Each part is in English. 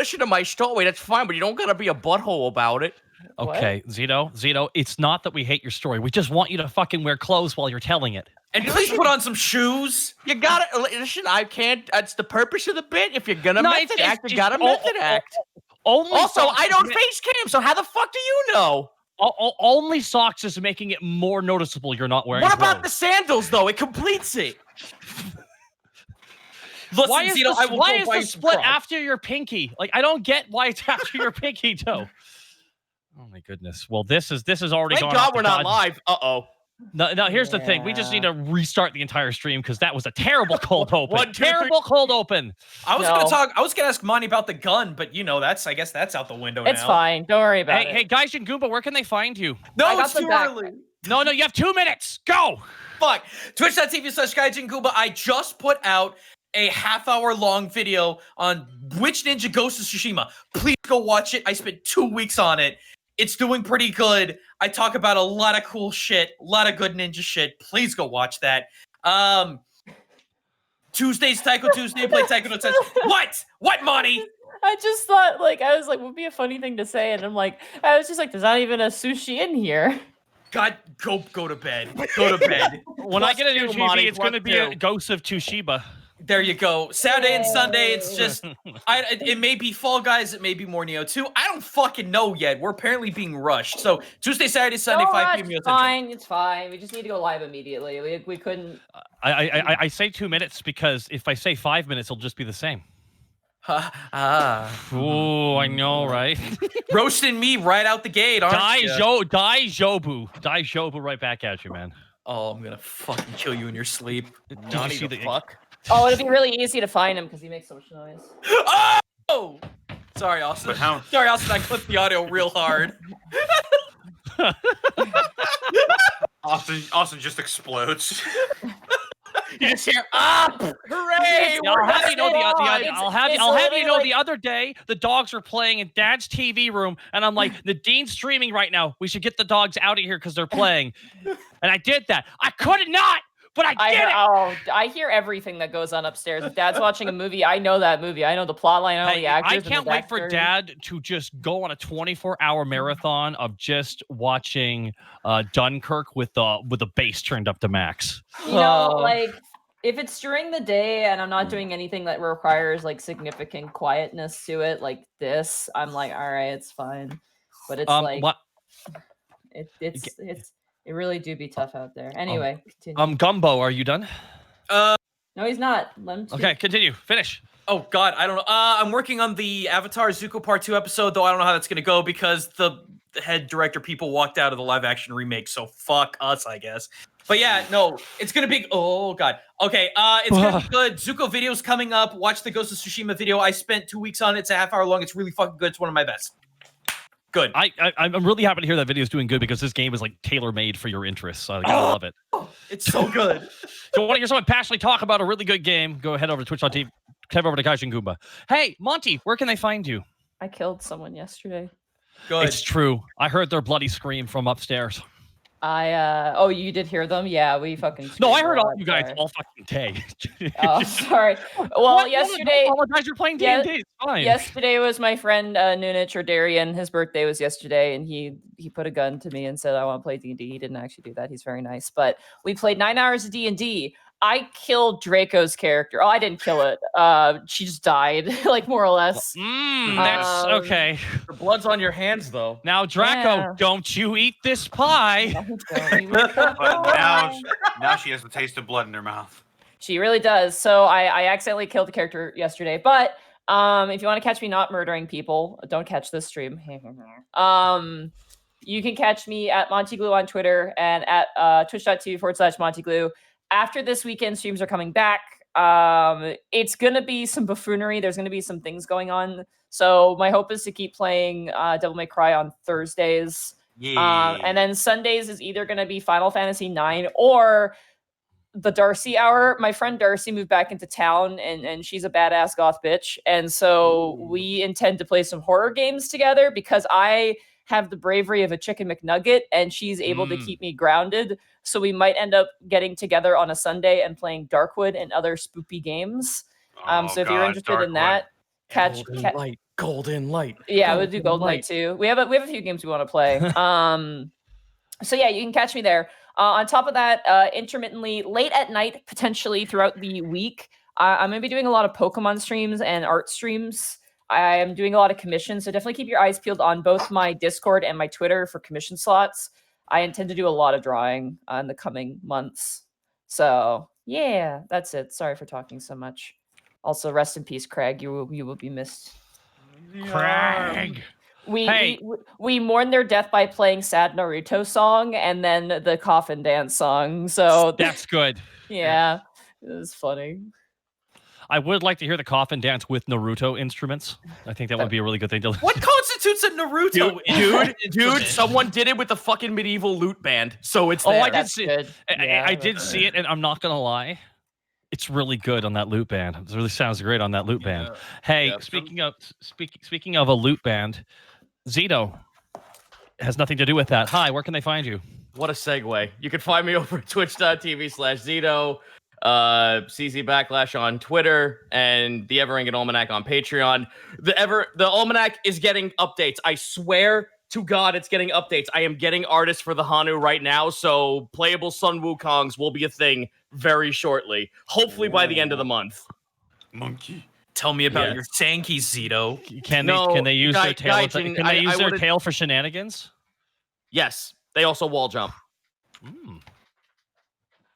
Listen to my story, that's fine, but you don't gotta be a butthole about it. Okay, Zito, it's not that we hate your story. We just want you to fucking wear clothes while you're telling it. And please put on some shoes. You gotta listen. I can't. That's the purpose of the bit. If you're gonna method act, you gotta method act. Also, I don't face cam, so how the fuck do you know? Only socks is making it more noticeable you're not wearing. What about the sandals though? It completes it. Listen, why is Zito, why is the split after your pinky? Like, I don't get why it's after your pinky toe. Oh my goodness. Well, this is already Thank gone. God we're not live. No, here's the thing. We just need to restart the entire stream because that was a terrible cold open. One, two, terrible cold open. I was gonna ask Monty about the gun, but you know, I guess that's out the window now. It's fine. Don't worry about it. Hey, guys in Goomba, where can they find you? No, it's too early. No, you have 2 minutes. Go. Fuck. Twitch.tv/GaijinGoomba. I just put out a half-hour-long video on which ninja Ghost of Tsushima. Please go watch it. I spent 2 weeks on it. It's doing pretty good. I talk about a lot of cool shit, a lot of good ninja shit. Please go watch that. Tuesday's Taiko Tuesday. Play Taiko no Tensei. What, Monty? I just thought, I was like, would be a funny thing to say, and I was just like, there's not even a sushi in here. God, go to bed. Go to bed. When I get a new TV, it's going to be a Ghost of Tsushima. There you go. Saturday and Sunday, it's just, it may be Fall Guys, it may be more Neo 2. I don't fucking know yet. We're apparently being rushed. So Tuesday, Saturday, Sunday, 5 p.m. It's fine. It's fine. We just need to go live immediately. We couldn't. I say 2 minutes because if I say 5 minutes, it'll just be the same. Oh, I know, right? Roasting me right out the gate, aren't you? Die Jobu right back at you, man. Oh, I'm gonna fucking kill you in your sleep. Not even fuck. Oh, it'd be really easy to find him because he makes so much noise. Oh! Sorry, Austin. Sorry, Austin, I clipped the audio real hard. Austin just explodes. You just hear, hooray! I'll have you know the other day the dogs were playing in Dad's TV room, and I'm like, the Dean's streaming right now. We should get the dogs out of here because they're playing. And I did that. I could not, but I did it. Oh, I hear everything that goes on upstairs. If Dad's watching a movie, I know that movie. I know the plot line. I know the actors. I can't wait for Dad to just go on a 24-hour marathon of just watching Dunkirk with the bass turned up to max. You know, if it's during the day and I'm not doing anything that requires significant quietness to it, like this, I'm like, all right, it's fine. But it's it really do be tough out there. Anyway, continue. Gumbo, are you done? No, he's not. Let him okay, continue. Finish. Oh God, I don't know. I'm working on the Avatar Zuko Part 2 episode, though I don't know how that's gonna go because the head director people walked out of the live action remake, so fuck us, I guess. But yeah, no, it's gonna be. Oh God. Okay, it's gonna be good. Zuko video's coming up. Watch the Ghost of Tsushima video. I spent 2 weeks on it. It's a half hour long. It's really fucking good. It's one of my best. Good. I'm really happy to hear that video is doing good because this game is tailor-made for your interests. So I gotta love it. It's so good. So want to hear someone passionately talk about a really good game? Go head over to Twitch.tv. Head over to Gaijin Goomba. Hey, Monty, where can they find you? I killed someone yesterday. Good. It's true. I heard their bloody scream from upstairs. Oh, you did hear them? Yeah, we fucking. No, I heard all you guys all fucking day. Oh, sorry. Well, yesterday. I apologize. You're playing D&D. It's fine. Yesterday was my friend Nunich or Darian. His birthday was yesterday, and he put a gun to me and said, "I want to play D&D." He didn't actually do that. He's very nice, but we played 9 hours of D&D. I killed Draco's character. Oh, I didn't kill it. She just died, more or less. That's okay. The blood's on your hands, though. Now, Draco, don't you eat this pie? But now she has the taste of blood in her mouth. She really does. So I accidentally killed the character yesterday. But if you want to catch me not murdering people, don't catch this stream. You can catch me at MontyGlue on Twitter and at twitch.tv/MontyGlue. After this weekend, streams are coming back. It's going to be some buffoonery. There's going to be some things going on. So my hope is to keep playing Devil May Cry on Thursdays. Yeah. And then Sundays is either going to be Final Fantasy 9 or the Darcy Hour. My friend Darcy moved back into town, and she's a badass goth bitch. And so we intend to play some horror games together because I have the bravery of a chicken McNugget, and she's able to keep me grounded. So we might end up getting together on a Sunday and playing Darkwood and other spoopy games. So if you're interested in that, Golden Light. Yeah, we'll do Golden Light too. We have a few games we want to play. So yeah, you can catch me there. On top of that, intermittently, late at night, potentially throughout the week, I'm going to be doing a lot of Pokemon streams and art streams. I am doing a lot of commissions, so definitely keep your eyes peeled on both my Discord and my Twitter for commission slots. I intend to do a lot of drawing in the coming months. So yeah, that's it. Sorry for talking so much. Also, rest in peace, Craig. You will be missed. Craig. We mourn their death by playing sad Naruto song and then the coffin dance song. So that's good. Yeah, it was funny. I would like to hear the coffin dance with Naruto instruments. I think that would be a really good thing to listen. What constitutes a Naruto? Dude, someone did it with the fucking medieval lute band, so it's there. Oh, I did see it. I did see it, and I'm not gonna lie. It's really good on that lute band. It really sounds great on that lute band. Hey, speaking of a lute band, Zito has nothing to do with that. Hi, where can they find you? What a segue. You can find me over at twitch.tv/Zito, CZ Backlash on Twitter, and the Ever Ringing Almanac on Patreon. The Almanac is getting updates. I swear to God, it's getting updates. I am getting artists for the Hanu right now, so playable Sun Wukongs will be a thing very shortly. Hopefully by the end of the month. Monkey. Tell me about your Sankey, Zito. Can they use their tail? Can they use their tail for shenanigans? Yes, they also wall jump.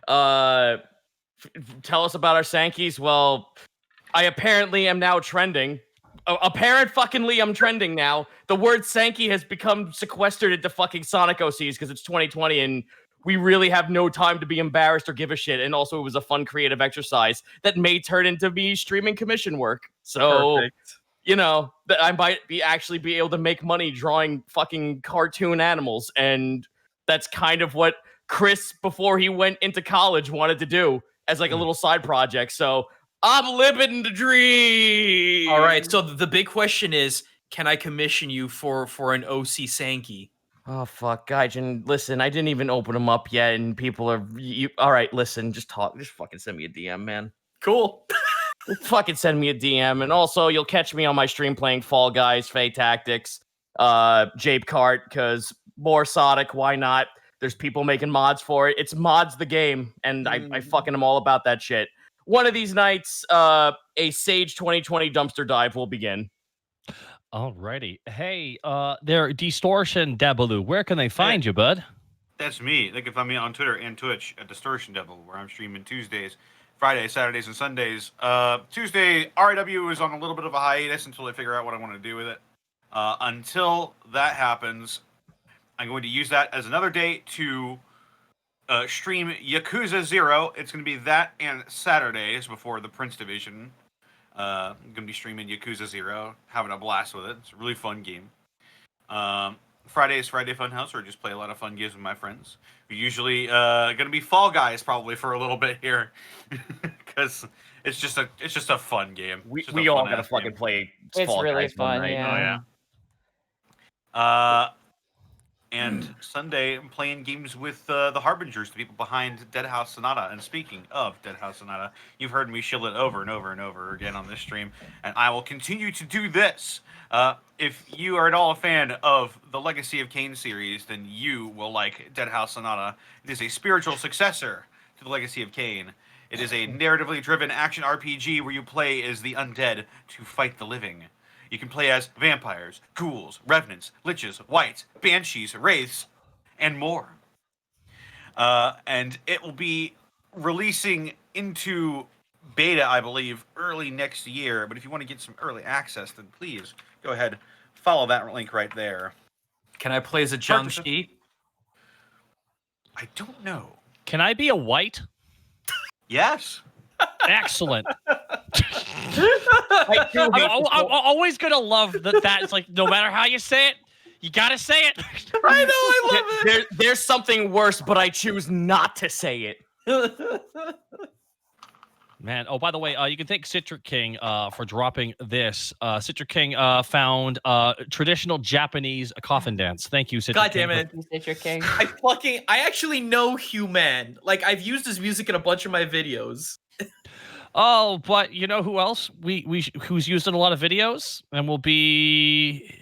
Tell us about our Sankeys. Well, I apparently am now trending. I'm trending now. The word Sankey has become sequestered into fucking Sonic OCs because it's 2020 and we really have no time to be embarrassed or give a shit. And also, it was a fun creative exercise that may turn into me streaming commission work. So, you know, that I might actually be able to make money drawing fucking cartoon animals. And that's kind of what Chris, before he went into college, wanted to do as like a little side project. So I'm living the dream. All right. So the big question is, can I commission you for an OC Sankey? Oh, fuck, Gaijin, listen, I didn't even open them up yet, and people are... all right, listen, just fucking send me a DM, man. Cool. Fucking send me a DM, and also, you'll catch me on my stream playing Fall Guys, Fae Tactics, Jape Cart, because more Sonic, why not? There's people making mods for it. It's mods the game, and I fucking am all about that shit. One of these nights, a Sage 2020 dumpster dive will begin. Alrighty. Hey, they're Distortion Debaloo. Where can they find you, bud? That's me. They can find me on Twitter and Twitch at Distortion Devil, where I'm streaming Tuesdays, Fridays, Saturdays, and Sundays. Tuesday, RW is on a little bit of a hiatus until I figure out what I want to do with it. Until that happens, I'm going to use that as another day to stream Yakuza 0. It's going to be that and Saturdays before the Prince Division. I'm going to be streaming Yakuza 0, having a blast with it. It's a really fun game. Friday is Friday Funhouse, where I just play a lot of fun games with my friends. We're usually going to be Fall Guys probably for a little bit here, because it's just a fun game. We all got to fucking play Fall really Guys fun, right? Yeah. Oh, yeah. And Sunday, I'm playing games with the Harbingers, the people behind Dead House Sonata. And speaking of Dead House Sonata, you've heard me shill it over and over and over again on this stream, and I will continue to do this. If you are at all a fan of the Legacy of Kain series, then you will like Dead House Sonata. It is a spiritual successor to the Legacy of Kain. It is a narratively driven action RPG where you play as the undead to fight the living. You can play as vampires, ghouls, revenants, liches, wights, banshees, wraiths, and more. And it will be releasing into beta, I believe, early next year. But if you want to get some early access, then please go ahead, follow that link right there. Can I play as a Jiangxi? I don't know. Can I be a white? Yes. Excellent. I'm always gonna love that. It's like no matter how you say it, you gotta say it. I know, I love it. There's something worse, but I choose not to say it. Man, oh, by the way, you can thank Citric King for dropping this. Citric King found traditional Japanese coffin dance. Thank you, Citric King. God damn it. Citric King. I actually know Human. Like, I've used his music in a bunch of my videos. Oh, but you know who else who's used in a lot of videos and will be.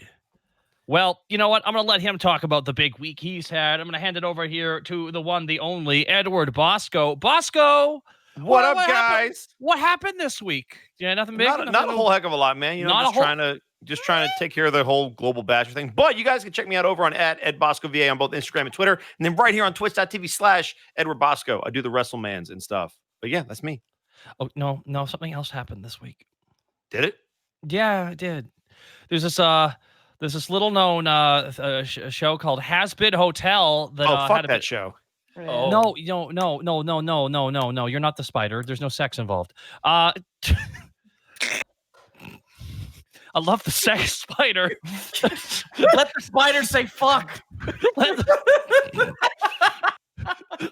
Well, you know what? I'm going to let him talk about the big week he's had. I'm going to hand it over here to the one, the only, Edward Bosco. Bosco! What up, happened? guys? What happened this week? Yeah, nothing big? Not a whole heck of a lot, man. You know, just trying to take care of the whole global basher thing. But you guys can check me out over on @EdBoscoVA on both Instagram and Twitter. And then right here on twitch.tv/Edward Bosco. I do the WrestleMans and stuff. But yeah, that's me. Oh, no, something else happened this week. Did it? Yeah, it did. There's this little known show called Has Been Hotel that fuck that show. Oh. No, you're not the spider. There's no sex involved. I love the sex spider. Let the spider say fuck.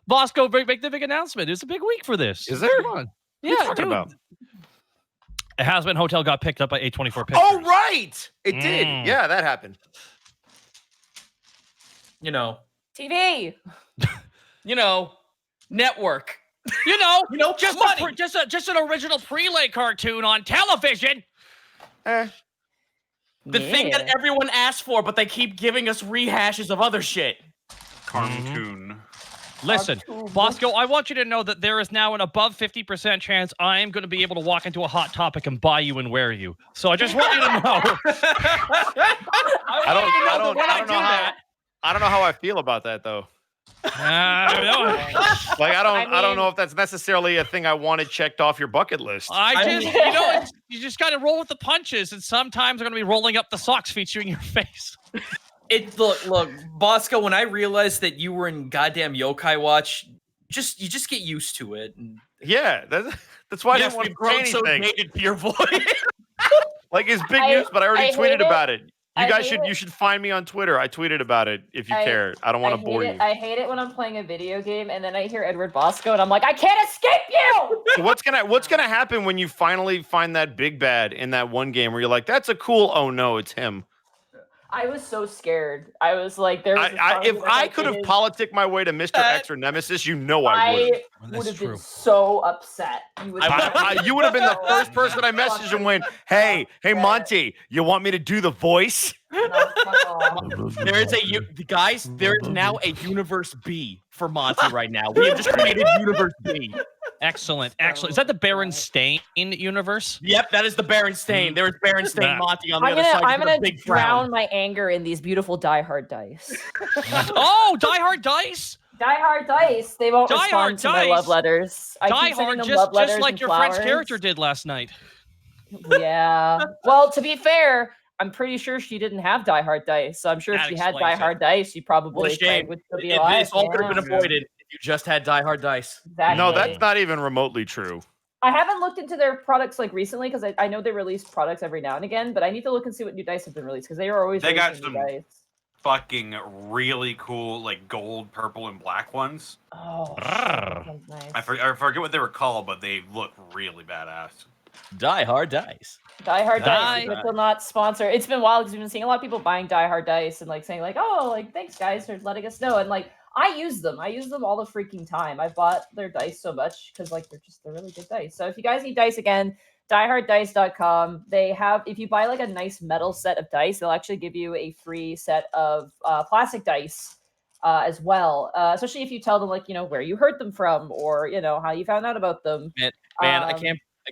Bosco, make the big announcement. It's a big week for this. Is there? Come on. Yeah, what are you talking about? It Has Been Hotel got picked up by A24 Pictures. Oh, right. It did. Yeah, that happened. You know. TV. You know, network. You know, just money. Just an original prelay cartoon on television. The thing that everyone asked for, but they keep giving us rehashes of other shit. Cartoon. Listen, Bosco, I want you to know that there is now an above 50% chance I am going to be able to walk into a Hot Topic and buy you and wear you. So I just want you to know. I don't know how I feel about that though. I don't know if that's necessarily a thing I wanted checked off your bucket list. You just got to roll with the punches, and sometimes they're going to be rolling up the socks featuring your face. Look, Bosco, when I realized that you were in goddamn Yokai Watch, you just get used to it. And yeah, that's why I didn't want to say anything. So dated to your voice. Like it's big news, but I already tweeted about it. You should find me on Twitter. I tweeted about it if you care. I don't want to bore you. I hate it when I'm playing a video game and then I hear Edward Bosco and I'm like, I can't escape you. So what's gonna happen when you finally find that big bad in that one game where you're like, that's a cool. Oh no, it's him. I was so scared. I was like, there was if I could have politicked my way to Mr. X or Nemesis, I would have been so upset. You would have been the first person I messaged and went, hey, Monty, you want me to do the voice? There is now a Universe B for Monty right now. We have just created Universe B. Excellent. Is that the Berenstain universe? Yep, that is the Berenstain. There is Berenstain Monty on the other side. I'm gonna drown my anger in these beautiful Die Hard dice. Oh, Die Hard dice! Die Hard dice. They won't respond to my love letters. Die Hard, just like your friend's character did last night. Yeah. Well, to be fair, I'm pretty sure she didn't have Die Hard dice. So I'm sure if she had Die Hard dice, she probably would still be alive. This all could have been avoided. You just had Die Hard dice. Exactly. No, that's not even remotely true. I haven't looked into their products like recently because I know they release products every now and again, but I need to look and see what new dice have been released because they are always got some new dice. Fucking really cool like gold, purple, and black ones. Oh, that's nice. I forget what they were called, but they look really badass. Die Hard dice. Die Hard dice. It will not sponsor. It's been a while because we've been seeing a lot of people buying Die Hard dice and like saying like, oh, like thanks guys for letting us know. And like I use them all the freaking time. I bought their dice so much because like they're really good dice. So if you guys need dice again, dieharddice.com. They have, if you buy like a nice metal set of dice, they'll actually give you a free set of plastic dice as well. Especially if you tell them like, where you heard them from or, how you found out about them. Man, I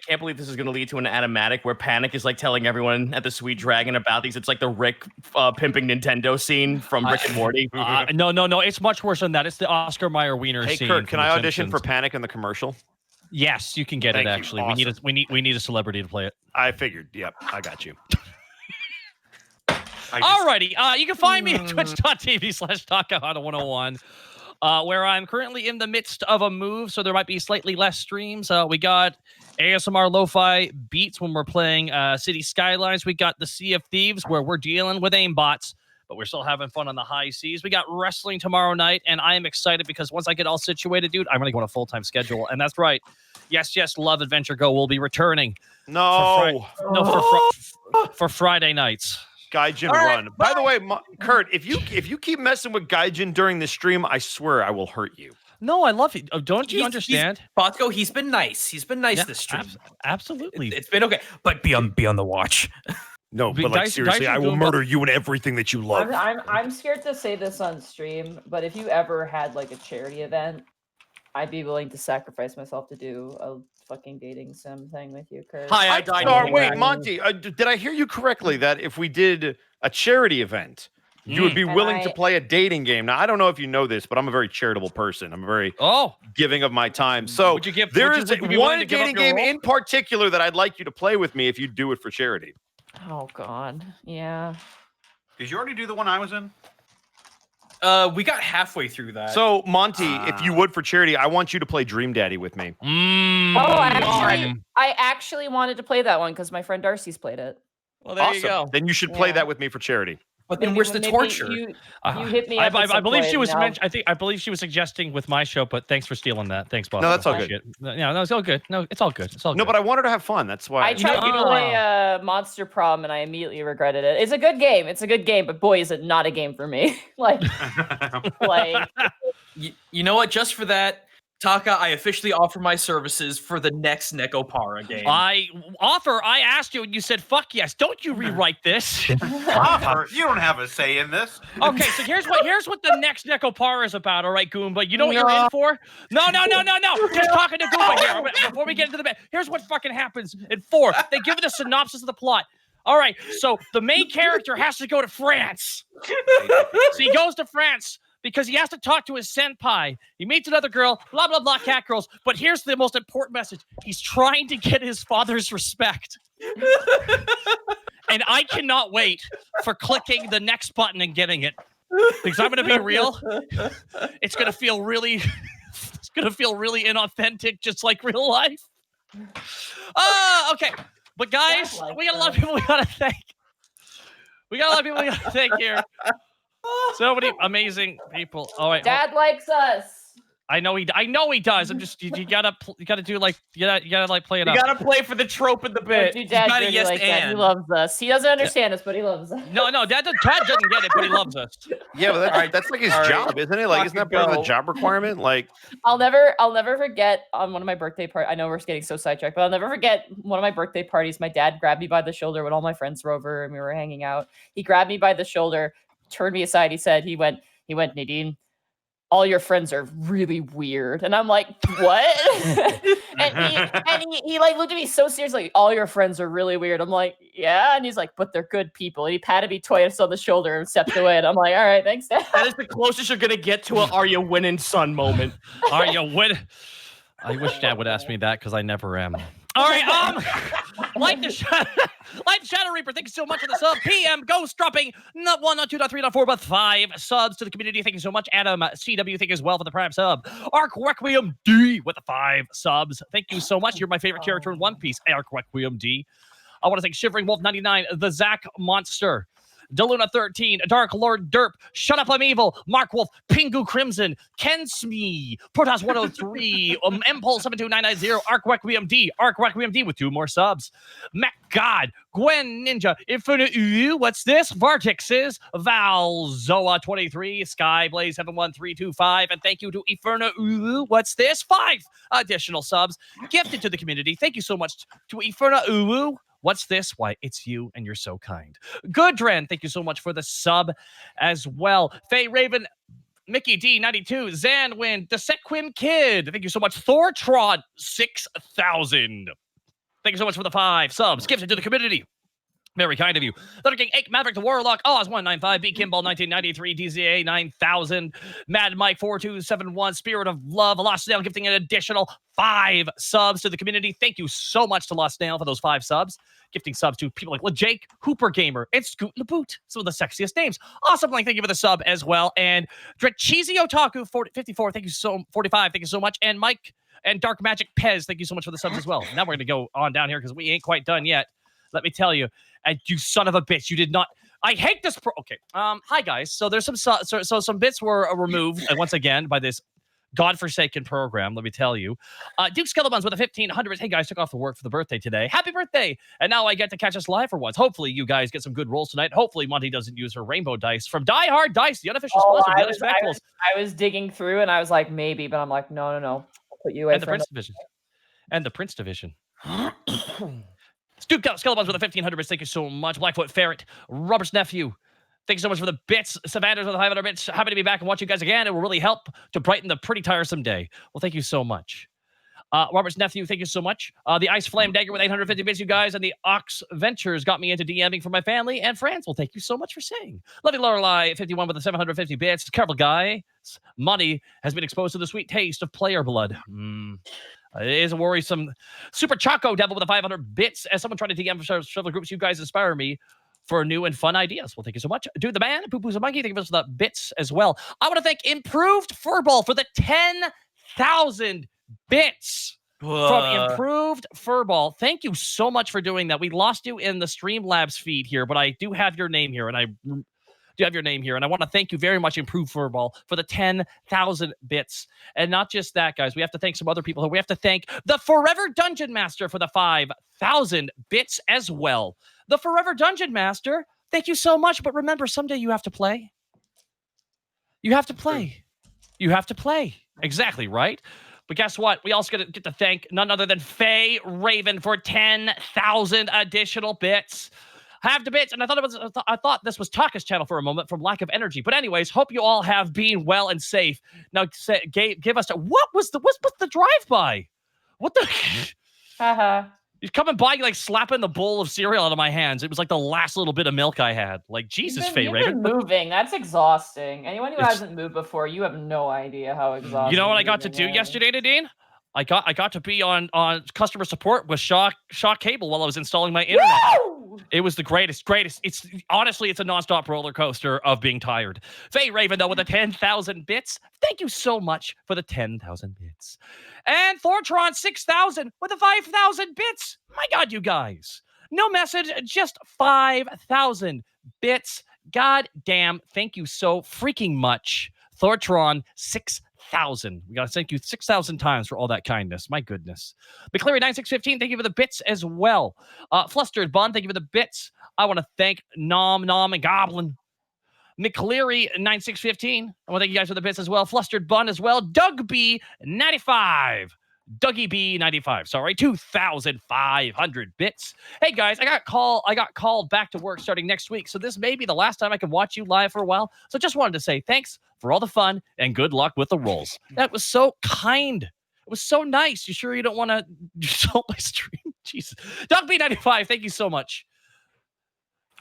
can't believe this is going to lead to an animatic where Panic is like telling everyone at the Sweet Dragon about these. It's like the Rick pimping Nintendo scene from Rick and Morty. No, it's much worse than that. It's the Oscar Mayer Wiener scene. Hey, Kurt, can I audition for Panic in the commercial? Yes, you can get it. Actually, awesome. we need a celebrity to play it. I figured. Yep, I got you. Alrighty, you can find me at twitch.tv/Takahata101. Where I'm currently in the midst of a move, so there might be slightly less streams. We got ASMR Lo-Fi beats when we're playing City Skylines. We got the Sea of Thieves where we're dealing with aimbots, but we're still having fun on the high seas. We got wrestling tomorrow night, and I am excited because once I get all situated, dude, I'm going to go on a full-time schedule. And that's right. Yes, Love Adventure Go will be returning. For Friday nights. Gaijin Run. By the way, Kurt, if you keep messing with Gaijin during the stream, I swear I will hurt you. No, I love it. Don't you understand? Bosco, he's been nice. He's been nice this stream. Absolutely. It's been okay. But be on the watch. No, but like seriously, I will murder you and everything that you love. I'm scared to say this on stream, but if you ever had like a charity event, I'd be willing to sacrifice myself to do a fucking dating sim thing with you, Kurt. Hi, I died. Wait, Monty, did I hear you correctly that if we did a charity event, you would be willing to play a dating game? Now, I don't know if you know this, but I'm a very charitable person. I'm very giving of my time. So there is one dating game in particular that I'd like you to play with me if you do it for charity. Oh, God. Yeah. Did you already do the one I was in? We got halfway through that. So, Monty, if you would for charity, I want you to play Dream Daddy with me. I actually wanted to play that one because my friend Darcy's played it. Well, there you go. Then you should play that with me for charity. But then where's the torture? You hit me. I believe she was I believe she was suggesting with my show, but thanks for stealing that. Thanks, boss. No, that's all good. No, it's all good. No, it's all good. It's all good. No, but I wanted to have fun. That's why I tried to play Monster Prom and I immediately regretted it. It's a good game. But boy, is it not a game for me. like, you know what? Just for that, Taka, I officially offer my services for the next Nekopara game. I asked you and you said, fuck yes. Don't you rewrite this. Offer? You don't have a say in this. Okay, so here's what the next Nekopara is about, all right, Goomba? You know what you're in for? No. Just talking to Goomba here before we get into the bed. Here's what fucking happens in 4. They give it a synopsis of the plot. All right, so the main character has to go to France. So he goes to France because he has to talk to his senpai. He meets another girl, blah, blah, blah, cat girls. But here's the most important message. He's trying to get his father's respect. And I cannot wait for clicking the next button and getting it. Because I'm going to be real. It's going to feel really inauthentic, just like real life. Okay. But guys, we got a lot of people we got to thank. Here. So many amazing people. All right, Dad likes us. I know he does. I'm just you gotta do like you gotta like play it up. You gotta play for the trope in the bit. Dude, Dad really yes like and. that. He loves us. He doesn't understand us, but he loves us. No, Dad doesn't get it, but he loves us. Yeah, but that's like his job, isn't it? Like, isn't that part of the job requirement? Like, I'll never forget on one of my birthday parties. I know we're getting so sidetracked, but I'll never forget one of my birthday parties. My dad grabbed me by the shoulder when all my friends were over and we were hanging out. He grabbed me by the shoulder, turned me aside. He went, Nadine, all your friends are really weird. And I'm like, what? and he like looked at me so seriously, all your friends are really weird. I'm like, yeah. And he's like, but they're good people. And he patted me twice on the shoulder and stepped away. And I'm like, all right, thanks, Dad. That is the closest you're gonna get to a "Are you winning, son" moment. Are you winning? I wish Dad would ask me that because I never am. All right, like the Shadow Reaper, thank you so much for the sub. PM Ghost dropping not 1, not 2, not 3, not 4, but 5 subs to the community. Thank you so much. Adam CW, thank you as well for the Prime sub. Arc Requiem D with the 5 subs. Thank you so much. You're my favorite character in One Piece, Arc Requiem D. I want to thank Shivering Wolf 99, the Zach Monster, Deluna 13, Dark Lord Derp, Shut Up I'm Evil, Mark Wolf, Pingu Crimson, Ken Smee, Protoss 103, Impulse 72990, Arc Requiem D with 2 more subs. Mac God, Gwen Ninja, Infinite what's this? Vartixes, Val Zoa 23, Skyblaze 71325, and thank you to Inferno what's this? 5 additional subs gifted to the community. Thank you so much to Inferno What's this? Why, it's you, and you're so kind. Goodren, thank you so much for the sub as well. Faye Raven, Mickey D92, Zanwin, Desequin Kid, thank you so much. Thortrod 6000. Thank you so much for the 5 subs gifted to the community. Very kind of you. Thunder King 8, Maverick the Warlock, Oz195, B Kimball 1993, DZA 9000, Mad Mike 4271, Spirit of Love, Lost Snail gifting an additional 5 subs to the community. Thank you so much to Lost Snail for those 5 subs. Gifting subs to people like Jake, Hooper Gamer, and Scoot LeBoot. Some of the sexiest names. Awesome Link, thank you for the sub as well. And Cheesy Otaku 54, thank you so 45, thank you so much. And Mike and Dark Magic Pez, thank you so much for the subs as well. Now we're gonna go on down here because we ain't quite done yet. Let me tell you, you son of a bitch, you did not. I hate this. Okay. Hi guys. So there's some some bits were removed once again by this godforsaken program, let me tell you. Duke Skellabuns with a 1,500. Hey, guys, took off the work for the birthday today. Happy birthday. And now I get to catch us live for once. Hopefully, you guys get some good rolls tonight. Hopefully, Monty doesn't use her rainbow dice from Die Hard Dice, the unofficial sponsor of the Unexpectables. I was digging through, and I was like, maybe, but I'm like, no. I'll put you away And the Prince Division. And the Prince Division. Duke Skellabuns with a 1,500 bits. Thank you so much. Blackfoot Ferret. Robert's nephew. Thank you so much for the bits. Savannah's with the 500 bits. Happy to be back and watch you guys again. It will really help to brighten the pretty tiresome day. Well, thank you so much. Robert's nephew, thank you so much. The Ice Flame Dagger with 850 bits, you guys. And the Ox Ventures got me into DMing for my family and friends. Well, thank you so much for saying. Lovely Lorelei, 51 with the 750 bits. Careful, guys. Money has been exposed to the sweet taste of player blood. It is a worrisome. Super Choco Devil with the 500 bits. As someone trying to DM for several groups, you guys inspire me for new and fun ideas. Well, thank you so much. Dude the Man, Poo Poo's a Monkey, thank you for the bits as well. I want to thank Improved Furball for the 10,000 bits from Improved Furball. Thank you so much for doing that. We lost you in the Streamlabs feed here, but I do have your name here, and I want to thank you very much, Improved Furball, for the 10,000 bits. And not just that, guys. We have to thank some other people. We have to thank the Forever Dungeon Master for the 5,000 bits as well. The Forever Dungeon Master, thank you so much. But remember, someday you have to play. You have to play. You have to play. Exactly, right? But guess what? We also get to thank none other than Faye Raven for 10,000 additional bits. Have the bits, and I thought this was Taka's channel for a moment from lack of energy. But anyways, hope you all have been well and safe. Now, give us what's the drive-by? What the? He's coming by, like slapping the bowl of cereal out of my hands. It was like the last little bit of milk I had. Like, Jesus, Faye Raven. You've been moving. That's exhausting. Anyone who hasn't moved before, you have no idea how exhausting. You know what I got to do yesterday, Nadine? I got to be on customer support with Shaw Cable while I was installing my internet. Woo! It was the greatest. It's honestly, it's a nonstop roller coaster of being tired. Faye Raven, though, with the 10,000 bits. Thank you so much for the 10,000 bits. And Thortron 6,000 with the 5,000 bits. My God, you guys. No message, just 5,000 bits. God damn, thank you so freaking much. Thortron 6,000. We got to thank you 6,000 times for all that kindness. My goodness. McCleary9615, thank you for the bits as well. Flustered Bun, thank you for the bits. I want to thank Nom and Goblin. McCleary9615, I want to thank you guys for the bits as well. Flustered Bun as well. Doug B95. Dougie B95, sorry, 2,500 bits. Hey guys, I got called back to work starting next week, so this may be the last time I can watch you live for a while. So just wanted to say thanks for all the fun and good luck with the rolls. That was so kind. It was so nice. You sure you don't want to insult my stream? Jesus. Doug B95, thank you so much.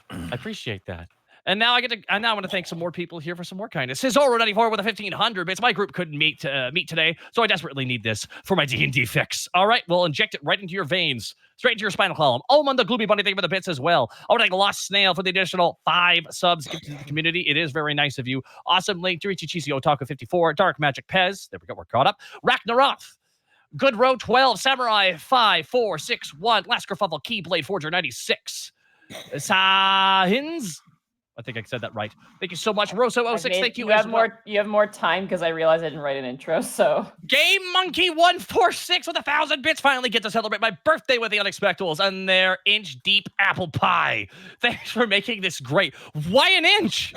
I appreciate that. And now I want to thank some more people here for some more kindness. Cesaro94 with a 1,500 bits. My group couldn't meet today, so I desperately need this for my D&D fix. All right, we'll inject it right into your veins, straight into your spinal column. Oman the Gloomy Bunny, thank you for the bits as well. I want to thank Lost Snail for the additional 5 subs to the community. It is very nice of you. Awesome Link, Jirichi Chisi Otaku 54, Dark Magic Pez. There we go, we're caught up. Ragnaroth. Good Row 12, Samurai 5461, Last Kerfuffle, Keyblade Forger 96. Sahins. I think I said that right. Thank you so much, Rosso06. Thank you. You have more time because I realized I didn't write an intro. So Game Monkey 146 with 1,000 bits finally get to celebrate my birthday with the Unexpectables and their inch deep apple pie. Thanks for making this great. Why an inch?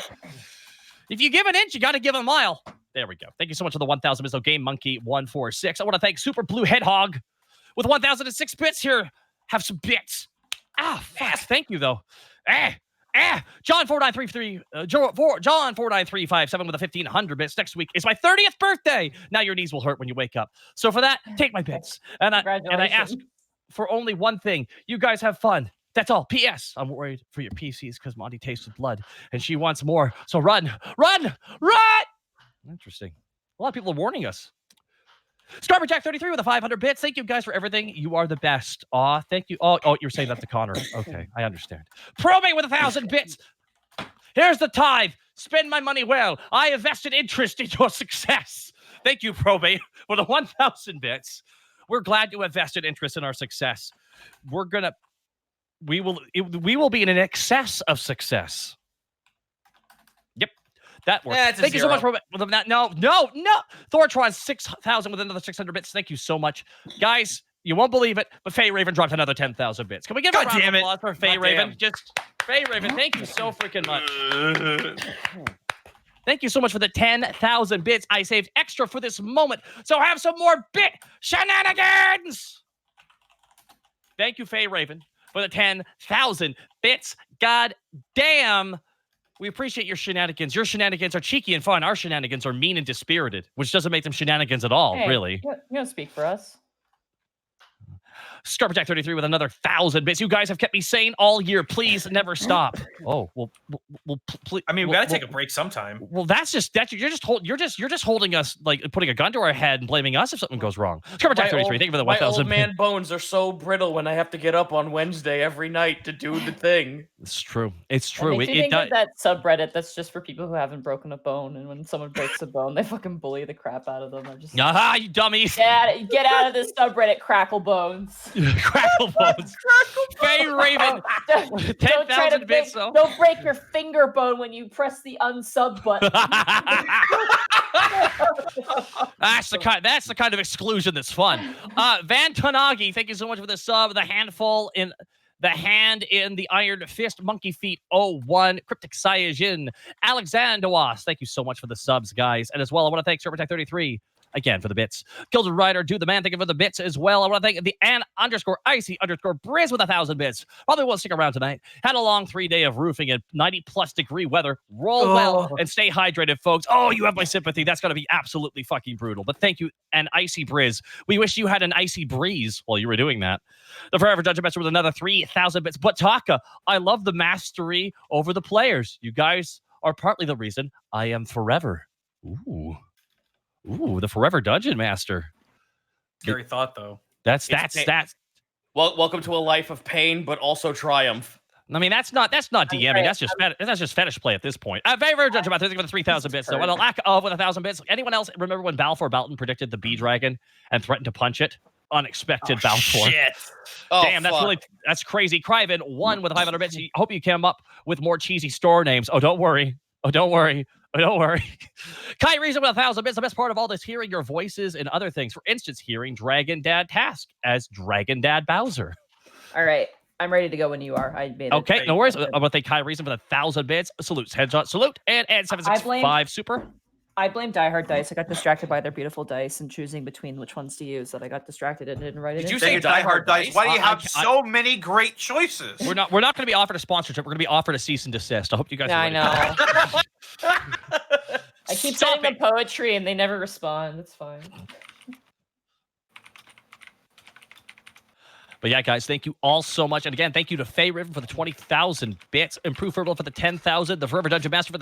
If you give an inch, you got to give a mile. There we go. Thank you so much for the 1,000 bits. So Game Monkey 146. I want to thank Super Blue Hedgehog with 1,006 bits here. Have some bits. Fuck. Thank you though. John 4933, John 49357 with a 1,500 bits. Next week is my 30th birthday. Now your knees will hurt when you wake up. So for that, take my bits. And I ask for only one thing. You guys have fun. That's all. P.S. I'm worried for your PCs because Monty tasted blood and she wants more. So run. Interesting. A lot of people are warning us. Starberjack33 with a 500 bits. Thank you guys for everything. You are the best. Thank you. Oh, you're saying that to Connor. Okay, I understand. Probate with 1,000 bits. Here's the tithe. Spend my money well. I have vested interest in your success. Thank you, Probate, for the 1,000 bits. We're glad you have vested interest in our success. We will be in an excess of success. Yep. That works. That's a Thank you so much zero. for that. No. Thortron 6,000 with another 600 bits. Thank you so much, guys. You won't believe it, but Faye Raven dropped another 10,000 bits. Can we give a round of applause for Faye Raven? Just Faye Raven. Thank you so freaking much. Thank you so much for the 10,000 bits. I saved extra for this moment, so have some more bit shenanigans. Thank you, Faye Raven, for the 10,000 bits. God damn. We appreciate your shenanigans. Your shenanigans are cheeky and fun. Our shenanigans are mean and dispirited, which doesn't make them shenanigans at all, Hey, really. You don't speak for us. Scarpajack 33 with another 1,000 bits. You guys have kept me sane all year. Please never stop. Oh, well, please. I mean, we gotta take a break sometime. Well, you're just holding us, like putting a gun to our head and blaming us if something goes wrong. Scarpajack 33, thank you for the 1,000. My old man bones are so brittle when I have to get up on Wednesday every night to do the thing. It's true. It's true. It makes me think of that subreddit that's just for people who haven't broken a bone, and when someone breaks a bone, they fucking bully the crap out of them. I'm just Aha, you dummies. get out of this subreddit, Crackle Bones. Crackle bones. Faye Raven. Don't try 10,000 bits, though. Don't break your finger bone when you press the unsub button. That's the kind of exclusion that's fun. Van Tonagi, thank you so much for the sub. The hand in the iron fist. Monkey Feet 01. Cryptic Saiyajin. Alexander Was, thank you so much for the subs, guys. And as well, I want to thank Serpentech 33 again for the bits. Gilded Rider, Do the Man, thank you for the bits as well. I want to thank the Ann_Icy_Briz with 1,000 bits. Probably won't stick around tonight. Had a long 3-day of roofing in 90+ degree weather. Roll well and stay hydrated, folks. Oh, you have my sympathy. That's going to be absolutely fucking brutal. But thank you, and Icy Briz. We wish you had an icy breeze while you were doing that. The Forever Dungeon Master with another 3,000 bits. But Taka, I love the mastery over the players. You guys are partly the reason I am forever. Ooh, the Forever Dungeon Master. Scary thought, though. That's. Well, welcome to a life of pain, but also triumph. I mean, that's not DMing. That's just fetish play at this point. Favorite Dungeon Master with 3,000 bits. So, and a lack of with 1,000 bits. Anyone else remember when Balfour Balton predicted the Bee Dragon and threatened to punch it? Unexpected Balfour. Shit. Damn, that's crazy. Cryven 1 with 500 bits. I hope you came up with more cheesy store names. Oh, don't worry. Kai Reason with 1,000 bits. The best part of all this, hearing your voices and other things. For instance, hearing Dragon Dad Task as Dragon Dad Bowser. All right. I'm ready to go when you are. I made it. Okay, no worries. I'm going to thank Kai Reason for the 1,000 bits. Salutes, headshot, salute. And 765 super. I blame Die Hard Dice. I got distracted by their beautiful dice and choosing between which ones to use. That I got distracted and didn't write it. Did you say Die Hard Dice? Why do you have so many great choices? We're not going to be offered a sponsorship. We're going to be offered a cease and desist. I hope you guys. Yeah, I know. I keep sending them poetry and they never respond. It's fine. But yeah, guys, thank you all so much. And again, thank you to Faye Riven for the 20,000 bits. Improved Fertile for the 10,000. The Forever Dungeon Master for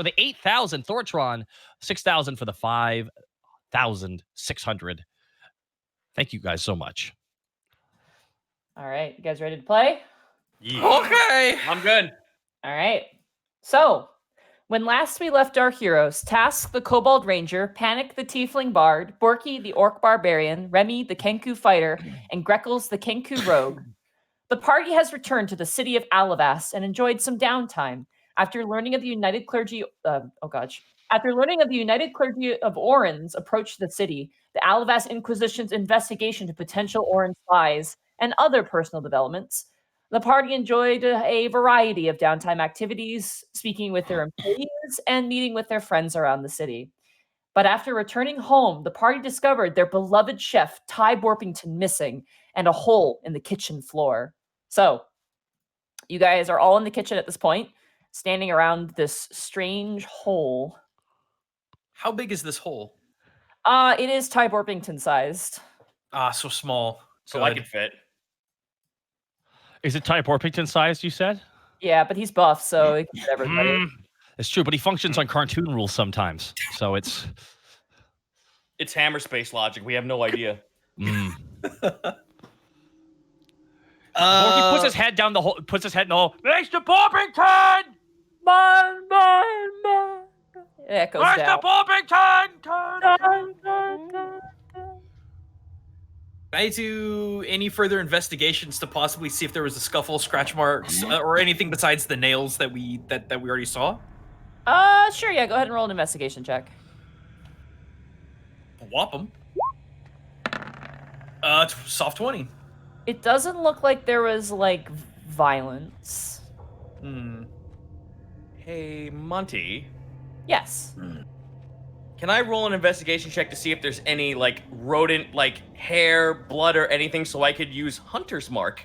the 8,000. Thortron 6,000 for the 5,600. Thank you guys so much. All right, you guys ready to play? Yeah. Okay. I'm good. All right. So, when last we left our heroes, Task the Kobold Ranger, Panic the Tiefling Bard, Borky the Orc Barbarian, Remy the Kenku Fighter, and Greckles the Kenku Rogue, the party has returned to the city of Alavast and enjoyed some downtime. After learning of the United Clergy of Orin's approach to the city, the Alavast Inquisition's investigation to potential Orin spies, and other personal developments, the party enjoyed a variety of downtime activities, speaking with their employees and meeting with their friends around the city. But after returning home, the party discovered their beloved chef, Ty Borpington, missing and a hole in the kitchen floor. So, you guys are all in the kitchen at this point, standing around this strange hole. How big is this hole? It is Ty Borpington sized. So small. So I can fit. Is it Ty Borpington sized, you said? Yeah, but he's buff, so he can fit everybody. It's true, but he functions on cartoon rules sometimes. So it's hammer space logic. We have no idea. Borky puts his head down the hole, puts his head in the hole. Mr. Borpington! It echoes Mr. down. Borpington! Can I do any further investigations to possibly see if there was a scuffle, scratch marks, or anything besides the nails that we already saw? Sure, yeah, go ahead and roll an investigation check. Whop them. Soft 20. It doesn't look like there was, like, violence. Hey, Monty. Yes. Can I roll an investigation check to see if there's any, like, rodent, like, hair, blood, or anything so I could use Hunter's Mark?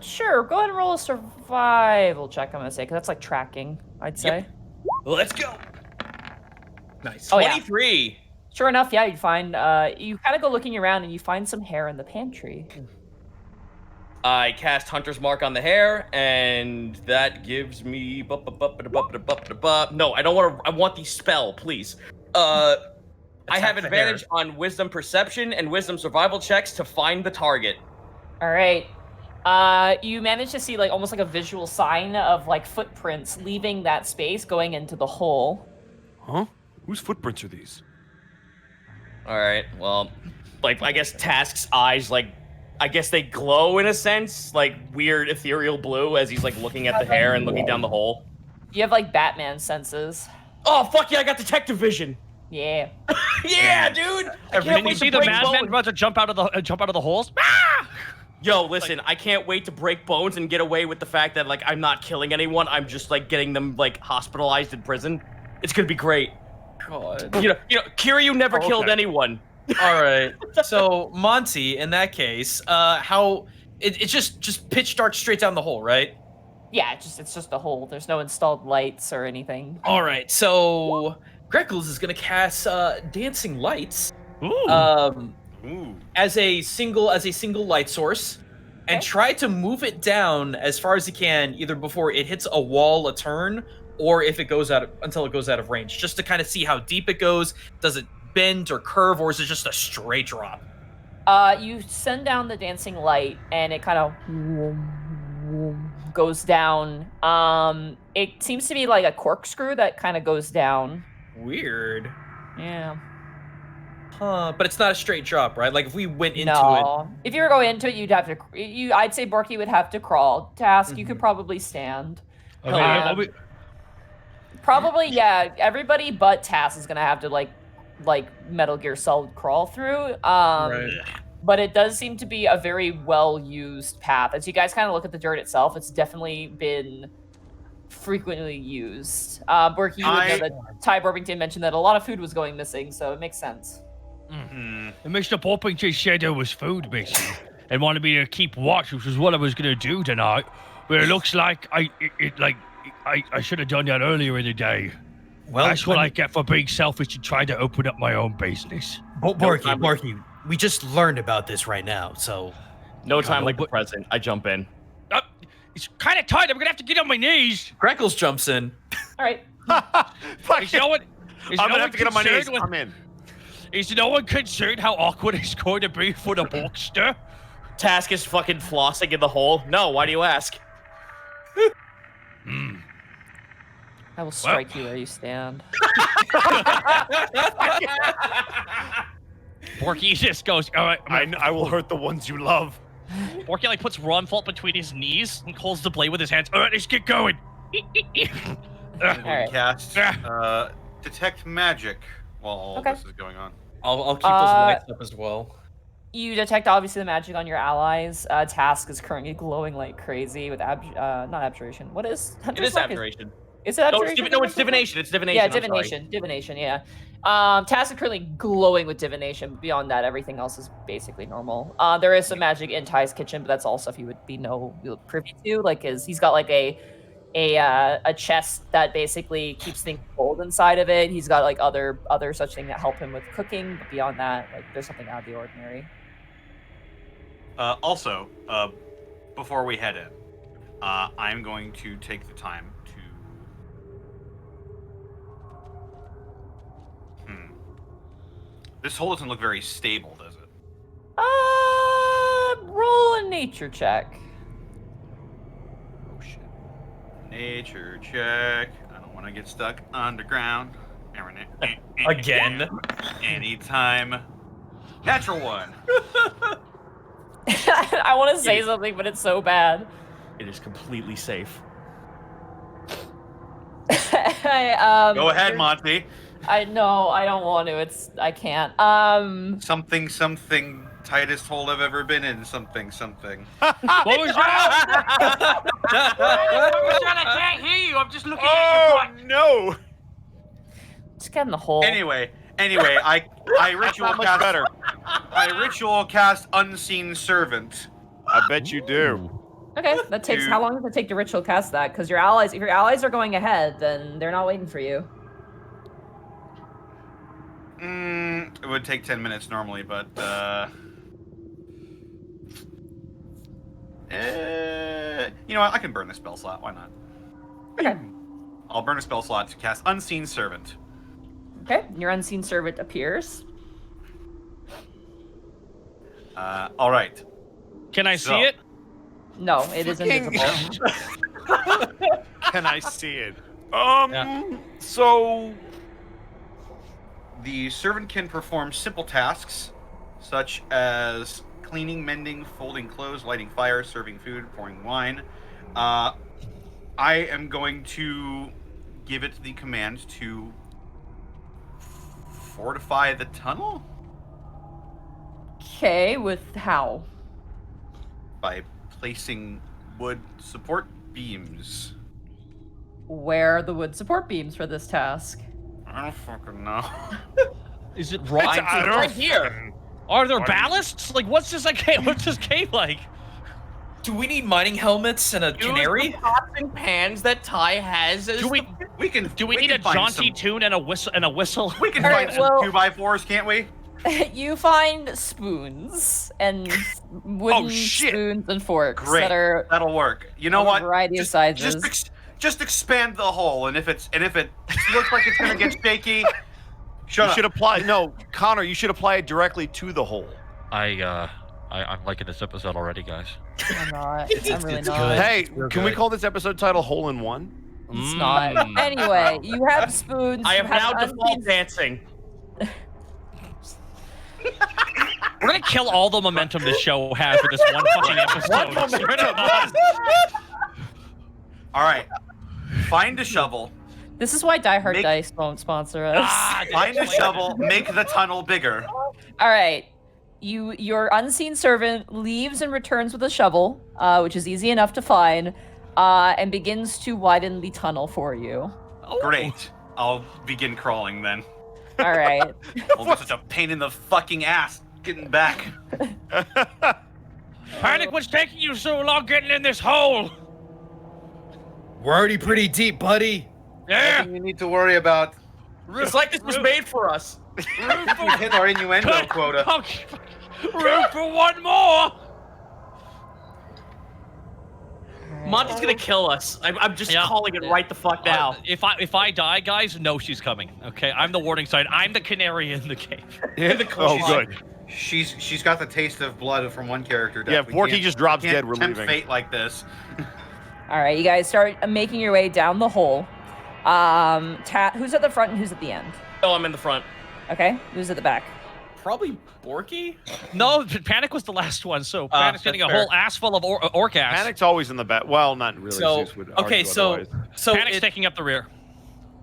Sure. Go ahead and roll a survival check, I'm gonna say, because that's, like, tracking, I'd say. Let's go. Nice. Oh, yeah. 23. Sure enough, yeah, you find, you kind of go looking around and you find some hair in the pantry. I cast Hunter's Mark on the hair, and that gives me... No, I don't want to... I want the spell, please. I have the advantage hair. on Wisdom Perception and Wisdom Survival checks to find the target. All right. You manage to see, like, almost like a visual sign of, like, footprints leaving that space going into the hole. Huh? Whose footprints are these? All right, well, like, I guess Task's eyes, like, I guess they glow in a sense, like weird ethereal blue as he's, like, looking at the hair and looking down the hole. You have, like, Batman senses. Oh, fuck yeah, I got detective vision. Yeah. Yeah, dude. I can't Did you wait see to the break madman bones. about to jump out of the holes? Ah! Yo, listen, I can't wait to break bones and get away with the fact that, like, I'm not killing anyone. I'm just, like, getting them, like, hospitalized in prison. It's gonna be great. God. You know, Kiryu never Oh, killed okay. anyone. All right. So Monty, in that case, it's just pitch dark straight down the hole, right? Yeah, it's just a hole. There's no installed lights or anything. All right. So Greckles is gonna cast dancing lights Ooh. Ooh. as a single light source, and Okay. try to move it down as far as he can, either before it hits a wall, a turn, or if it goes until it goes out of range, just to kind of see how deep it goes. Does it bend or curve, or is it just a straight drop? You send down the dancing light, and it kind of goes down. It seems to be like a corkscrew that kind of goes down. Weird. Yeah. Huh, but it's not a straight drop, right? Like if we went into it. No. If you were going into it, you'd have to. I'd say Borky would have to crawl. Task, you could Mhm. probably stand. Okay, Probably, yeah. Everybody but Task is gonna have to like Metal Gear Solid crawl through. Right. But it does seem to be a very well-used path. As you guys kind of look at the dirt itself, it's definitely been frequently used. Borky, you would know that Ty Borbington mentioned that a lot of food was going missing, so it makes sense. Hmm. Mr. Poppington said there was food missing and wanted me to keep watch, which is what I was going to do tonight. But it looks like I should have done that earlier in the day. Well, That's what I get for being selfish and trying to open up my own business. Borky, we just learned about this right now, so No time like the but- present. I jump in. It's kind of tight. I'm going to have to get on my knees. Greckles jumps in. All right. Is no one, is I'm no gonna have one to get on my knees. concerned with- I'm in. Is no one concerned how awkward it's going to be for the bookster? Task is fucking flossing in the hole. No, why do you ask? I will strike you where you stand. Borky just goes, all right. I will hurt the ones you love. Borky like puts Ronfault between his knees and holds the blade with his hands. All right, let's get going. All right. Cast detect magic while all Okay. this is going on. I'll keep those lights up as well. You detect obviously the magic on your allies. Task is currently glowing like crazy with not abjuration. What is? It is abjuration. Is it No, abjuration? it's divination. It's divination. Yeah, I'm sorry. divination. Divination. Yeah. Task is currently glowing with divination. Beyond that, everything else is basically normal. There is some magic in Ty's kitchen, but that's all stuff you would be privy to. Like, he's got like a chest that basically keeps things cold inside of it. He's got like other such things that help him with cooking. But beyond that, like, there's something out of the ordinary. Also, before we head in, I'm going to take the time to. This hole doesn't look very stable, does it? Roll a nature check. Oh shit. Nature check. I don't want to get stuck underground. Again. Anytime. Natural one. I want to say something, but it's so bad. It is completely safe. Okay. Go ahead, Monty. I know. I don't want to. I can't. Something tightest hole I've ever been in. Something. What was that? What was that? I can't hear you. I'm just looking at your butt. No! Just get in the hole. Anyway, I That's not ritual much cast. better. I ritual cast Unseen Servant. I bet you do. Okay. That takes. Dude. How long does it take to ritual cast that? Because your allies, if your allies are going ahead, then they're not waiting for you. It would take 10 minutes normally, but you know what? I can burn a spell slot. Why not? Okay. I'll burn a spell slot to cast Unseen Servant. Okay. Your unseen servant appears. All right. Can I So- see it? No, it is Fucking- invisible. Can I see it? Yeah. So The servant can perform simple tasks, such as cleaning, mending, folding clothes, lighting fire, serving food, pouring wine. I am going to give it the command to fortify the tunnel Okay, with how? by placing wood support beams. Where are the wood support beams for this task? I don't fucking know. Is it right? I don't right here. Are there What do you- ballasts? Like, what's this cave like? Do we need mining helmets and a Use canary? the pots and pans that Ty has. As Do we Do need can a find jaunty some- tune and a whistle? We can All find right, some well- 2x4s, can't we? You find spoons and wooden shit. spoons and forks Great. that are That'll work. You know of a what? variety of sizes. Just expand the hole, and if it looks like it's gonna get shaky, shut you up. should apply. No, Connor, you should apply it directly to the hole. I'm liking this episode already, guys. I'm not. I'm really it's not. good. Hey, You're can we good. call this episode title "Hole in One"? It's not. Anyway, you have spoons. I you am have now default unseen- dancing. We're gonna kill all the momentum this show has for this one fucking episode. Swear to God. All right, find a shovel. This is why Die Hard Make- Dice won't sponsor us. Find a shovel. Make the tunnel bigger. All right. Your unseen servant leaves and returns with a shovel, which is easy enough to find, and begins to widen the tunnel for you. Great. I'll begin crawling then. All right. Well, that's such a pain in the fucking ass getting back. Panic, what's taking you so long getting in this hole? We're already pretty deep, buddy. Yeah. Nothing you need to worry about. It's like this was made for us. We hit our innuendo quota. Room for one more. Monty's gonna kill us. I'm just Yeah. calling it right the fuck now. If I die, guys, know she's coming. Okay, I'm the warning sign. I'm the canary in the cave. Oh, good. She's got the taste of blood from one character. Death. Yeah, We Forky can't- just drops can't dead, we're tempt leaving. fate like this. All right. You guys start making your way down the hole. Who's at the front and who's at the end? Oh, I'm in the front. Okay. Who's at the back? Probably Borky? No, Panic was the last one, so Panic's getting a that's fair. whole ass full of orc ass. Panic's always in the back. Well, not really. So, Zeus would okay, argue so otherwise. Panic's taking up the rear.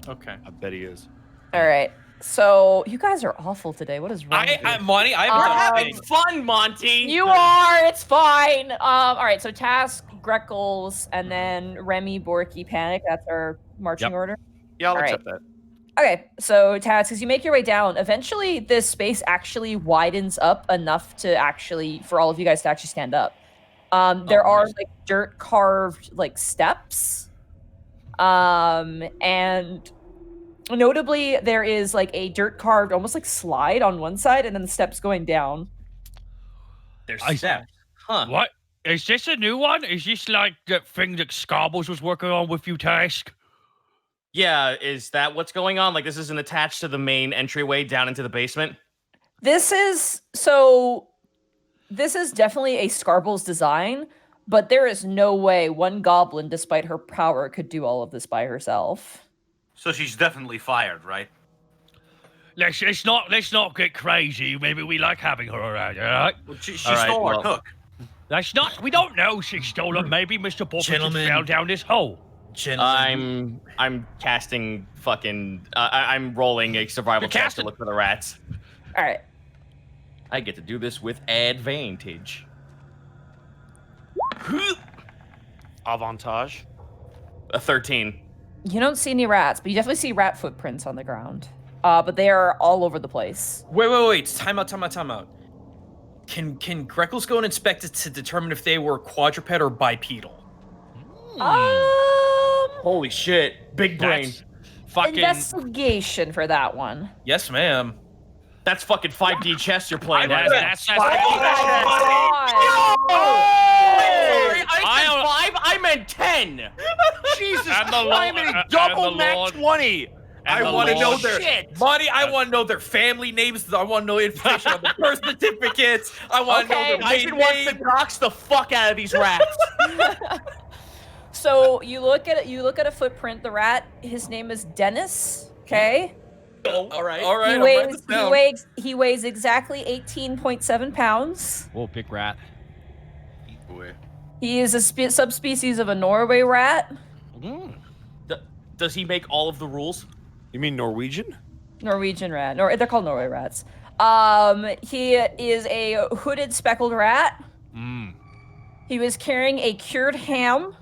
Okay. I bet he is. All right. So you guys are awful today. What is wrong? with you? Monty, I We're haven't done having anything. fun, Monty. You are. It's fine. All right. So Task, Greckles, and then Remy, Borky, Panic. That's our marching Yep. order. Yeah, I'll All right. accept that. Okay. So Task, as you make your way down, eventually this space actually widens up enough to actually for all of you guys to actually stand up. There are nice. like dirt carved like steps, and notably there is like a dirt carved almost like slide on one side, and then the steps going down. There's I- steps. Huh. What? Is this a new one? Is this like that thing that Scarbles was working on with you, Task? Yeah, is that what's going on? Like this isn't attached to the main entryway down into the basement? This is definitely a Scarbles design, but there is no way one goblin, despite her power, could do all of this by herself. So she's definitely fired, right? Let's not get crazy. Maybe we like having her around, all right? Well, she All right, stole our well- cook. That's not. We don't know she stole it. Maybe Mr. Borky just Gentlemen. fell down this hole. Gentlemen. I'm casting fucking. I'm rolling a survival check to look for the rats. All right. I get to do this with advantage. Avantage. A 13. You don't see any rats, but you definitely see rat footprints on the ground. But they are all over the place. Wait. Time out. Can Greckles go and inspect it to determine if they were quadruped or bipedal? Holy shit. Big brain. That's fucking Investigation for that one. Yes, ma'am. That's fucking 5D chess you're playing right now. that's Oh my Sorry, I said 5, I meant 10. Jesus And the Christ, Lord- double and the nat Lord- 20. I the want to know Lord- their Shit. money. I want to know their family names. I want to know information on their birth certificates. I want to know their Dyson maiden wants to name. dox the fuck out of these rats. So you look at a footprint. The rat, his name is Dennis. Okay. Oh, all right. He I'm writing this down. he weighs exactly 18.7 pounds. Whoa, big rat. Boy. He is a subspecies of a Norway rat. Does he make all of the rules? You mean Norwegian? Norwegian rat. They're called Norway rats. He is a hooded speckled rat. He was carrying a cured ham.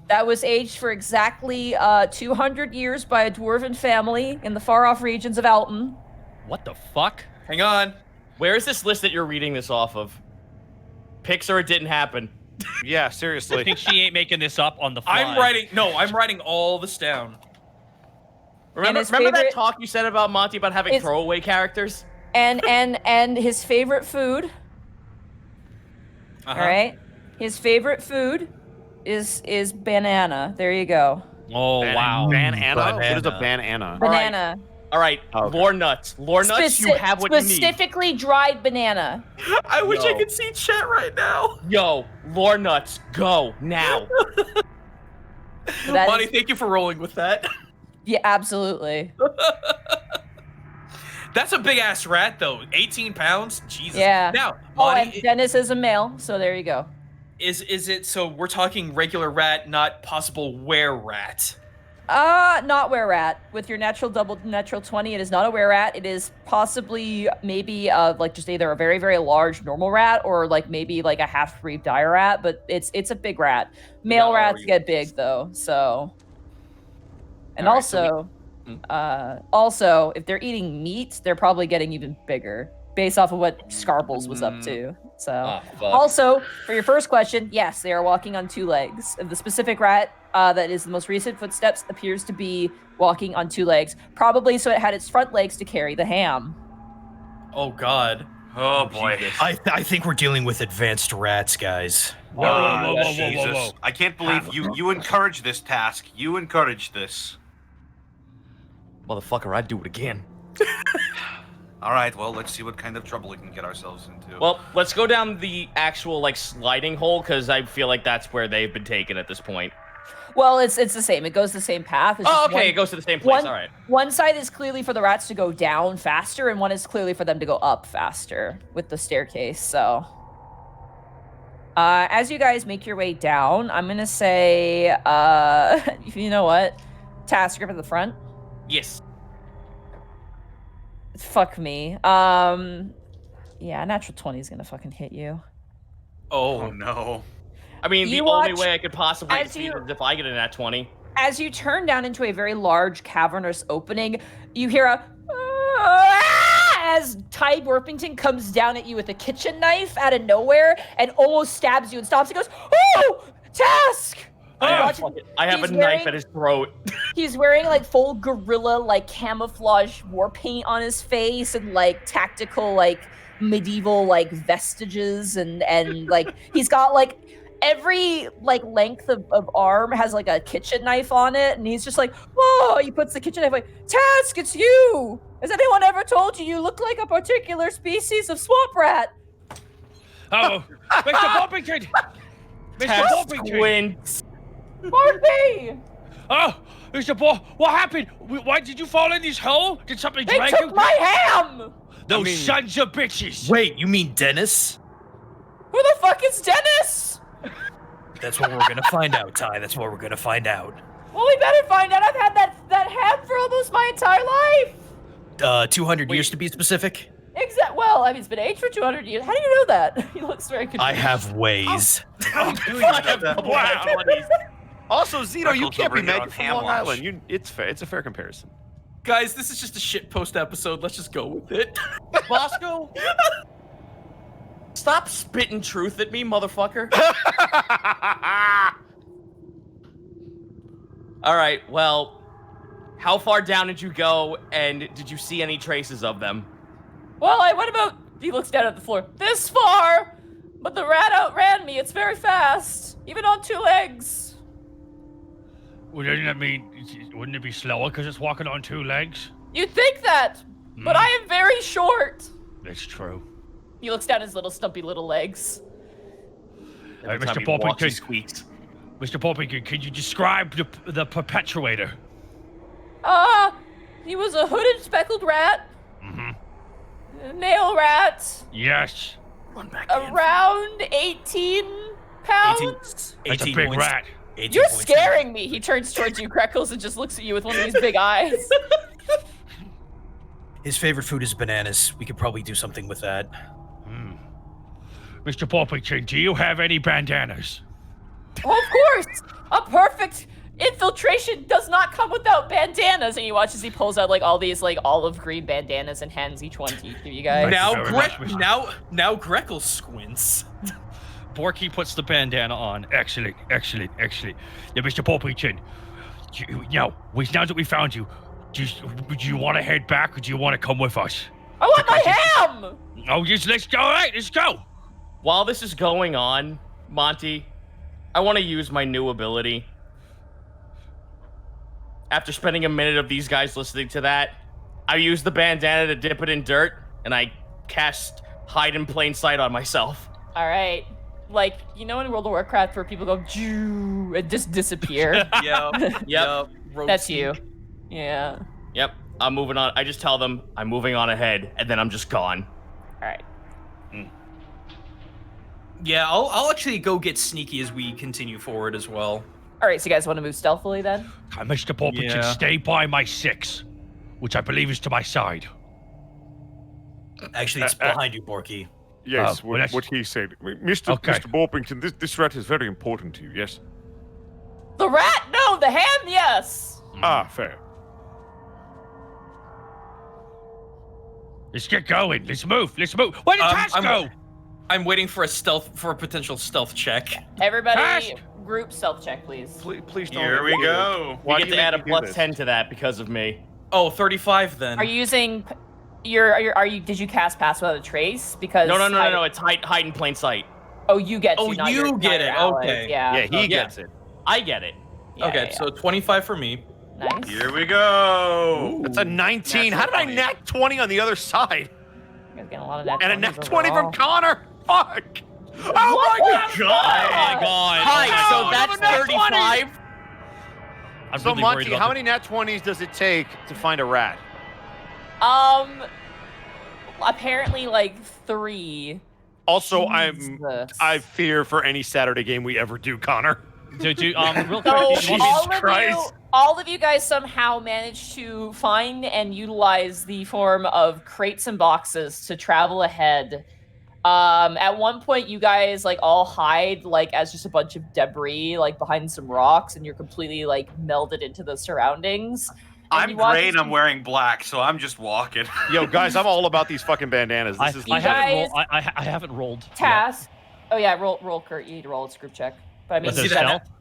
That was aged for exactly 200 years by a dwarven family in the far-off regions of Alton. What the fuck? Hang on. Where is this list that you're reading this off of? Pixar, it didn't happen. Yeah, I seriously. think she ain't making this up on the fly. I'm writing all this down. Remember his that favorite- talk you said about Monty about having It's- throwaway characters? And his favorite food. Uh-huh. All right. His favorite food is banana. There you go. Oh, wow. Banana? What is a Banana. banana? Banana. All right, Okay. lore nuts. Lore nuts, you have what you need. Specifically dried banana. I wish I Yo. could see chat right now. Yo, lore nuts, go now. That Monty, is- thank you for rolling with that. yeah, absolutely. That's a big ass rat, though. 18 pounds. Jesus. Yeah. Now, Oh, and Monty, Dennis is a male, so there you go. is it so? We're talking regular rat, not possible were rat. Not were rat. With your natural 20, it is not a were rat. It is possibly maybe like just either a very, very large normal rat or like maybe like a half-breed dire rat, but it's a big rat. Male Yeah, rats or- get big though, so. And All right, so also, if they're eating meat, they're probably getting even bigger based off of what Scarbles was up to. So. Ah, fuck. Also, for your first question, yes, they are walking on 2 legs. The specific rat that is the most recent footsteps appears to be walking on 2 legs, probably so it had its front legs to carry the ham. Oh God. Oh boy. I think we're dealing with advanced rats, guys. Whoa. Jesus. I can't believe you encourage this task. You encourage this. Motherfucker, I'd do it again. All right, well, let's see what kind of trouble we can get ourselves into. Well, let's go down the actual like sliding hole because I feel like that's where they've been taken at this point. Well, it's the same. It goes the same path. It's Oh, just okay, one- it goes to the same place. All right. One side is clearly for the rats to go down faster, and one is clearly for them to go up faster with the staircase. So, as you guys make your way down, I'm gonna say, you know what, task grip at the front. Yes. Fuck me. Yeah, natural 20 is gonna fucking hit you. Oh no. I mean, You the only watch- way I could possibly as see you- it is if I get a nat 20. As you turn down into a very large cavernous opening, you hear a as Ty Worpington comes down at you with a kitchen knife out of nowhere and almost stabs you and stops and goes, "Oh, Task!" I have, Watch- I have a he's knife wearing- at his throat. He's wearing like full gorilla like camouflage war paint on his face and like tactical like medieval like vestiges and like he's got like every like length of arm has like a kitchen knife on it and he's just like, "Oh," he puts the kitchen knife like, "Task, it's you! Has anyone ever told you you look like a particular species of swamp rat?" Oh, Mr. Poppington! Mr. Test Poppington! Quint. Marty! Oh, Mr. Bo, what happened? Why did you fall in this hole? Did something They drag you? took my ham! Those sons of bitches! Wait, you mean Dennis? Who the fuck is Dennis? That's what we're gonna find out, Ty. That's what we're gonna find out. Well, we better find out. I've had that ham for almost my entire life. 200 years to be specific. Well, I mean, it's been aged for 200 years. How do you know that? He looks very confused. I have ways. How do you know that? Wow. Also, Zito, you Freckles can't be over here mad on from Ham Long Watch. Island. It's fair. It's a fair comparison. Guys, this is just a shit post episode. Let's just go with it. Bosco, stop spitting truth at me, motherfucker. All right, well, how far down did you go, and did you see any traces of them? Well, I went about. He looks down at the floor. This far, but the rat outran me. It's very fast, even on 2 legs. Well, doesn't that mean, wouldn't it be slower because it's walking on 2 legs? You'd think that, but I am very short. That's true. He looks down at his little stumpy little legs. Every Mr. time he walks, he Poppington. squeaks. Mr. Poppington, could you describe the perpetuator? He was a hooded speckled rat. Mm-hmm. A male rat. Yes. Run back in. Around 18 pounds. That's a big points. rat. 18 You're points. scaring me. He turns towards you, Kreckles, and just looks at you with one of these big eyes. His favorite food is bananas. We could probably do something with that. Mr. Poppington, do you have any bandanas? Oh, of course! A perfect infiltration does not come without bandanas. And you watch as he pulls out like all these like olive green bandanas and hands each one to you guys. Now, very much, Mr. now Greckle squints. Borky puts the bandana on. Excellent. Yeah, Mr. Poppington, now that we found you, do you want to head back or do you want to come with us? I want my ham! Oh, let's go. All right, let's go. While this is going on, Monty, I want to use my new ability. After spending a minute of these guys listening to that, I use the bandana to dip it in dirt, and I cast hide in plain sight on myself. All right. Like, you know in World of Warcraft where people go, Joo, and just disappear? Yep. That's you. Yeah. Yep. I'm moving on. I just tell them I'm moving on ahead, and then I'm just gone. All right. Yeah, I'll actually go get sneaky as we continue forward as well. All right, so you guys want to move stealthily then? Mr. Poppington, Yeah. stay by my 6, which I believe is to my side. Actually, it's behind you, Borky. Yes, well, that's- what he said. Mr. Okay. Mr. Borpington, this rat is very important to you, yes? The rat? No, the ham, yes. Ah, fair. Let's get going. Let's move. Where did Tash go? I'm waiting for a potential stealth check. Everybody, Task. group stealth check, please. Please don't. Here we go. Why You do get to add a make me do plus this? 10 to that because of me. Oh, 35 then. Are you using did you cast Pass Without a Trace? Because No. It's hide in plain sight. Oh, you get to. Oh, not you your, get not your it, allies. okay. Yeah. Yeah, he Yeah. gets it. I get it. Yeah, Okay, yeah, so 25 for me. yeah. Nice. Here we go. That's a 19. How did I Natural nat 20 on the other side? You guys getting a lot of nat And a 20s nat 20 from overall. Connor. Fuck. Oh What my the god. fuck? Hi, so no, that's nat 20. 35. I'm So really worried Monty, about how the- many nat 20s does it take to find a rat? Apparently like 3. Also, Jesus. I fear for any Saturday game we ever do, Connor. real quick. So do you want me- all of you guys somehow managed to find and utilize the form of crates and boxes to travel ahead. At one point, you guys like all hide like as just a bunch of debris like behind some rocks, and you're completely like melded into the surroundings. And I'm you watch gray as and I'm you- wearing black, so I'm just walking. Yo, guys, I'm all about these fucking bandanas. This is I haven't guys- rolled. I haven't rolled. yet. task. Oh yeah, roll, Kurt. You need to roll. It's a group check. But I mean, Was Let's it see you that. stealth?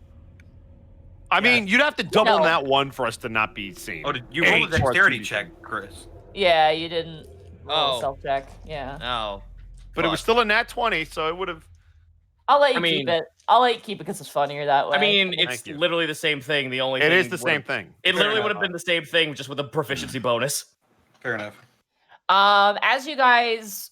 I mean, you'd have to double No. that one for us to not be seen. Oh, did you roll a Eight. dexterity check, Chris? yeah, you didn't roll Oh. a self check. Yeah, Oh. But it was still a nat 20, so it would have. I'll let you I mean- keep it. I'll let you keep it because it's funnier that way. I mean, Thank it's you. literally the same thing. The only It thing is the would've- same thing. It Fair literally enough. would have been the same thing, just with a proficiency bonus. Fair enough. As you guys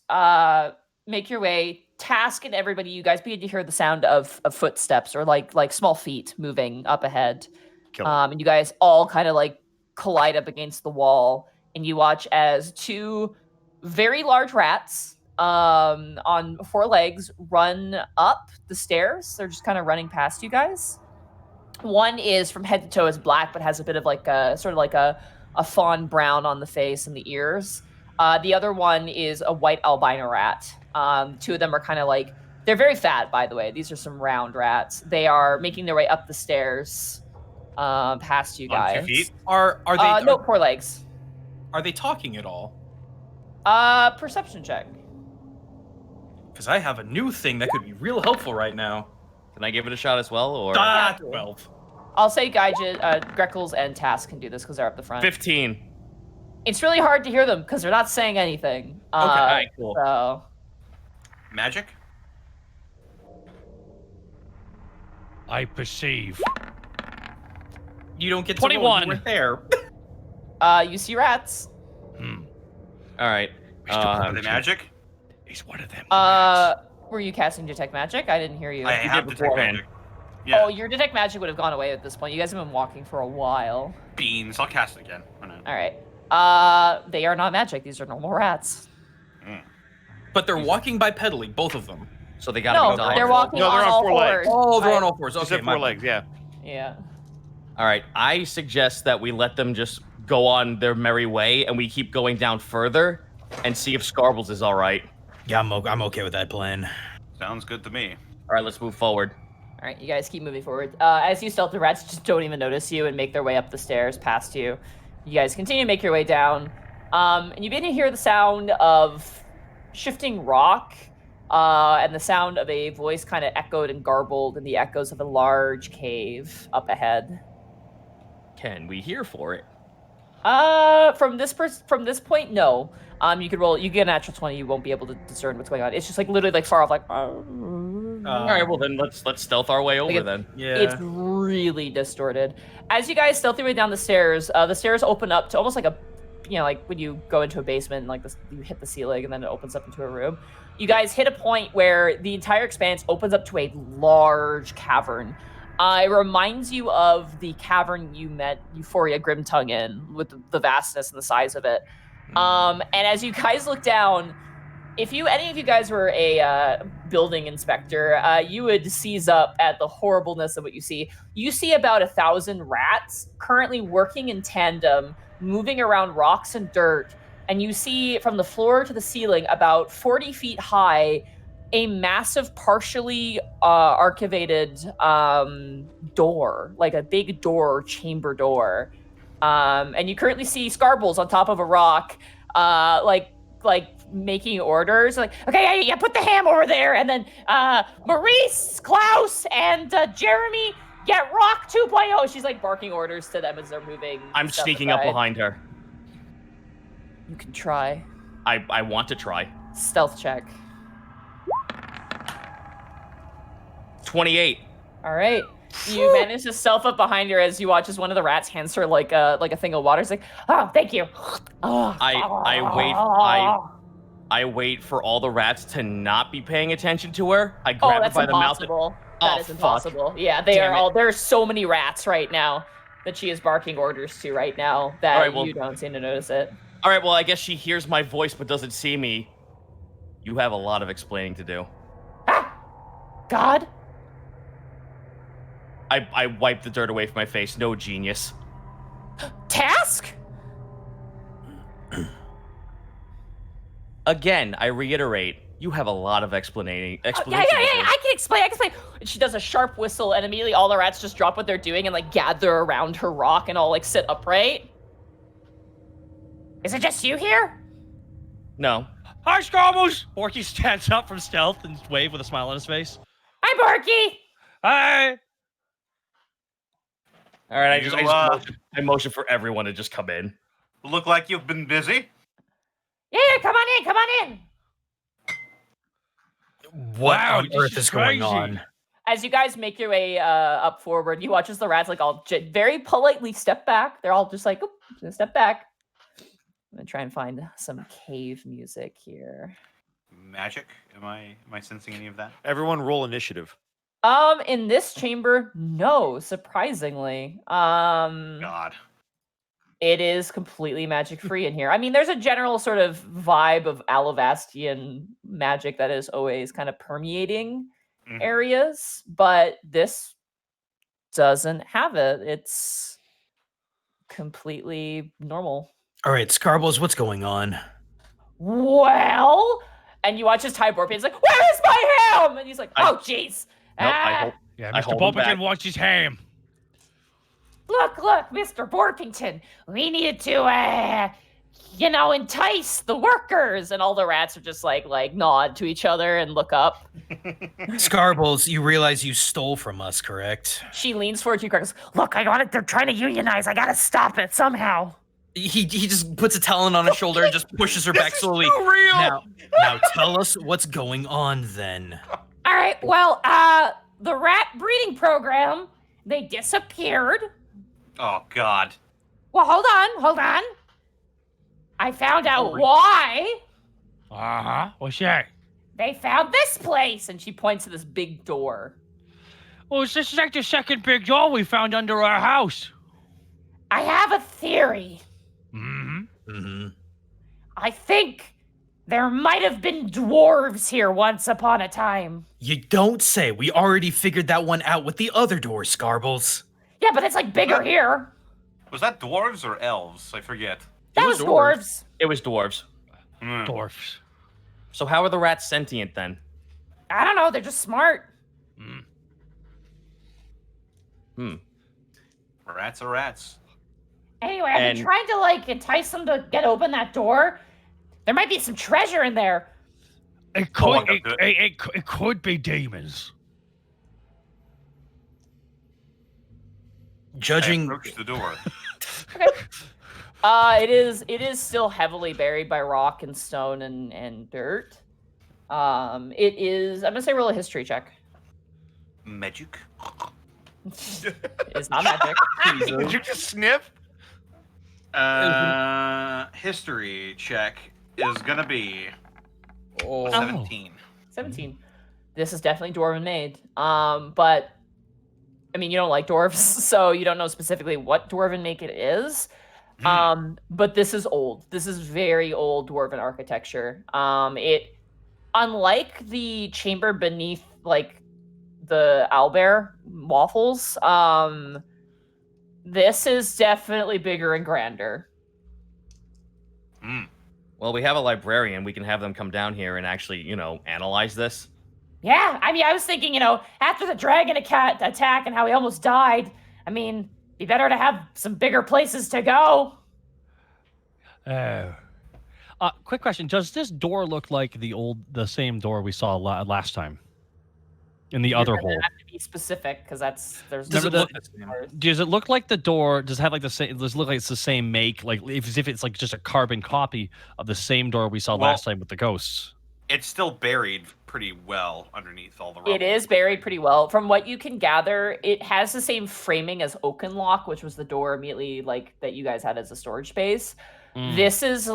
make your way, Task and everybody, you guys begin to hear the sound of footsteps or like small feet moving up ahead. Kill it. And you guys all kind of like collide up against the wall, and you watch as 2 very large rats on 4 legs run up the stairs. They're just kind of running past you guys. One is from head to toe is black, but has a bit of like a sort of like a fawn brown on the face and the ears. The other one is a white albino rat. 2 of them are kind of like, they're very fat, by the way. These are some round rats. They are making their way up the stairs past you guys. On 2 feet? Are they No, 4 legs. Are they talking at all? Perception check. Because I have a new thing that could be real helpful right now. Can I give it a shot as well, or 12. I'll say Greckles and Task can do this because they're up the front. 15? It's really hard to hear them because they're not saying anything. Okay, all right, cool. So Magic? I perceive. You don't get to 21. You weren't there. you see rats. All right. Are they magic? He's one of them. Were you casting detect magic? I didn't hear you. I have did detect beforehand. magic. Yeah. Oh, your detect magic would have gone away at this point. You guys have been walking for a while. Beans. I'll cast it again. Why not? All right. They are not magic. These are normal rats. But they're walking bipedally, both of them. So they gotta No, be dogs. they're walking No, they're on on all 4 legs. fours. Oh, they're on all fours. Just Okay, have my 4 legs, yeah. Yeah. All right. I suggest that we let them just go on their merry way, and we keep going down further, and see if Scarbles is all right. Yeah, I'm okay with that plan. Sounds good to me. All right, let's move forward. All right, you guys keep moving forward. As you stealth, the rats just don't even notice you and make their way up the stairs past you. You guys continue to make your way down, and you begin to hear the sound of shifting rock, and the sound of a voice kind of echoed and garbled in the echoes of a large cave up ahead. Can we hear for it? From this point, no. You could roll. You get a natural 20. You won't be able to discern what's going on. It's just like literally like far off, like. All right. Well, then let's stealth our way over. Then. Yeah. It's really distorted. As you guys stealth your way down the stairs open up to almost like a, like when you go into a basement, like this, you hit the ceiling and then it opens up into a room. You guys hit a point where the entire expanse opens up to a large cavern. It reminds you of the cavern you met Euphoria Grimtongue in, with the vastness and the size of it. And as you guys look down, if any of you guys were a building inspector, you would seize up at the horribleness of what you see. You see about 1,000 rats currently working in tandem, moving around rocks and dirt, and you see from the floor to the ceiling, about 40 feet high, a massive, partially archivated door, like a big door, chamber door. And you currently see Scarbles on top of a rock, like making orders. Like, okay, yeah, put the ham over there, and then Maurice, Klaus, and Jeremy, get rock 2.0. She's like barking orders to them as they're moving. I'm stuff sneaking up aside. behind her. You can try. I want to try. Stealth check. 28. All right. You manage to stealth up behind her as you watch as one of the rats hands her like a thing of water. It's like, oh, thank you. Oh, I wait for all the rats to not be paying attention to her. I grab her that's by the mouth. impossible. That is fuck. impossible. Yeah, they Damn are it. all. There's so many rats right now that she is barking orders to right now that All right, well- you don't seem to notice it. All right, well, I guess she hears my voice but doesn't see me. You have a lot of explaining to do. God. I wipe the dirt away from my face. No genius. Task? Again, I reiterate, you have a lot of explanation. Yeah, I can explain. And she does a sharp whistle, and immediately all the rats just drop what they're doing and like gather around her rock and all like sit upright. Is it just you here? No. Hi, Scarbles! Borky stands up from stealth and wave with a smile on his face. Hi, Barky. Hi! All right, I motion for everyone to just come in. Look like you've been busy. Yeah, come on in. What Wow, on this earth is is going crazy. on? As you guys make your way up forward, you watch as the rats like all very politely step back. They're all just like, "Oop, just gonna step back." I'm gonna try and find some cave music here. Magic? Am I sensing any of that? Everyone roll initiative. In this chamber, no, surprisingly. God. It is completely magic free in here. I mean, there's a general sort of vibe of Alavastian magic that is always kind of permeating areas, but this doesn't have it. It's completely normal. All right, Scarbles, what's going on? Well, and you watch his Ty Borpian. He's like, "Where is my ham?" And he's like, "Oh, jeez." Yeah, I Mr. hold him back. Bumpkin wants his ham. Look, Mr. Borpington. We needed to, entice the workers. And all the rats are just like nod to each other and look up. Scarbles, you realize you stole from us, correct? She leans forward to you, Crackles. Look, they're trying to unionize. I gotta stop it somehow. He just puts a talon on her shoulder and just pushes her back slowly. So real. Now tell us what's going on then. All right, well, the rat breeding program, they disappeared. Oh God. Well, hold on. I found out why. Uh-huh. What's that? They found this place, and she points to this big door. Well, this is like the second big door we found under our house. I have a theory. I think there might have been dwarves here once upon a time. You don't say. We already figured that one out with the other door, Scarbles. Yeah, but it's bigger here. Was that dwarves or elves? I forget. That was dwarves. It was dwarves. Dwarfs. So how are the rats sentient then? I don't know. They're just smart. Rats are rats. Anyway, I've been trying to entice them to get open that door. There might be some treasure in there. It could be demons. Judging. Approach the door. It is still heavily buried by rock and stone and dirt. It is. I'm gonna say roll a history check. Magic. It's not magic. Did you just sniff? History check is gonna be 17. 17. This is definitely dwarven made. But I mean, you don't like dwarves, so you don't know specifically what dwarven make it is. But this is old. This is very old dwarven architecture. It, unlike the chamber beneath, the owlbear waffles, this is definitely bigger and grander. Well, we have a librarian. We can have them come down here and actually, analyze this. Yeah, I mean, I was thinking, after the dragon attack and how he almost died, I mean, be better to have some bigger places to go. Quick question. Does this door look like the same door we saw last time? In the other hole? Have to be specific, because there's. Does it look the same? Does it look like the door? Does it have the same? Does it look like it's the same make? As if it's just a carbon copy of the same door we saw last time with the ghosts? It's still buried pretty well underneath all the rubble. It is buried pretty well. From what you can gather, it has the same framing as Oakenlock, which was the door immediately that you guys had as a storage space. This is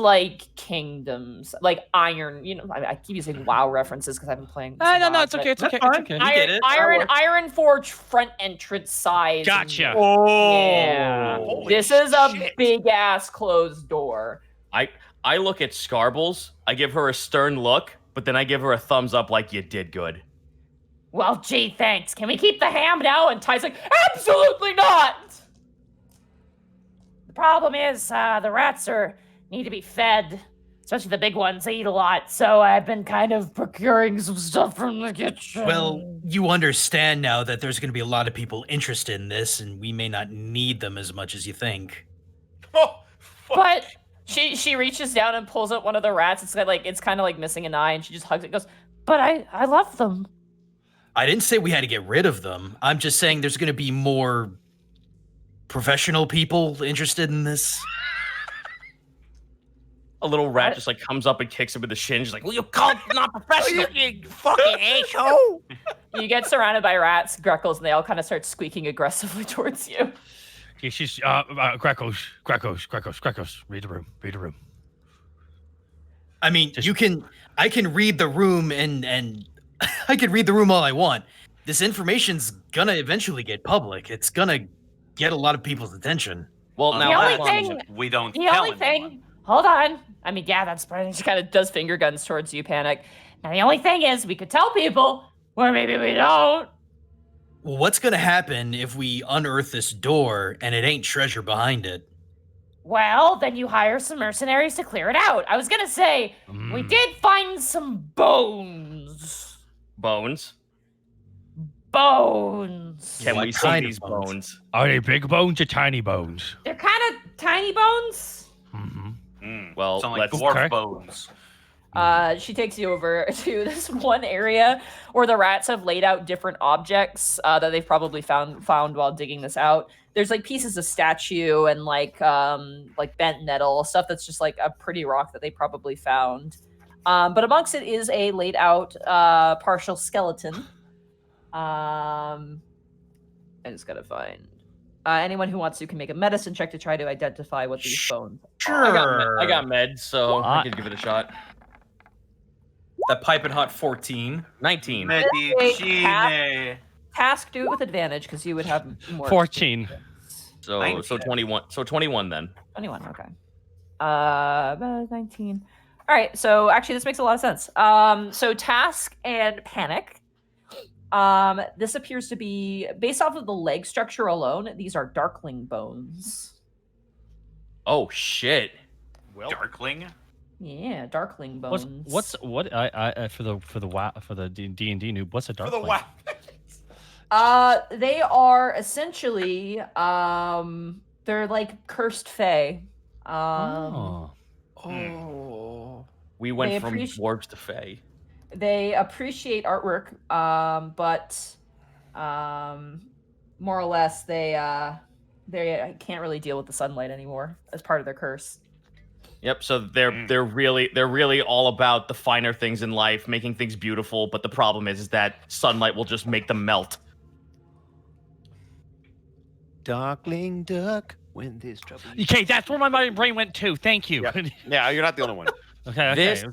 kingdoms, iron. I keep using WoW references because I've been playing. No, it's okay. It's okay. It's okay. Iron Forge front entrance size. Gotcha. Yeah. This is a big ass closed door. I look at Scarbles. I give her a stern look, but then I give her a thumbs up like you did good. Well, gee, thanks. Can we keep the ham now? And Ty's like, absolutely not. The problem is the rats need to be fed, especially the big ones. They eat a lot, so I've been kind of procuring some stuff from the kitchen. Well, you understand now that there's going to be a lot of people interested in this, and we may not need them as much as you think. Oh, fuck. But she reaches down and pulls out one of the rats. It's kind of missing an eye, and she just hugs it and goes, but I love them. I didn't say we had to get rid of them. I'm just saying there's going to be more professional people interested in this. A little rat just comes up and kicks him with the shin. She's like, "Will you call it not professional, you fucking asshole?" You get surrounded by rats, Greckles, and they all kind of start squeaking aggressively towards you. Yeah, she's Greckos. Read the room. I mean, I can read the room and I can read the room all I want. This information's gonna eventually get public. It's gonna get a lot of people's attention. Well, The now only hold on a thing- minute. we don't The tell only anyone. thing, hold on. I mean, yeah, that's probably, she kind of does finger guns towards you, Panic. Now, the only thing is, we could tell people, or maybe we don't. Well, what's gonna happen if we unearth this door and it ain't treasure behind it? Well, then you hire some mercenaries to clear it out. I was gonna say, we did find some bones. Bones. Bones. Can What we see kind of these bones? bones? Are they big bones or tiny bones? They're kind of tiny bones. Mm-hmm. Well, sound like let's- dwarf Okay. bones. She takes you over to this one area where the rats have laid out different objects that they've probably found while digging this out. There's like pieces of statue and like bent nettle, stuff that's just like a pretty rock that they probably found. But amongst it is a laid out partial skeleton. I just gotta find anyone who wants to can make a medicine check to try to identify what these bones are. I got meds, so I What? can give it a shot. That piping hot 14. 19. Medicine. Task, do it with advantage because you would have more. 14. So 19. 21. So 21 then. 21, okay. 19. All right, so actually this makes a lot of sense. So Task and Panic. This appears to be, based off of the leg structure alone, these are darkling bones. Oh shit. Darkling. Yeah, darkling bones. For the D&D noob? What's a dark? For the wow. They are essentially, they're like cursed fae. Oh. We went They from appreci- dwarves to fae. They appreciate artwork, but more or less they can't really deal with the sunlight anymore as part of their curse. Yep. So they're really all about the finer things in life, making things beautiful. But the problem is that sunlight will just make them melt. Darkling duck, when there's trouble. Okay, that's where my brain went too. Thank you. Yeah. Yeah, you're not the only one. Okay. This-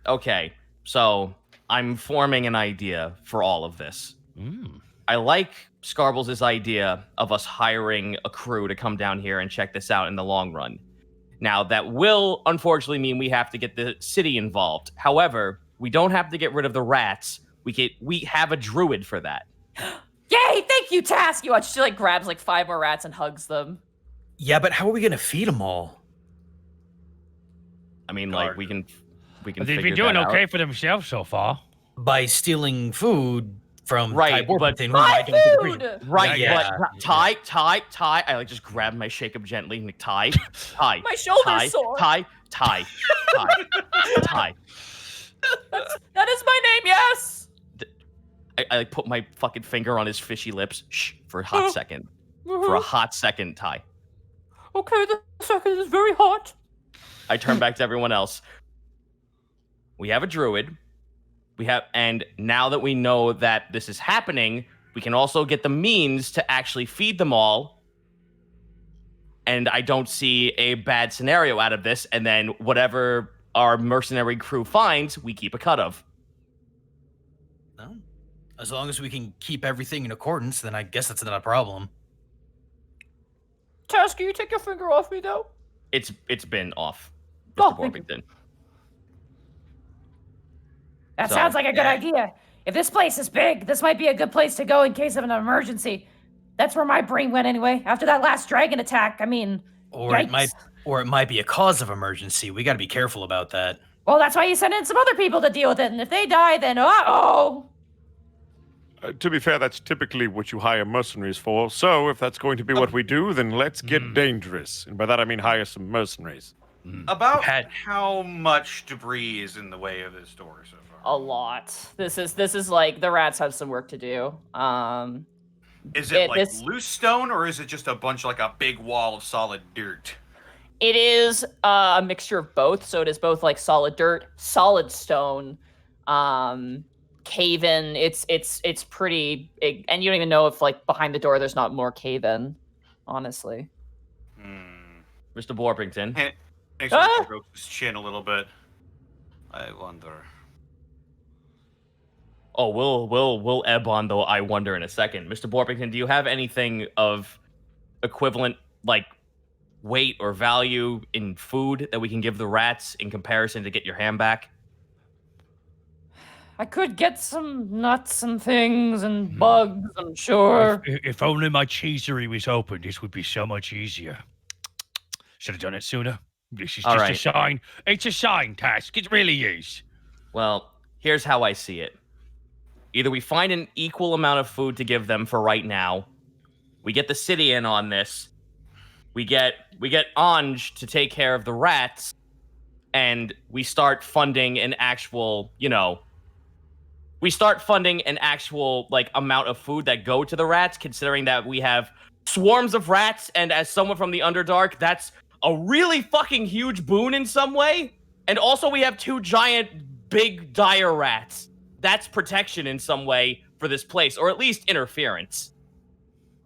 Okay. So I'm forming an idea for all of this. I like Scarbles' idea of us hiring a crew to come down here and check this out in the long run. Now, that will unfortunately mean we have to get the city involved. However, we don't have to get rid of the rats. We have a druid for that. Yay! Thank you, Task. You watch. She like grabs like 5 more rats and hugs them. Yeah, but how are we gonna feed them all? I mean, like we can They've figure been doing that okay out. for themselves so far. By stealing food from Right, Ty but- Borpington, who My I don't think agree. food. Right, Yeah. but Ty. I like just grab my shake up gently and like Ty. My shoulder's Ty, sore. Ty. That is my name. Yes. I like put my fucking finger on his fishy lips. Shh, for a hot second. For a hot second, Ty. Okay, the second is very hot. I turn back to everyone else. We have a druid. And now that we know that this is happening, we can also get the means to actually feed them all. And I don't see a bad scenario out of this. And then whatever our mercenary crew finds, we keep a cut of. No. As long as we can keep everything in accordance, then I guess that's not a problem. Task, can you take your finger off me though? It's been off, Oh, Mr. thank you. Borpington. That So, sounds like a good idea. If this place is big, this might be a good place to go in case of an emergency. That's where my brain went anyway. After that last dragon attack, I mean, Or it yikes. might be a cause of emergency. We got to be careful about that. Well, that's why you send in some other people to deal with it, and if they die, then uh-oh. To be fair, that's typically what you hire mercenaries for. So if that's going to be what we do, then let's get dangerous. And by that I mean hire some mercenaries. About Pat- how much debris is in the way of this door so far? A lot. This is like the rats have some work to do. Is it like this- loose stone, or is it just a bunch like a big wall of solid dirt? It is a mixture of both. So it is both like solid dirt, solid stone, cave in. It's pretty big, and you don't even know if like behind the door there's not more cave in. Honestly. Mr. Borpington. Makes me stroke his chin a little bit. I wonder. Oh, we'll ebb on though. I wonder in a second, Mr. Borpington. Do you have anything of equivalent like weight or value in food that we can give the rats in comparison to get your ham back? I could get some nuts and things and bugs, I'm sure. If only my cheesery was open, this would be so much easier. Should have done it sooner. This is All just right. a sign. It's a sign, Task. It really is. Well, here's how I see it. Either we find an equal amount of food to give them for right now, we get the city in on this, we get Anj to take care of the rats, and we start funding an actual, like amount of food that go to the rats, considering that we have swarms of rats, and as someone from the Underdark, that's a really fucking huge boon in some way. And also we have 2 giant, big, dire rats. That's protection in some way for this place, or at least interference.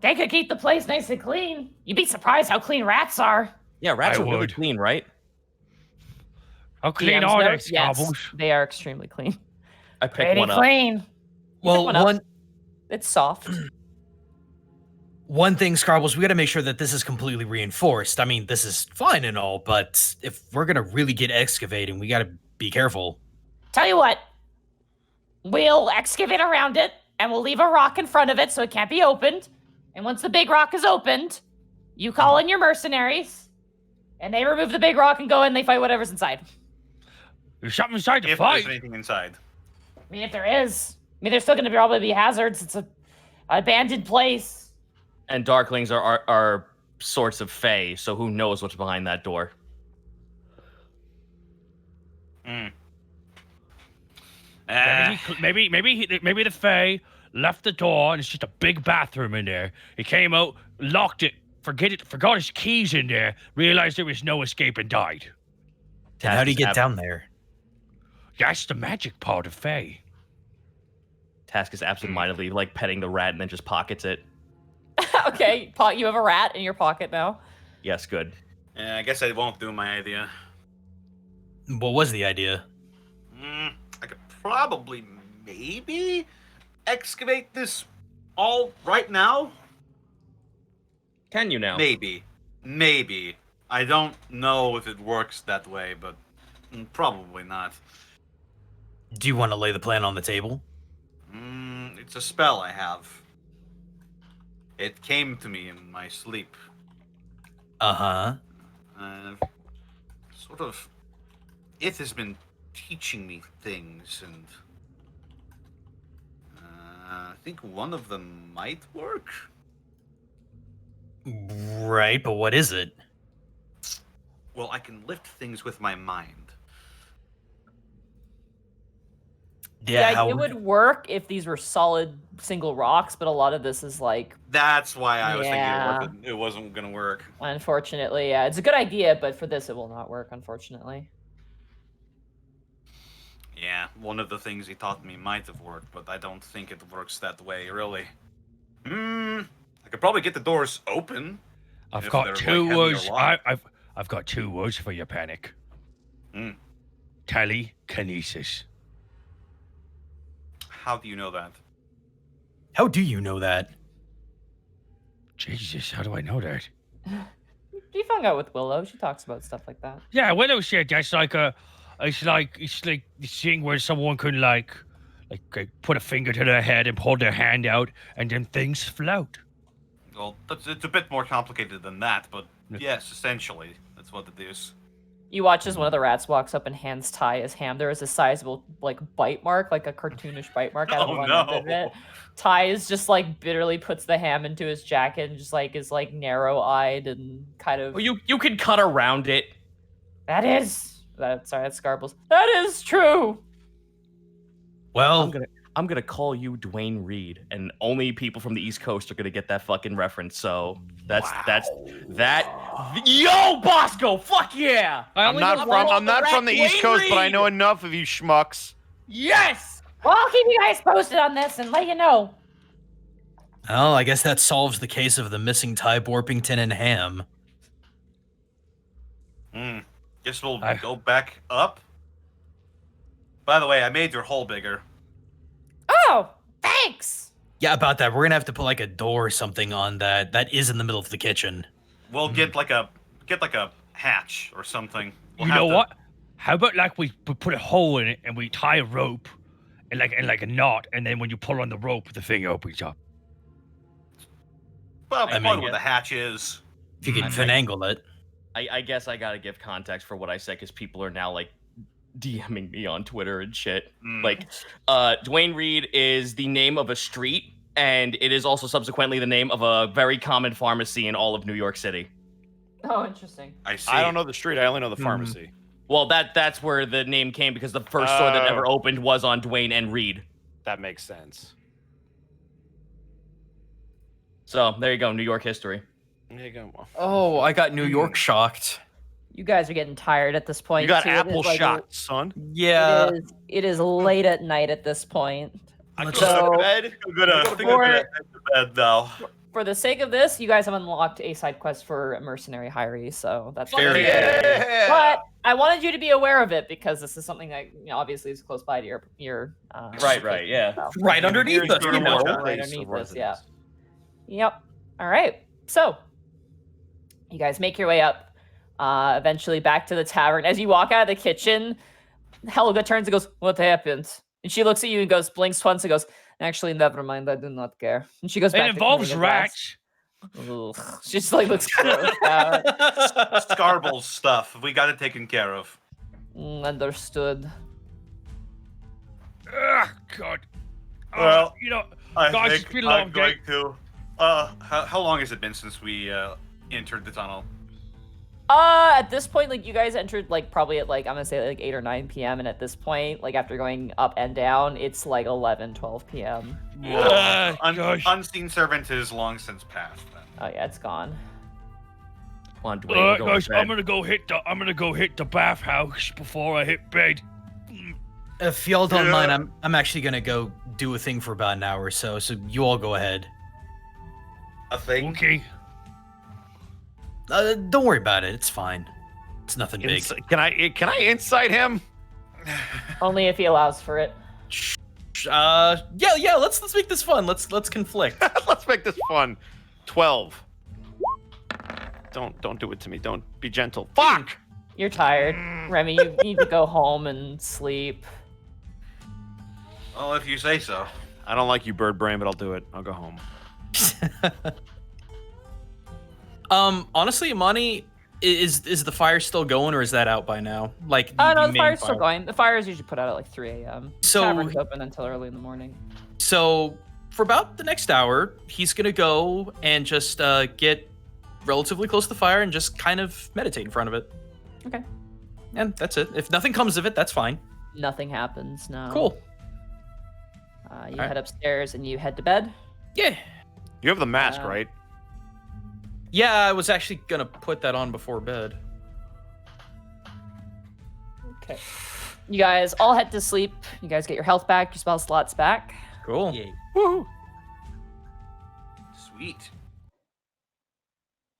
They could keep the place nice and clean. You'd be surprised how clean rats are. Yeah, rats I are really would. clean, right? How clean DMs are know? they, Yes, Scobbles? they are extremely clean. I picked Pretty one up. clean. Well, one up. one It's soft. one thing, Scarbles, we got to make sure that this is completely reinforced. I mean, this is fine and all, but if we're gonna really get excavating, we got to be careful. Tell you what, we'll excavate around it, and we'll leave a rock in front of it so it can't be opened. And once the big rock is opened, you call in your mercenaries, and they remove the big rock and go in. They fight whatever's inside. There's something inside the If fight. there's anything inside. I mean, if there is, there's still going to probably be hazards. It's an abandoned place. And Darklings are sorts of fae, so who knows what's behind that door? Maybe the Fae left the door and it's just a big bathroom in there. He came out, locked it, forgot his keys in there, realized there was no escape and died. And how do you get down there? That's the magic part of Fae. Task is absentmindedly like petting the rat and then just pockets it. Okay, you have a rat in your pocket now. Yes, good. Yeah, I guess I won't do my idea. What was the idea? I could probably, maybe, excavate this all right now. Can you now? Maybe. I don't know if it works that way, but probably not. Do you want to lay the plan on the table? It's a spell I have. It came to me in my sleep. Uh-huh. Sort of, it has been teaching me things, and I think one of them might work. Right, but what is it? Well, I can lift things with my mind. Yeah, It would work if these were solid single rocks, but a lot of this is like, That's why I was Yeah. thinking it wasn't going to work. unfortunately, yeah, it's a good idea, but for this, it will not work, unfortunately. Yeah, one of the things he taught me might have worked, but I don't think it works that way, really. I could probably get the doors open. I've If got they're, like, 2 heavy or words. light. I've got 2 words for your panic. Hmm. Telekinesis. How do you know that? How do you know that? Jesus, how do I know that? You hung out with Willow. She talks about stuff like that. Yeah, Willow said that's like it's like the thing where someone can like put a finger to their head and pull their hand out, and then things float. Well, it's a bit more complicated than that, but yes, essentially, that's what it is. You watch as one of the rats walks up and hands Ty his ham. There is a sizable, like, bite mark, like a cartoonish bite mark out of Oh, one end of no. it. Ty is just, like, bitterly puts the ham into his jacket and just, like, is, like, narrow-eyed and kind of... Well, you can cut around it. Sorry, that's Scarbles. That is true! Well, I'm gonna call you Dwayne Reed, and only people from the East Coast are gonna get that fucking reference. So that's that. Yo, Bosco, fuck yeah! I'm not from the East Dwayne Coast, but I Reed! know enough of you schmucks. Yes. Well, I'll keep you guys posted on this and let you know. well, I guess that solves the case of the missing Ty Borpington and ham. Guess we'll go back up. By the way, I made your hole bigger. Oh, thanks! Yeah, about that. We're gonna have to put like a door or something on that. That is in the middle of the kitchen. we'll get like a hatch or something. We'll You know what? How about like we put a hole in it and we tie a rope and like a knot, and then when you pull on the rope, the thing opens up. Well, I probably mean, what the hatch is. If you could finagle it. I guess I gotta give context for what I said because people are now like DMing me on Twitter and shit. Like, Dwayne Reed is the name of a street, and it is also subsequently the name of a very common pharmacy in all of New York City. Oh, interesting. I see. I don't know the street. I only know the pharmacy. Well, that's where the name came because the first store that ever opened was on Dwayne and Reed. That makes sense. So there you go, New York history. There you go. Oh, I got New York shocked. You guys are getting tired at this point. You got too. It apple is like shot, son. Yeah. It is late at night at this point. Let's So- to bed. I'm gonna head to bed now. For the sake of this, you guys have unlocked a side quest for a mercenary hiree, so that's Very Yeah. But I wanted you to be aware of it because this is something that obviously is close by to your Right, yeah. so. Right underneath us. You're You gonna know. watch Right Place underneath of us, yeah. residence. Yep. All right. So you guys make your way up, eventually back to the tavern. As you walk out of the kitchen, Helga turns and goes, "What happened?" And she looks at you and goes, blinks once and goes, "Actually, never mind. I do not care." And she goes back. It involves to cleaning her glass. rats. Ugh. She just like looks grossed out. Scarble's stuff. We got it taken care of. Understood. Ugh, God. Well, you know, I Gosh, think it's been a long I'm going to. How long has it been since we entered the tunnel? At this point, like you guys entered like probably at like I'm gonna say like 8 or 9 p.m. and at this point, like after going up and down, it's like 11, 12 p.m. gosh. Unseen servant is long since passed. Then. Oh yeah, it's gone. Come on, Dwayne. we're going Guys, to bed. I'm gonna go hit the bathhouse before I hit bed. If y'all don't Yeah. mind, I'm actually gonna go do a thing for about an hour or so. So you all go ahead. A thing? Okay. Don't worry about it. It's fine. It's nothing big. Can I insight him? Only if he allows for it. Yeah. Let's make this fun. Let's conflict. Let's make this fun. 12. Don't do it to me. Don't be gentle. Fuck! You're tired, Remy. You need to go home and sleep. Well, if you say so. I don't like you, bird brain, but I'll do it. I'll go home. Honestly, Imani, is the fire still going or is that out by now? Like, Oh no, the main fire's still fire. going. The fire is usually put out at like 3 a.m. So- Tavern's open until early in the morning. So for about the next hour, he's gonna go and just get relatively close to the fire and just kind of meditate in front of it. Okay. And that's it. If nothing comes of it, that's fine. Nothing happens. No. Cool. You Alright. head upstairs and you head to bed. Yeah. You have the mask, Uh, right? Yeah, I was actually gonna put that on before bed. Okay. You guys all head to sleep. You guys get your health back, your spell slots back. Cool. Woohoo! Sweet.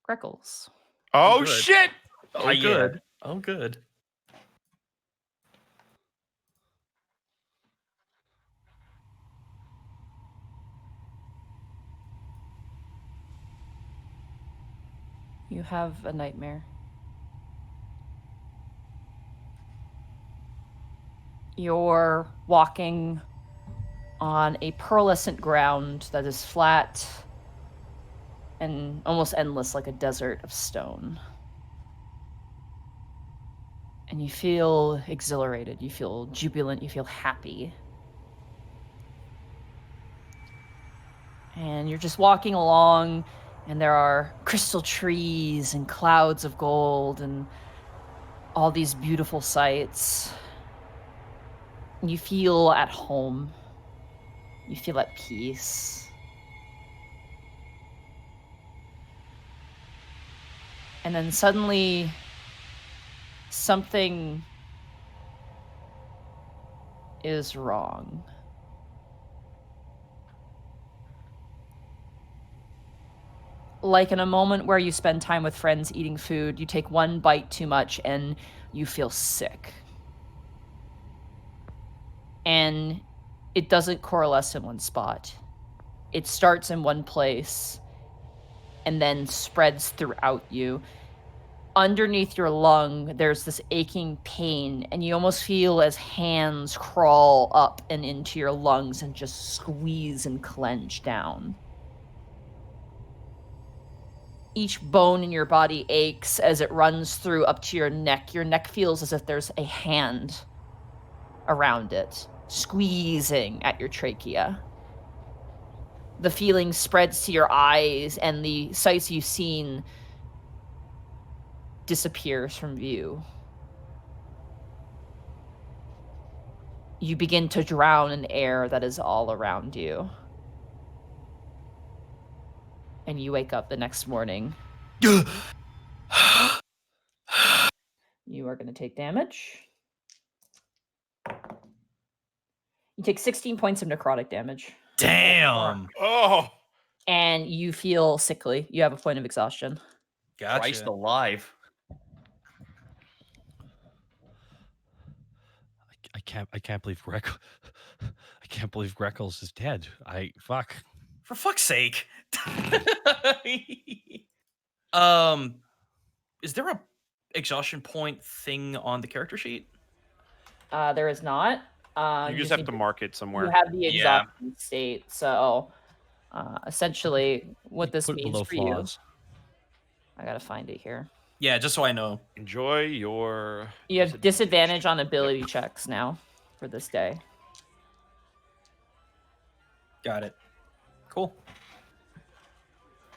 Greckles. Oh, Good. shit! Oh, yeah. good. Oh, good. You have a nightmare. You're walking on a pearlescent ground that is flat and almost endless, like a desert of stone. And you feel exhilarated, you feel jubilant, you feel happy. And you're just walking along, and there are crystal trees and clouds of gold and all these beautiful sights. You feel at home. You feel at peace. And then suddenly, something is wrong. Like in a moment where you spend time with friends eating food, you take one bite too much and you feel sick. And it doesn't coalesce in one spot. It starts in one place and then spreads throughout you. Underneath your lung, there's this aching pain, and you almost feel as hands crawl up and into your lungs and just squeeze and clench down. Each bone in your body aches as it runs through up to your neck. Your neck feels as if there's a hand around it, squeezing at your trachea. The feeling spreads to your eyes, and the sights you've seen disappears from view. You begin to drown in air that is all around you. And you wake up the next morning. You are going to take damage. You take 16 points of necrotic damage. Damn. Oh. And you feel sickly. You have a point of exhaustion. Gotcha. Christ alive. I can't believe Greckles is dead. Fuck. For fuck's sake. Is there a exhaustion point thing on the character sheet? There is not. You just have to mark it somewhere. You have the exhaustion state. So essentially what this means for you. I gotta find it here. Yeah, just so I know. Enjoy your... You have disadvantage on ability checks now for this day. Got it. Cool.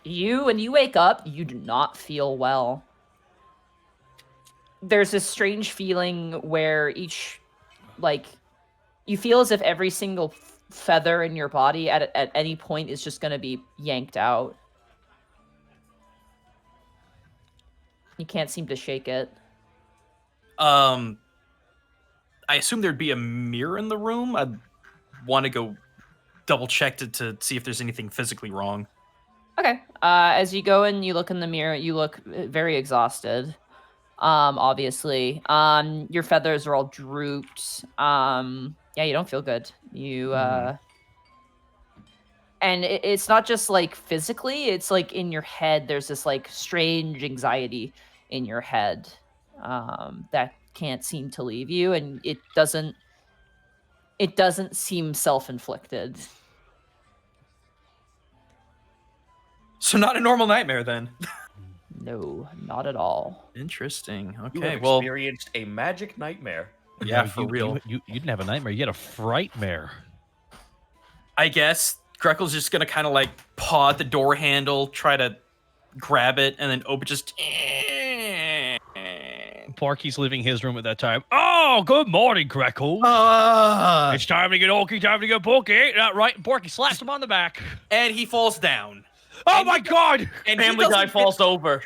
When you wake up, you do not feel well. There's this strange feeling where you feel as if every single feather in your body at any point is just going to be yanked out. You can't seem to shake it. I assume there'd be a mirror in the room. I'd want to go double check to see if there's anything physically wrong. Okay. As you go and you look in the mirror, you look very exhausted. Obviously. Your feathers are all drooped. Yeah, you don't feel good. And it's not just like physically, it's like in your head, there's this like strange anxiety in your head that can't seem to leave you, and it doesn't seem self-inflicted. So not a normal nightmare then. No, not at all. Interesting. You Okay, have well, experienced a magic nightmare. yeah, No, for real. You didn't have a nightmare. You had a frightmare. I guess Greckle's just gonna kind of like paw at the door handle, try to grab it, and then open just. Porky's leaving his room at that time. Oh, good morning, Greckle. It's time to get Orky, time to get Porky. Ain't that right? Porky slaps him on the back. And he falls down. Oh my God! And Family Guy falls over.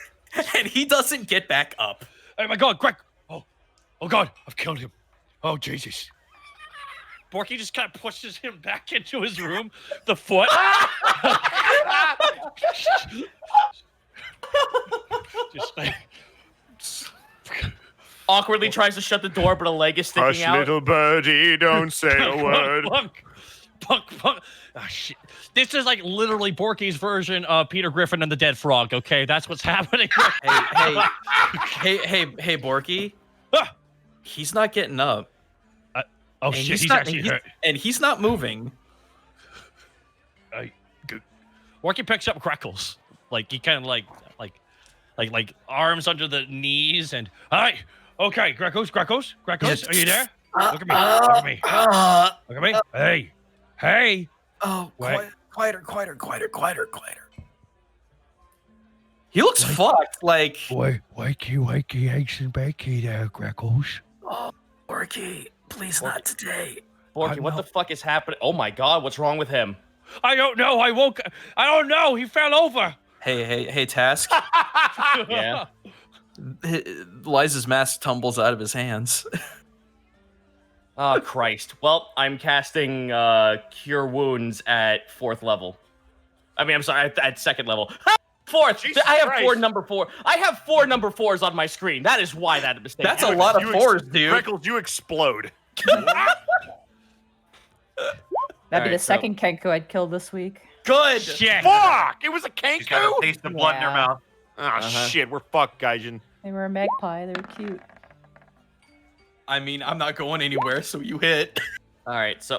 And he doesn't get back up. Oh my God, Greg! Oh God, I've killed him. Oh Jesus! Porky just kind of pushes him back into his room. The foot. Just like. Awkwardly tries to shut the door, but a leg is sticking Hush, out. little birdie, don't say a word. Punk. Ah, shit. This is like literally Porky's version of Peter Griffin and the Dead Frog. Okay, that's what's happening. Hey, Borky. He's not getting up. Oh And shit, he's actually hurt. And he's not moving. Porky picks up Greckles. Like he kind of like arms under the knees and all right. Okay, Greckles, Yes. are you there? Look at me. Look at me. Hey. Oh, Wait. quieter. He looks fucked. Like, Wakey, eggs and bakey there, Greckles. Borky, please not today. Borky, what the fuck is happening? Oh my God, what's wrong with him? I don't know. I don't know. He fell over. Hey, Task. Yeah. Liza's mask tumbles out of his hands. Oh, Christ. Well, I'm casting Cure Wounds at 4th level. I mean, I'm sorry, at 2nd level. 4th! Jesus I have Christ. 4 number 4. I have 4 number 4s on my screen. That is why that mistake That's a happened. lot of fours, dude. Freckles, you explode. That'd be Alright, the so- second Kenku I'd kill this week. Good. Shit. Fuck! It was a She's got kangaroo. a taste of blood in her Yeah. mouth. Oh shit, we're fucked, Gaijin. They were a magpie. They were cute. I mean, I'm not going anywhere, so you hit. All right, so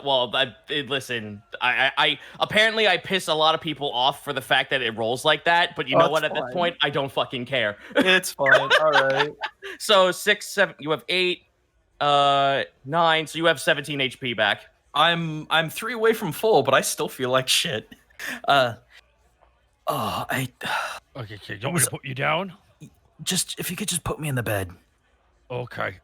listen, I apparently I piss a lot of people off for the fact that it rolls like that, but you know That's what? At this fine. point, I don't fucking care. It's fine. All right. So 6, 7, you have 8, 9, so you have 17 HP back. I'm 3 away from full, but I still feel like shit. Okay, you want me to put you down? Just if you could just put me in the bed. Okay.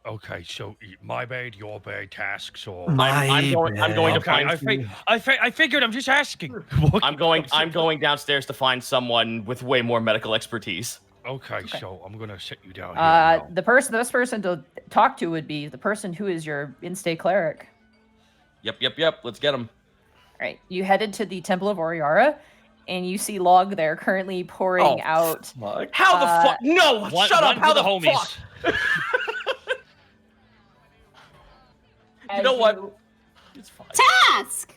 So my bed, your bed, tasks, or I'm going to okay. find. I figured. I'm just asking. I'm going downstairs to find someone with way more medical expertise. Okay, so I'm gonna sit you down here. now. The best person to talk to would be the person who is your in-stay cleric. Yep. Let's get him. All right, you headed to the Temple of Oriara, and you see Log there currently pouring out. Fuck. How the fuck? No! Shut up! One How for the homies. fuck? You as know what? It's fine. Task!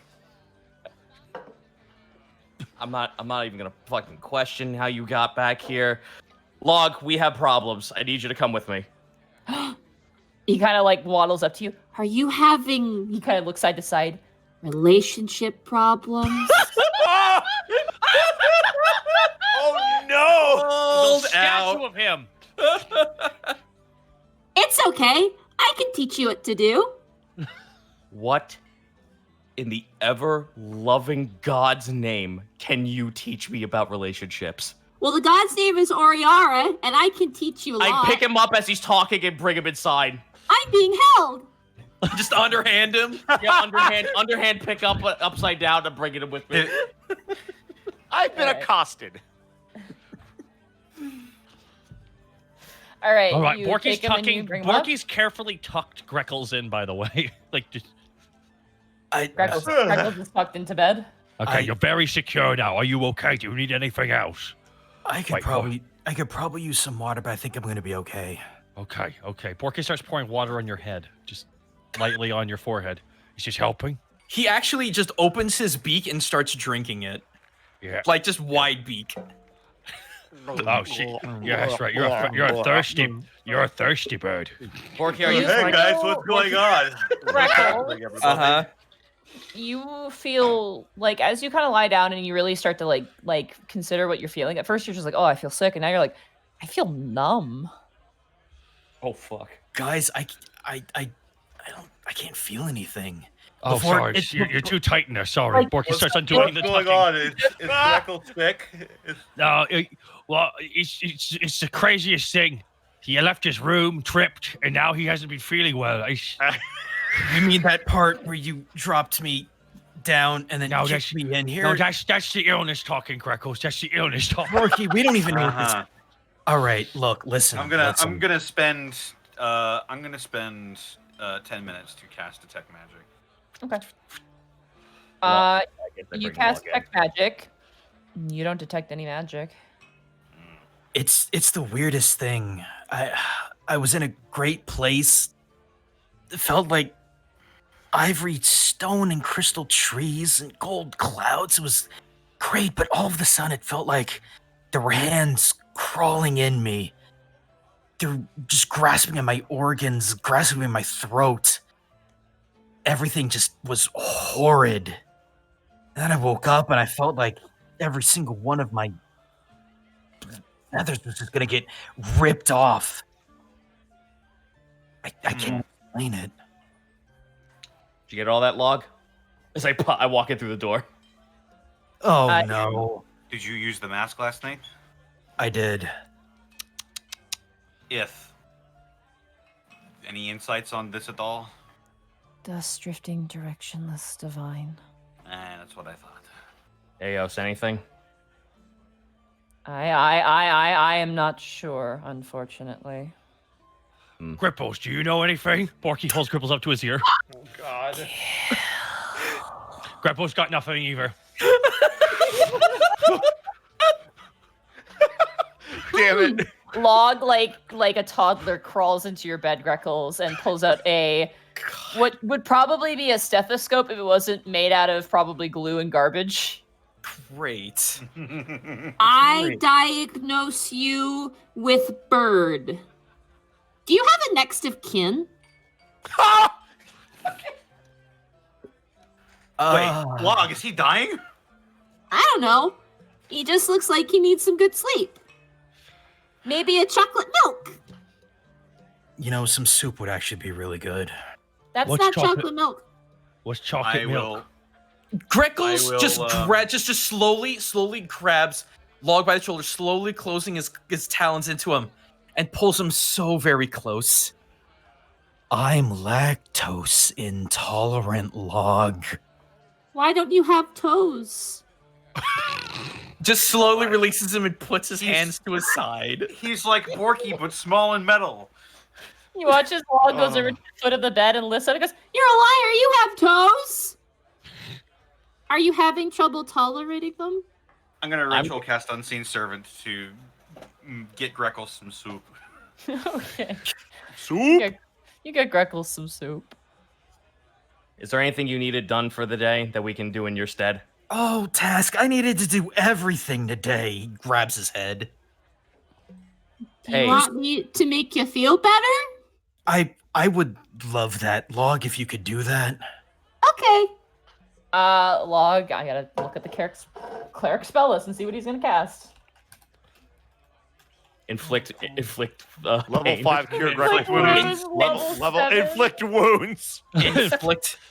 I'm not even gonna fucking question how you got back here. Log, we have problems. I need you to come with me. He kind of like waddles up to you. Are you having He kind of looks side to side. relationship problems? Oh no! Hold Statue out. of him. It's okay. I can teach you what to do. What in the ever-loving God's name can you teach me about relationships? Well, the god's name is Oriara, and I can teach you a lot. I pick him up as he's talking and bring him inside. I'm being held. Just underhand him. Yeah, underhand pick up upside down and bring him with me. I've been Alright. accosted. All right. All right, you Borky's take him and you tucking. bring him up? Borky's carefully tucked Greckles in, by the way. Like, just Greckles is tucked into bed. okay. I- You're very secure now. Are you okay? Do you need anything else? I Wait, I could probably use some water, but I think I'm gonna be okay. Okay. Borky starts pouring water on your head, just lightly on your forehead. Is this helping? He actually just opens his beak and starts drinking it, Yeah. like just wide beak. Oh shit. Yeah, that's right. You're a thirsty bird. Borky, are you Hey, guys, what's going on? Greckles, you feel like as you kind of lie down and you really start to like consider what you're feeling. At first, you're just like, oh, I feel sick, and now you're like, I feel numb. Oh fuck. Guys, I can't feel anything. Oh, Before- sorry. it's- You're too tight in there. Sorry. Like- Borky starts undoing the tucking. Is Greckle sick? No, well, it's the craziest thing. He left his room, tripped, and now he hasn't been feeling well. You mean that part where you dropped me down and then No, kicked me in here? No, that's the illness talking, Greckles. That's the illness talking. Borky, we don't even know what this. Uh-huh. All right, look, listen. I'm gonna listen. spend 10 minutes to cast detect magic. Okay. I guess I You bring cast Log in. detect magic. You don't detect any magic. It's the weirdest thing. I was in a great place. It felt like ivory stone and crystal trees and gold clouds. It was great, but all of a sudden it felt like there were hands crawling in me. They were just grasping at my organs, grasping at my throat. Everything just was horrid. And then I woke up and I felt like every single one of my feathers was just gonna get ripped off. I can't explain it. Did you get all that, Log? As I walk in through the door. Oh I- no. Did you use the mask last night? I did. If. Any insights on this at all? Dust drifting directionless divine. That's what I thought. Eos, anything? I am not sure, unfortunately. Gripples, do you know anything? Borky holds Gripples up to his ear. Oh God. Gripples got nothing either. Damn it. Log like a toddler crawls into your bed, Greckles, and pulls out what would probably be a stethoscope if it wasn't made out of probably glue and garbage. Great. I diagnose you with bird. Do you have a next of kin? Wait, Log, is he dying? I don't know. He just looks like he needs some good sleep. Maybe a chocolate milk. You know, some soup would actually be really good. That's What's not chocolate- chocolate milk. What's chocolate I milk? will. Greckles I will, just slowly grabs Log by the shoulder, slowly closing his talons into him, and pulls him so very close. I'm lactose intolerant, Log. Why don't you have toes? Just slowly releases him and puts his hands to his side. He's like Borky, but small and metal. You watch as Log goes over to the foot of the bed and lifts up and goes, You're a liar. You have toes. Are you having trouble tolerating them? I'm gonna ritual cast Unseen Servant to get Greckle some soup. okay. Soup? You get Greckles some soup. Is there anything you needed done for the day that we can do in your stead? Oh, Task, I needed to do everything today. He grabs his head. Do Hey. you want me to make you feel better? I would love that, Log, if you could do that. Okay. Log, I gotta look at the cleric spell list and see what he's gonna cast. Inflict Level pain. 5 cure Inflict Greckles wounds. wounds, level Level 7. inflict wounds.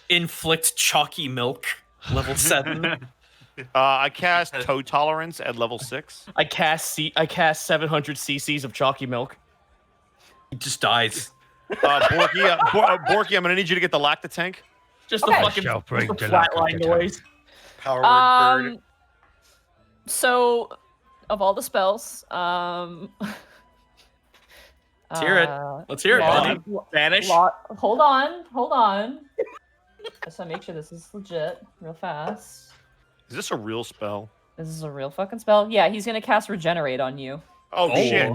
inflict chalky milk. Level 7. I cast toe tolerance at level 6. I cast 700 cc's of chalky milk. He just dies. Borky, I'm gonna need you to get the lacta tank. Just Okay. the fucking Shall bring the flatline lacta noise. Power word bird. So, of all the spells, Let's hear it. Let's hear it, buddy. Vanish. Hold on. Just to make sure this is legit, real fast. Is this a real spell? This is a real fucking spell. Yeah, he's gonna cast Regenerate on you. Oh, shit.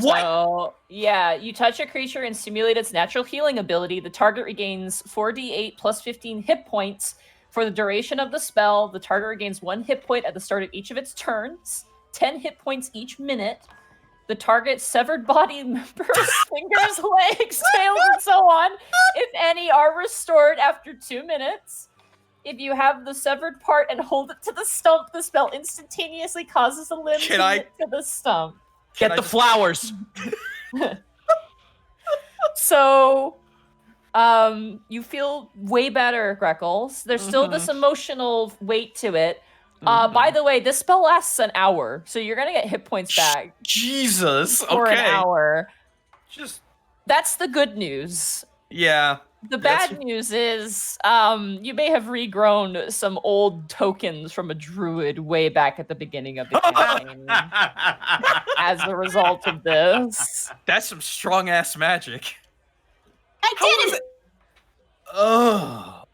What? So, yeah, you touch a creature and stimulate its natural healing ability. The target regains 4d8 plus 15 hit points for the duration of the spell. The target regains 1 hit point at the start of each of its turns, 10 hit points each minute. The target's severed body members, fingers, legs, tails, and so on, if any, are restored after 2 minutes. If you have the severed part and hold it to the stump, the spell instantaneously causes a limb to knit to the stump. Get the flowers. So, you feel way better, Greckles. There's still this emotional weight to it. By the way, this spell lasts an hour, so you're gonna get hit points back Jesus. for an Okay. hour. Just That's the good news. Yeah. The bad news is, you may have regrown some old tokens from a druid way back at the beginning of the campaign as a result of this. That's some strong ass magic. I How did was it. it? Oh.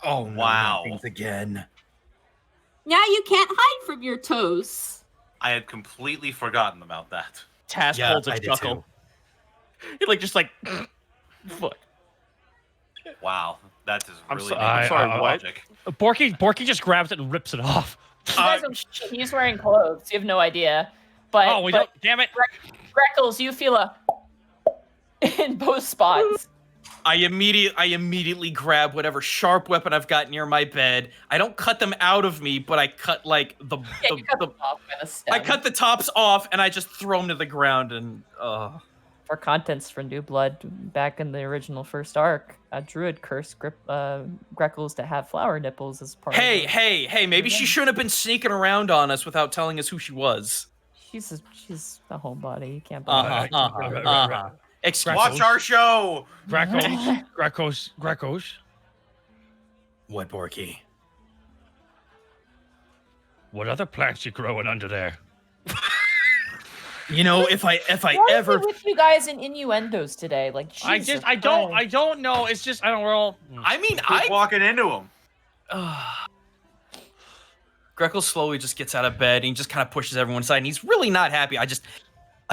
Oh no, Wow. not things again. Now you can't hide from your toes. I had completely forgotten about that. Task Yeah, holds a I did chuckle. too. Just like, fuck. Wow, that is I'm really so- I'm sorry, what? logic. Borky just grabs it and rips it off. You guys don't he's wearing clothes. You have no idea. But, Oh, we don't. Damn it! Greckles, you feel a in both spots. I immediately grab whatever sharp weapon I've got near my bed. I don't cut them out of me, but I cut like the Yeah, you cut them off by the stem. I cut the tops off and I just throw them to the ground and For contents for New Blood, back in the original first arc, a druid cursed Greckles to have flower nipples as part of it. Hey, maybe she shouldn't have been sneaking around on us without telling us who she was. She's a homebody. You can't Excuse Watch our show. Greckos. What, Borky? What other plants you growing under there? You know, if I What ever is it with you guys in innuendos today? Like, Jesus I don't know. It's just I don't roll. I mean, Keep walking into him. Greckle slowly just gets out of bed and he just kind of pushes everyone aside and he's really not happy. I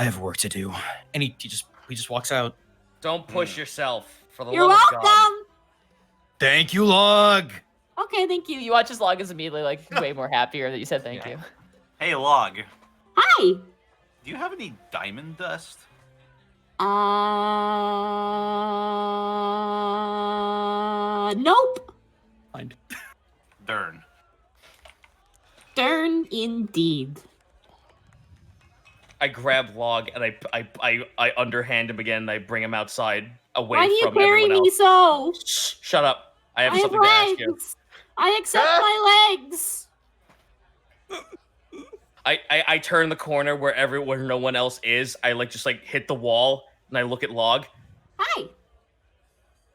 have work to do. And he just walks out. Don't push yourself for the You're love of God. welcome. Thank you, Log. Okay, thank you. You watch his log is immediately like way more happier that you said thank you. Hey, Log. Hi. Do you have any diamond dust? Nope. Darn. Darn indeed. I grab Log and I underhand him again and I bring him outside away Why do you from carry everyone me else. so? Shh, shut up. I have I have something to ask you. legs. I accept my legs. I turn the corner where no one else is. I just hit the wall and I look at Log. Hi.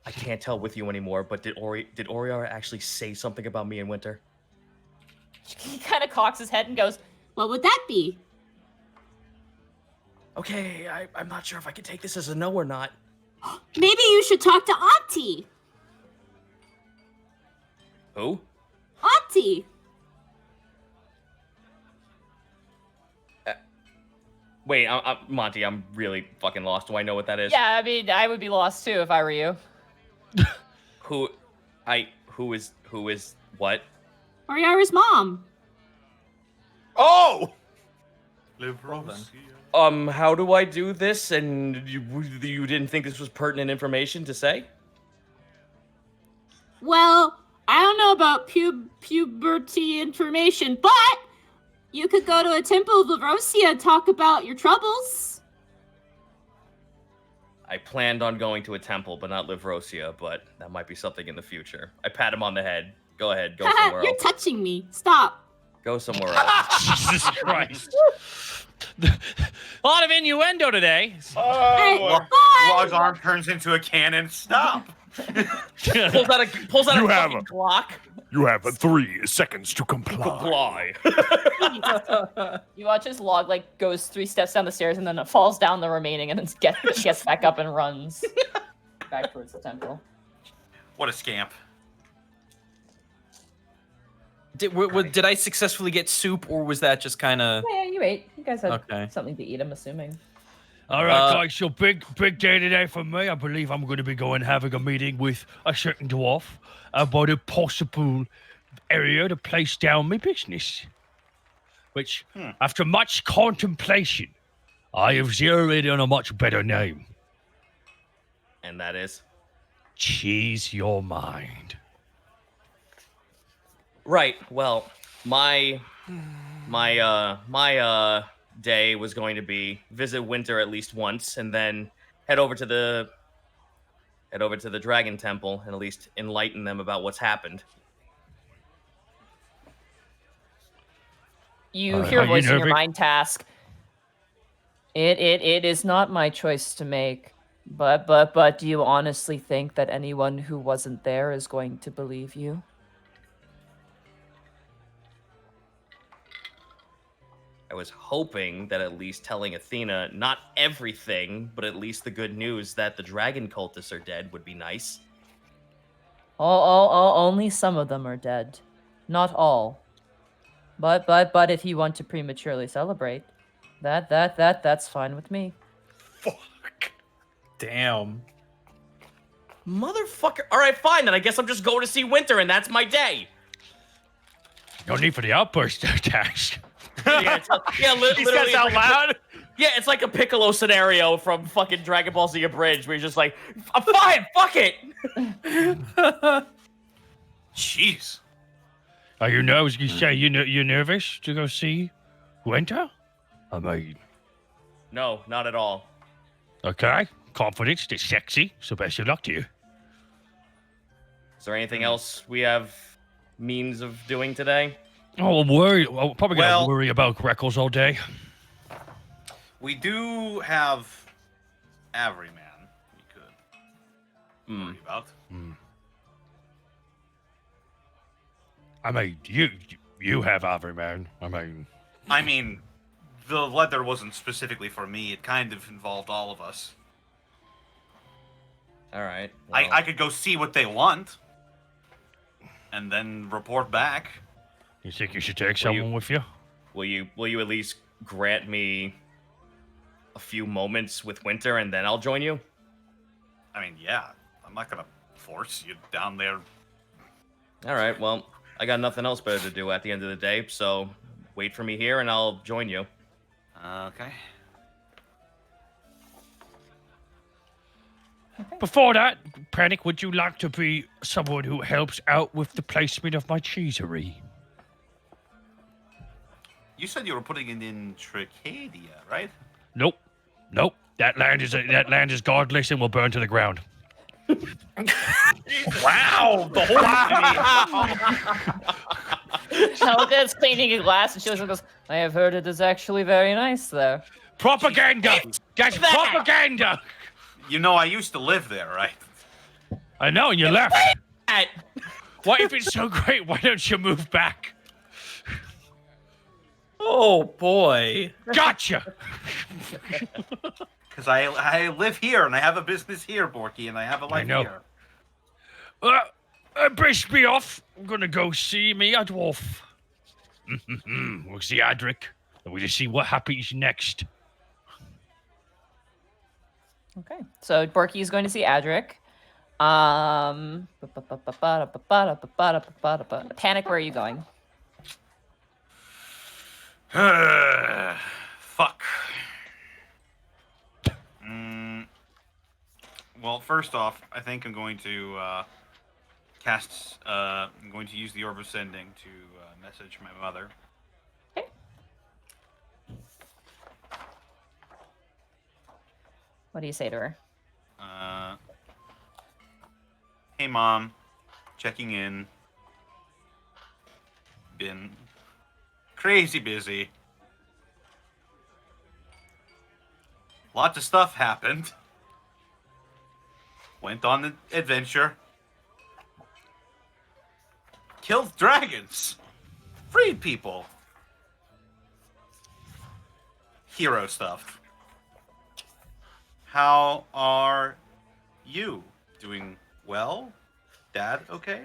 I can't tell with you anymore, but did Oriara actually say something about me and Winter? He kind of cocks his head and goes, What would that be? Okay, I'm not sure if I can take this as a no or not. Maybe you should talk to Auntie. Who? Auntie. Wait, Monty, I'm really fucking lost. Do I know what that is? yeah, I mean, I would be lost too if I were you. Who is what? Oriara's mom. Oh! How do I do this? And you didn't think this was pertinent information to say? Well, I don't know about puberty information, but you could go to a temple of Livrosia and talk about your troubles. I planned on going to a temple, but not Livrosia, but that might be something in the future. I pat him on the head. Go ahead, go somewhere You're else. touching me. Stop. Go somewhere else. Jesus Christ. A lot of innuendo today. Hey, Log's bye. arm turns into a cannon. Stop. pulls out You a have fucking Glock. You have 3 seconds to comply. You watch his log goes 3 steps down the stairs and then it falls down the remaining and then gets back up and runs back towards the temple. What a scamp. Did I successfully get soup, or was that just kind of... Yeah, you ate. You guys had Okay. something to eat, I'm assuming. All right, guys, so big day today for me. I believe I'm going to be having a meeting with a certain dwarf about a possible area to place down my business. Which, after much contemplation, I have zeroed in on a much better name. And that is? Cheese your mind. Right. Well, my day was going to be visit Winter at least once, and then head over to the Dragon Temple and at least enlighten them about what's happened. You hear a voice in your mind task. It is not my choice to make. But do you honestly think that anyone who wasn't there is going to believe you? I was hoping that at least telling Athena not everything, but at least the good news that the dragon cultists are dead would be nice. Only some of them are dead. Not all. But if you want to prematurely celebrate, that's fine with me. Fuck. Damn. Motherfucker. All right, fine. Then I guess I'm just going to see Winter, and that's my day. No need for the outburst attacks. These guys out loud. Yeah, it's like a Piccolo scenario from fucking Dragon Ball Z Abridged, where he's just like, "I'm fine, fuck it." Jeez. Are you nervous? You say you're nervous to go see Winter? I mean, No, not at all. okay, confidence, it's sexy. So best of luck to you. Is there anything else we have means of doing today? Oh, I'm probably gonna worry about Greckles all day. We do have Averyman we could worry about. I mean, you have Averyman. I mean, the leather wasn't specifically for me. It kind of involved all of us. All right. I could go see what they want and then report back. You think you should take someone with you? Will you at least grant me a few moments with Winter, and then I'll join you? I mean, yeah. I'm not gonna force you down there All right, well, I got nothing else better to do at the end of the day, so wait for me here and I'll join you. Okay. Before that, Panic, would you like to be someone who helps out with the placement of my cheesery? You said you were putting it in Tricadia, right? Nope. That land is godless and will burn to the ground. Wow, the whole Helga's cleaning a glass and she goes, I have heard it is actually very nice there. Propaganda! That's propaganda! You know, I used to live there, right? I know, and you left. What if it's so great? Why don't you move back? Oh boy. Gotcha! Because I live here and I have a business here, Borky, and I have a life know. here. Brace me off. I'm gonna go see me a dwarf. We'll see Adric, and we'll see what happens next. Okay, so Borky is going to see Adric. Panic, where are you going? Fuck. Well, first off, I think I'm going to I'm going to use the Orb of Sending to message my mother. Okay. What do you say to her? Hey, Mom. Checking in. Been crazy busy. Lots of stuff happened. Went on an adventure. Killed dragons. Freed people. Hero stuff. How are you? Doing well? Dad okay?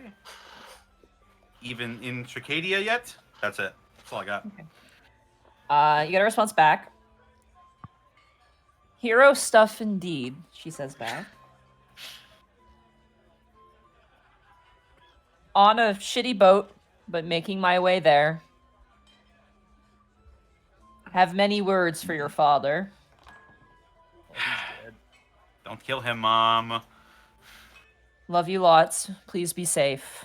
Even in Tricadia yet? That's it. That's all I got. Okay. You get a response back. Hero stuff indeed, she says back. On a shitty boat, but making my way there. Have many words for your father. Oh, he's dead. Don't kill him, Mom. Love you lots. Please be safe.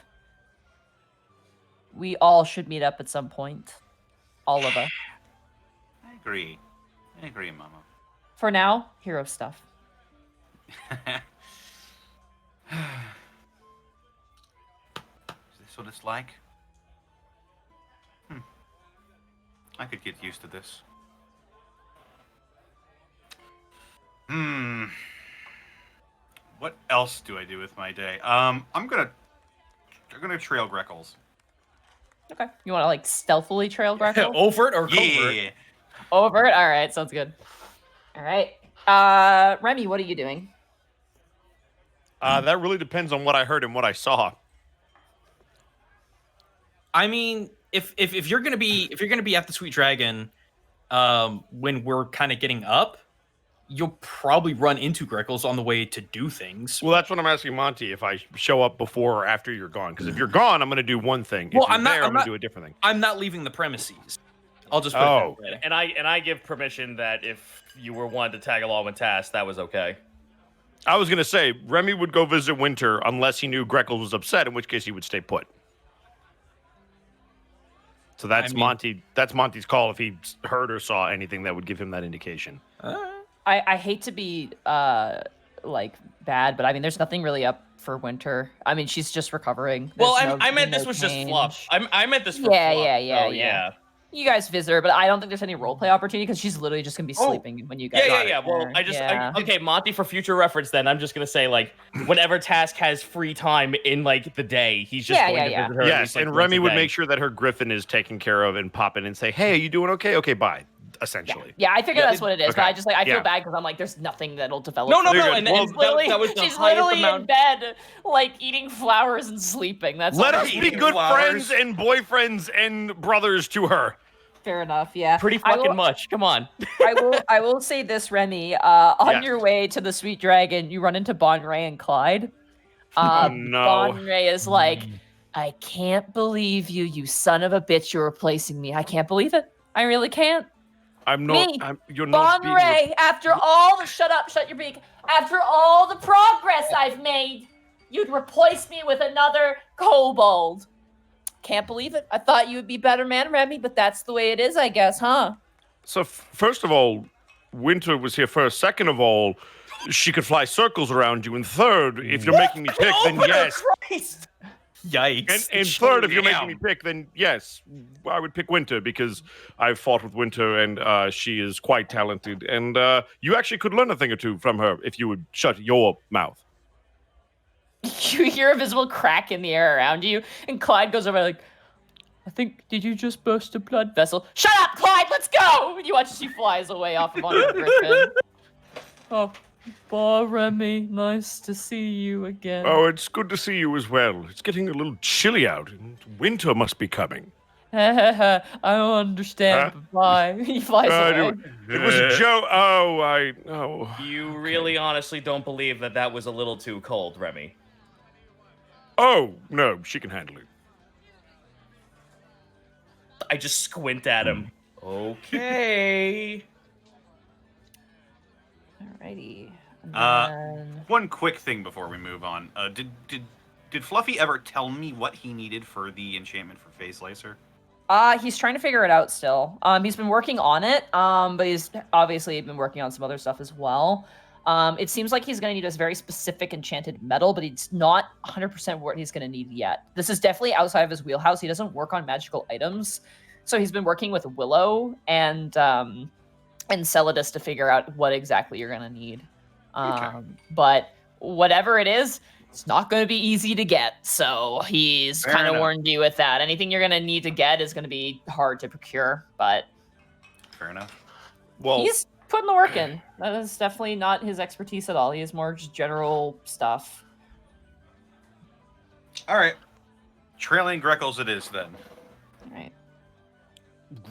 We all should meet up at some point. All of us. I agree, Mama. For now, hero stuff. Is this what it's like? I could get used to this. What else do I do with my day? I'm gonna trail Greckles. Okay. You want to like stealthily trail Greco? Overt or covert? Yeah. Overt? All right. Sounds good. All right. Remy, what are you doing? That really depends on what I heard and what I saw. I mean, if you're gonna be at the Sweet Dragon, when we're kind of getting up, you'll probably run into Greckles on the way to do things. Well, that's what I'm asking Monty, if I show up before or after you're gone. Because if you're gone, I'm going to do one thing. Well, if I'm going to do a different thing. I'm not leaving the premises. I'll just put it that way. And I give permission that if you were wanted to tag along with Task, that was okay. I was going to say, Remy would go visit Winter unless he knew Greckles was upset, in which case he would stay put. So that's That's Monty's call if he heard or saw anything that would give him that indication. I hate to be like bad, but I mean, there's nothing really up for Winter. I mean, she's just recovering. Well, There's I meant this was just fluff. I meant this for fluff. Yeah. You guys visit her, but I don't think there's any roleplay opportunity because she's literally just gonna be sleeping when you guys. Yeah. Well, okay, Monty. For future reference, then I'm just gonna say like, whenever Task has free time in like the day, he's just going to visit her. Yes, least, like, and once Remy a would day. make sure that her Griffin is taken care of and pop in and say, "Hey, are you doing okay? Okay, bye." Essentially. Yeah, I figure that's what it is, but okay. I just I feel Yeah. bad because I'm like, there's nothing that'll develop. No, from her. and She's literally, that was the she's highest literally in amount. bed, like eating flowers and sleeping. That's Let all us she be does. good flowers. friends and boyfriends and brothers to her. Fair enough. Yeah. Pretty I fucking will- much. Come on. I will say this, Remy. On Yes. your way to the Sweet Dragon, you run into Bon Ray and Clyde. Oh, no. Bon Ray is like, I can't believe you, you son of a bitch, you're replacing me. I can't believe it. I really can't. I'm not. Me, You're not being. Ray, after all the shut your beak. After all the progress I've made, you'd replace me with another kobold. Can't believe it. I thought you would be better man, Remy, but that's the way it is, I guess, huh? So first of all, Winter was here first. Second of all, she could fly circles around you. And third, if you're making me pick, then yes. Christ. Yikes. And third, if you're making me pick, then yes, I would pick Winter because I've fought with Winter and she is quite talented. And you actually could learn a thing or two from her if you would shut your mouth. You hear a visible crack in the air around you, and Clyde goes over like, I think, did you just burst a blood vessel? Shut up, Clyde, let's go! And you watch as she flies away off of on the griffin. Oh, bye, Remy. Nice to see you again. Oh, it's good to see you as well. It's getting a little chilly out, and winter must be coming. I don't understand. Huh? Bye. He flies away. It was a joke. Oh. You really honestly don't believe that was a little too cold, Remy? Oh, no, she can handle it. I just squint at him. Okay. Alrighty. One quick thing before we move on. Did Fluffy ever tell me what he needed for the enchantment for Phase Lacer? He's trying to figure it out still. He's been working on it, but he's obviously been working on some other stuff as well. It seems like he's going to need a very specific enchanted metal, but it's not 100% what he's going to need yet. This is definitely outside of his wheelhouse. He doesn't work on magical items, so he's been working with Willow and Celadus to figure out what exactly you're going to need. But whatever it is, it's not going to be easy to get, so he's kind of warned you with that. Anything you're going to need to get is going to be hard to procure, but... Fair enough. Well, he's putting the work in. That is definitely not his expertise at all. He is more just general stuff. All right. Trailing Greckles it is, then. All right.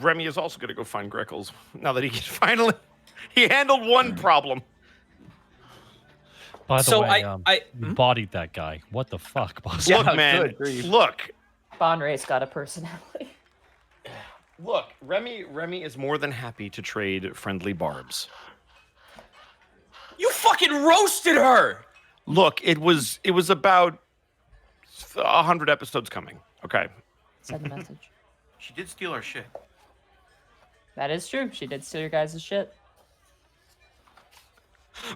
Remy is also going to go find Greckles now that he can finally... He handled one problem. By the So way, I you bodied that guy. What the fuck, boss? Look, man. Look. Bonray's got a personality. Look, Remy is more than happy to trade friendly barbs. You fucking roasted her! Look, it was about 100 episodes coming. Okay. Send a message. She did steal our shit. That is true. She did steal your guys' shit.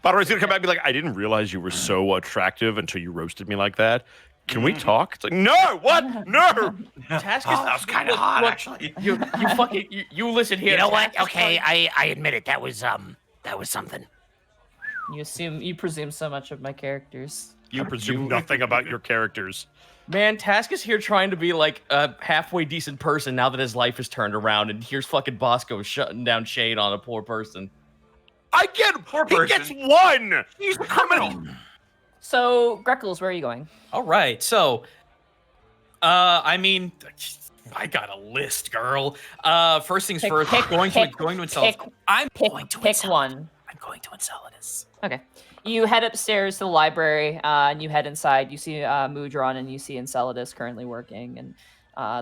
By the way, he's gonna come back and be like, I didn't realize you were so attractive until you roasted me like that. Can we talk? It's like, no, what? No! Tascus, that was kind of hot, actually. You fucking you listen here. You know what? Tascus, Okay, I admit it. That was something. You presume so much of my characters. You presume nothing about your characters. Man, Task is here trying to be like a halfway decent person now that his life is turned around, and here's fucking Bosco shutting down shade on a poor person. I get he gets one. He's a criminal. So, Greckles, where are you going? All right, so, I mean, I got a list, girl. First things first, going to Enceladus. I'm going to pick one. I'm going to Enceladus. Okay. You head upstairs to the library, and you head inside. You see Mudron, and you see Enceladus currently working, and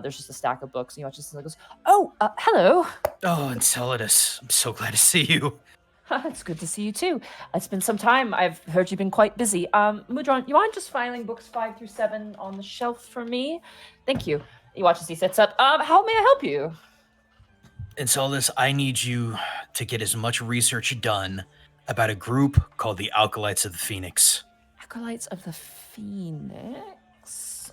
there's just a stack of books, and you watch this and it goes, oh, hello. Oh, Enceladus, I'm so glad to see you. It's good to see you too. It's been some time. I've heard you've been quite busy. Mudron, you mind just filing books 5 through 7 on the shelf for me? Thank you. You watch as he sits up. How may I help you? Enceladus, I need you to get as much research done about a group called the Acolytes of the Phoenix. Acolytes of the Phoenix?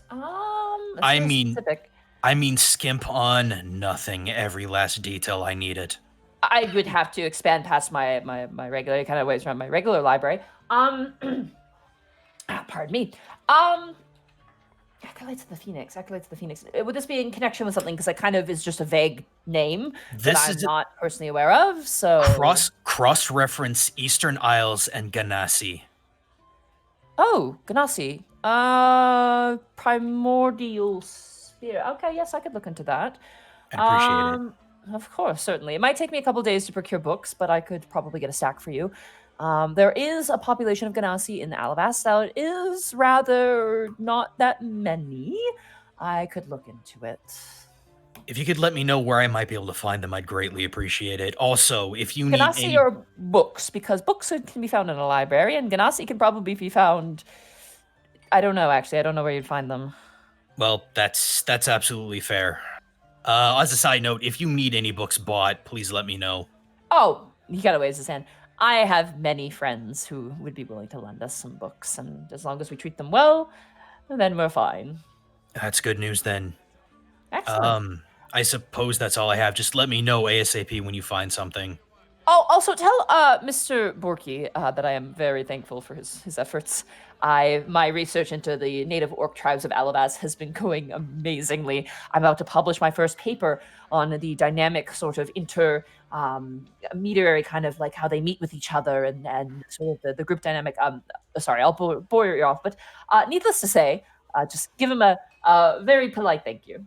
I mean skimp on nothing. Every last detail, I need it. I would have to expand past my regular kind of ways around my regular library. Pardon me. Acolytes of the Phoenix. Would this be in connection with something? Because it kind of is just a vague name that I'm not personally aware of. So cross-reference Eastern Isles and Ganassi. Oh, Ganassi. Primordial Spirit. Okay, yes, I could look into that. I appreciate it. Of course, certainly. It might take me a couple days to procure books, but I could probably get a stack for you. There is a population of Ganassi in Alabasta. It is rather not that many. I could look into it. If you could let me know where I might be able to find them, I'd greatly appreciate it. Also, if you need Ganassi any... or books, because books can be found in a library, and Ganassi can probably be found... I don't know, actually. I don't know where you'd find them. Well, that's absolutely fair. As a side note, if you need any books bought, please let me know. Oh, he kind of waves his hand. I have many friends who would be willing to lend us some books, and as long as we treat them well, then we're fine. That's good news then. Excellent. I suppose that's all I have. Just let me know ASAP when you find something. Oh, also tell Mr. Borky that I am very thankful for his efforts. My research into the native orc tribes of Alabas has been going amazingly. I'm about to publish my first paper on the dynamic sort of intermediary kind of like how they meet with each other and sort of the group dynamic. Sorry, I'll bore you off, but needless to say, just give him a very polite thank you.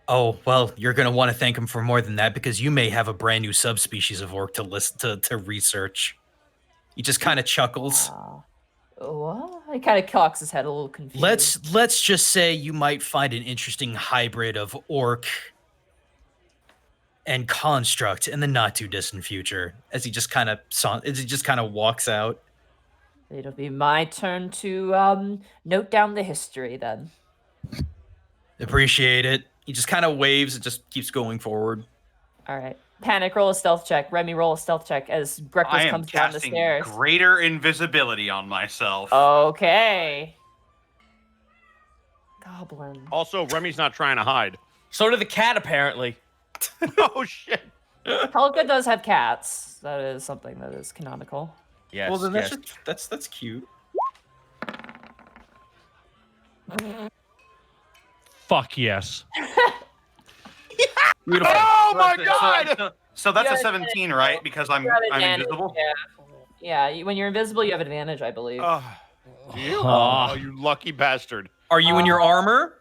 Oh, well, you're going to want to thank him for more than that because you may have a brand new subspecies of orc to research. He just kind of chuckles. What? He kind of cocks his head a little confused. Let's just say you might find an interesting hybrid of orc and construct in the not too distant future. As he just kind of walks out. It'll be my turn to note down the history then. Appreciate it. He just kind of waves and just keeps going forward. All right. Panic, roll a stealth check. Remy, roll a stealth check as Breakfast comes down the stairs. Greater invisibility on myself. Okay. Goblin. Also, Remy's not trying to hide. So did the cat, apparently. Oh, shit. Helga does have cats. That is something that is canonical. Yes. Well, then yes. that's cute. Fuck yes. Beautiful. Oh, my God! So that's You a have 17, right? Because I'm advantage, invisible? Yeah, when you're invisible, you have advantage, I believe. Oh, you lucky bastard. Are you in your armor?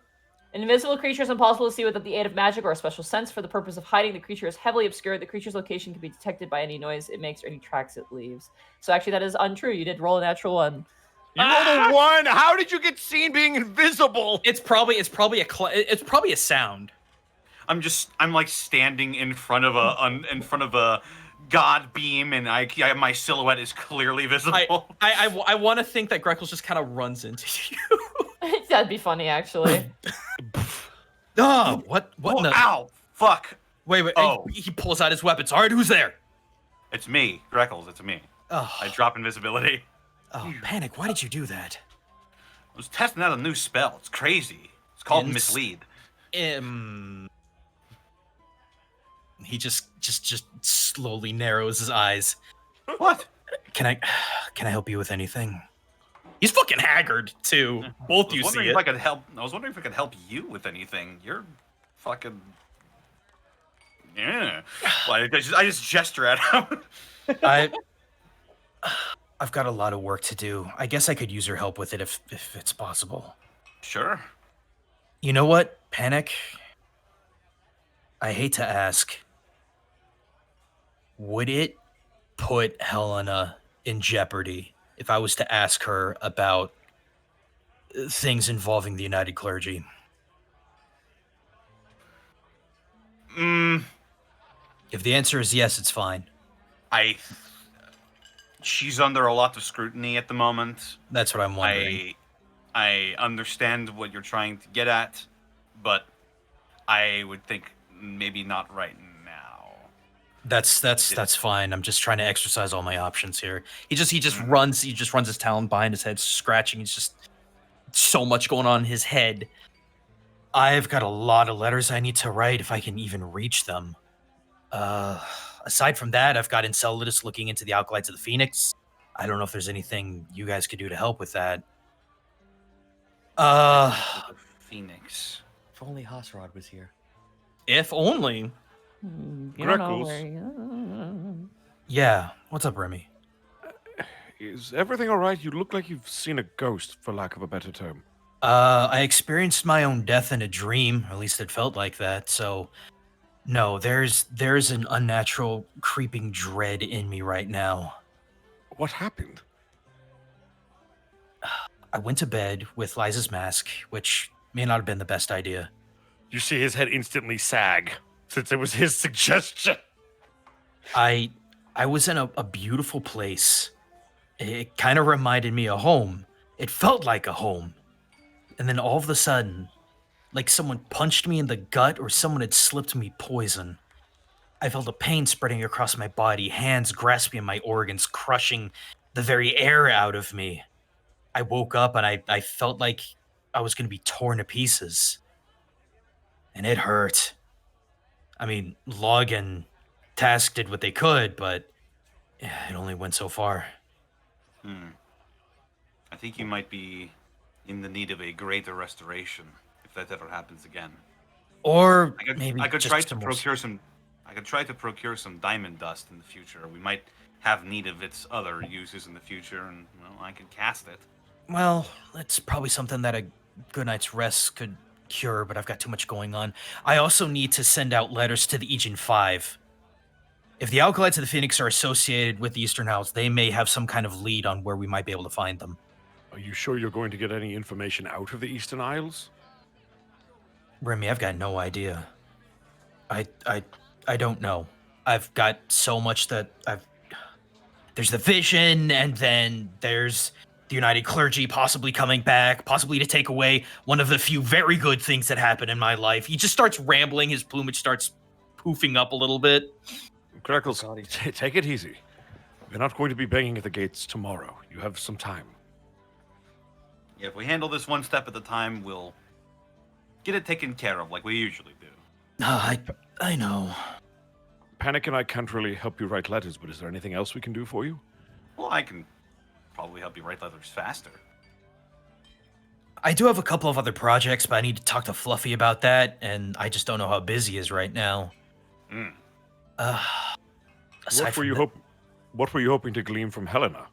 An invisible creature is impossible to see without the aid of magic or a special sense. For the purpose of hiding, the creature is heavily obscured. The creature's location can be detected by any noise it makes or any tracks it leaves. So actually, that is untrue. You did roll a natural one. You rolled a 1. How did you get seen being invisible? It's probably a sound. I'm like standing in front of a god beam, and my silhouette is clearly visible. I want to think that Greckles just kind of runs into you. That'd be funny, actually. Oh, what? Oh, ow! Fuck! Wait. Oh. He pulls out his weapons. All right, who's there? It's me, Greckles. It's me. Oh, I drop invisibility. oh, Panic! Why did you do that? I was testing out a new spell. It's crazy. It's called Mislead. He just slowly narrows his eyes. What? Can I help you with anything? He's fucking haggard too. Both you see it. I was wondering if I could help you with anything. You're fucking. Yeah. Well, I just gesture at him. I've got a lot of work to do. I guess I could use your help with it if it's possible. Sure. You know what, Panic? I hate to ask. Would it put Helena in jeopardy if I was to ask her about things involving the United Clergy? If the answer is yes, it's fine. She's under a lot of scrutiny at the moment. That's what I'm wondering. I understand what you're trying to get at, but I would think maybe not right now. That's fine. I'm just trying to exercise all my options here. He just runs his talon behind his head, scratching. It's just so much going on in his head. I've got a lot of letters I need to write if I can even reach them. Aside from that, I've got Enceladus looking into the Alkalites of the Phoenix. I don't know if there's anything you guys could do to help with that. Phoenix. If only Hasrod was here. If only. You don't know where Yeah. What's up, Remy? Is everything all right? You look like you've seen a ghost, for lack of a better term. I experienced my own death in a dream, or at least it felt like that, so no, there's an unnatural creeping dread in me right now. What happened? I went to bed with Liza's mask, which may not have been the best idea. You see his head instantly sag, since it was his suggestion. I was in a beautiful place. It kind of reminded me of home. It felt like a home. And then all of a sudden, like someone punched me in the gut or someone had slipped me poison. I felt a pain spreading across my body, hands grasping my organs, crushing the very air out of me. I woke up and I felt like I was going to be torn to pieces. And it hurt. I mean, Log and Task did what they could, but it only went so far. I think you might be in the need of a greater restoration if that ever happens again. Or I could try to procure some diamond dust in the future. We might have need of its other uses in the future, and well, I could cast it. Well, that's probably something that a good night's rest could cure, but I've got too much going on. I also need to send out letters to the Aegean 5. If the Alkalites of the Phoenix are associated with the Eastern Isles, they may have some kind of lead on where we might be able to find them. Are you sure you're going to get any information out of the Eastern Isles? Remy, I've got no idea. I don't know. I've got so much that there's the vision, and then there's the United Clergy possibly coming back, possibly to take away one of the few very good things that happened in my life. He just starts rambling, his plumage starts poofing up a little bit. Greckles, take it easy. We're not going to be banging at the gates tomorrow. You have some time. Yeah, if we handle this one step at a time, we'll get it taken care of like we usually do. I know. Panic and I can't really help you write letters, but is there anything else we can do for you? Well, I can probably help you write letters faster. I do have a couple of other projects, but I need to talk to Fluffy about that, and I just don't know how busy he is right now. What were you hoping to glean from Helena?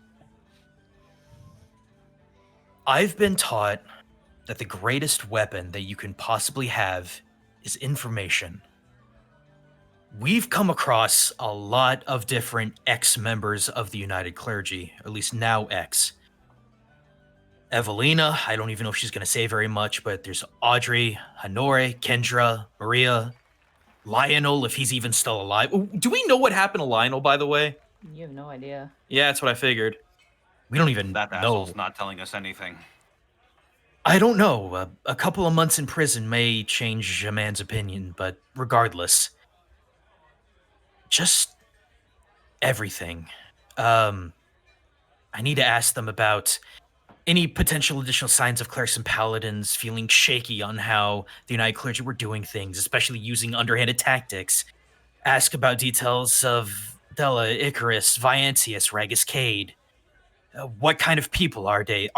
I've been taught that the greatest weapon that you can possibly have is information. We've come across a lot of different ex-members of the United Clergy, or at least now ex. Evelina, I don't even know if she's going to say very much, but there's Audrey, Honore, Kendra, Maria, Lionel, if he's even still alive. Do we know what happened to Lionel, by the way? You have no idea. Yeah, that's what I figured. We don't even That know. asshole's not telling us anything. I don't know. A couple of months in prison may change a man's opinion, but regardless, just everything. I need to ask them about any potential additional signs of clerics and paladins feeling shaky on how the United Clergy were doing things, especially using underhanded tactics. Ask about details of Della, Icarus, Viantius, Ragus Cade. What kind of people are they?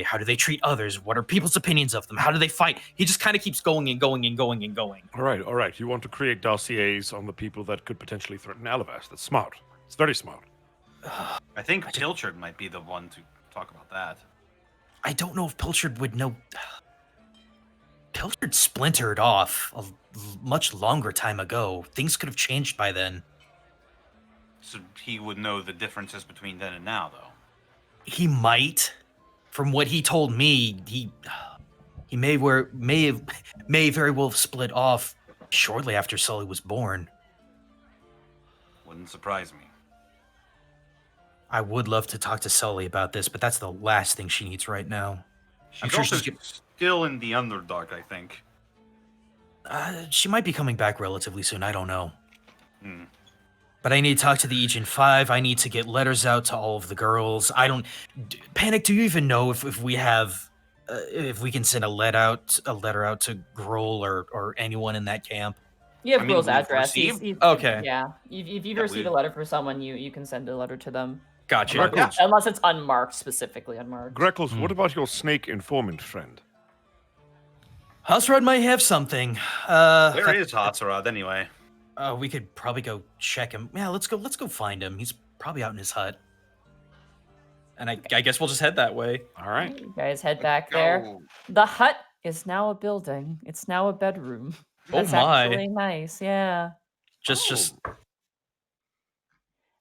How do they treat others? What are people's opinions of them? How do they fight? He just kind of keeps going and going and going and going. All right. You want to create dossiers on the people that could potentially threaten Alavast. That's smart. It's very smart. I think Pilchard might be the one to talk about that. I don't know if Pilchard would know. Pilchard splintered off a much longer time ago. Things could have changed by then. So he would know the differences between then and now, though. He might. From what he told me, he may very well have split off shortly after Sully was born. Wouldn't surprise me. I would love to talk to Sully about this, but that's the last thing she needs right now. She's also still in the Underdark, I think. She might be coming back relatively soon. I don't know. But I need to talk to the Aegean 5. I need to get letters out to all of the girls. Panic, do you even know if we have... if we can send a letter out to Grohl or anyone in that camp? You have Grohl's address. Okay. Yeah. If you've received a letter from someone, you can send a letter to them. Gotcha. Unless it's unmarked, specifically unmarked. Greckles, what about your snake informant friend? Hasrod might have something. Where is Hatsarad, anyway? We could probably go check him. Yeah, let's go find him. He's probably out in his hut. And I guess we'll just head that way. All right. You guys head back there. The hut is now a building. It's now a bedroom. That's actually nice, yeah. Just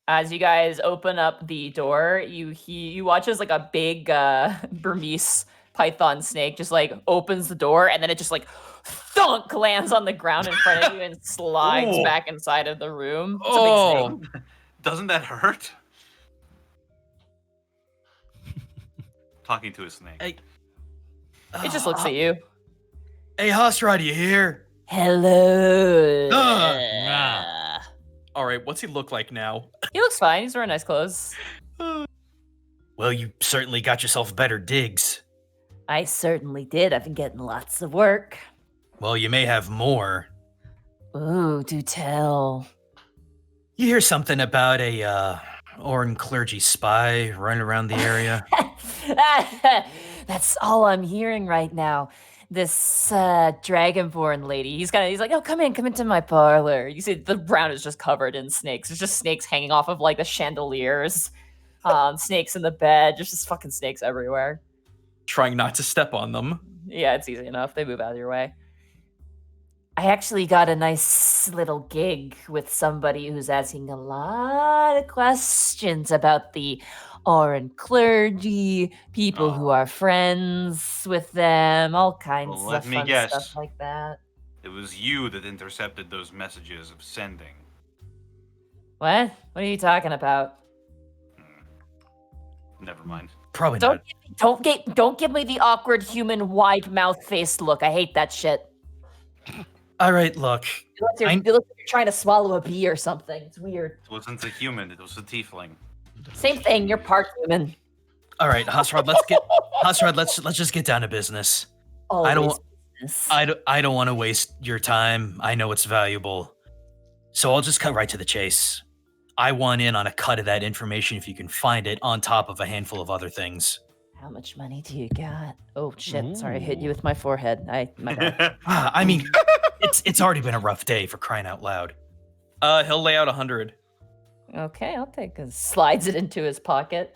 as you guys open up the door, you watch as like a big Burmese python snake just like opens the door and then it just like thunk lands on the ground in front of you and slides Ooh. back inside of the room. It's a big snake. Doesn't that hurt? Talking to a snake. Hey, It just looks at you. Hey, Hosrod, you here? Hello. All right, what's he look like now? He looks fine. He's wearing nice clothes. Well, you certainly got yourself better digs. I certainly did. I've been getting lots of work. Well, you may have more. Ooh, do tell. You hear something about a Orin clergy spy running around the area? That's all I'm hearing right now. This dragonborn lady, he's like, oh, come into my parlor. You see the ground is just covered in snakes. There's just snakes hanging off of like the chandeliers. Snakes in the bed, just fucking snakes everywhere. Trying not to step on them. Yeah, it's easy enough. They move out of your way. I actually got a nice little gig with somebody who's asking a lot of questions about the Orin clergy, people who are friends with them, all kinds Well, let of me fun guess. stuff like that. It was you that intercepted those messages of sending. What? What are you talking about? Never mind. Probably not. Don't give me the awkward human wide mouth faced look. I hate that shit. All right, look. You look like you're trying to swallow a bee or something. It's weird. It wasn't a human, it was a tiefling. Same thing. You're part human. All right, Hosrod, let's just get down to business. Always I don't want to waste your time. I know it's valuable. So I'll just cut right to the chase. I want in on a cut of that information if you can find it, on top of a handful of other things. How much money do you got? Oh shit! Sorry, I hit you with my forehead. My bad. I mean, it's already been a rough day, for crying out loud. He'll lay out 100. Okay, I'll take it. Slides it into his pocket.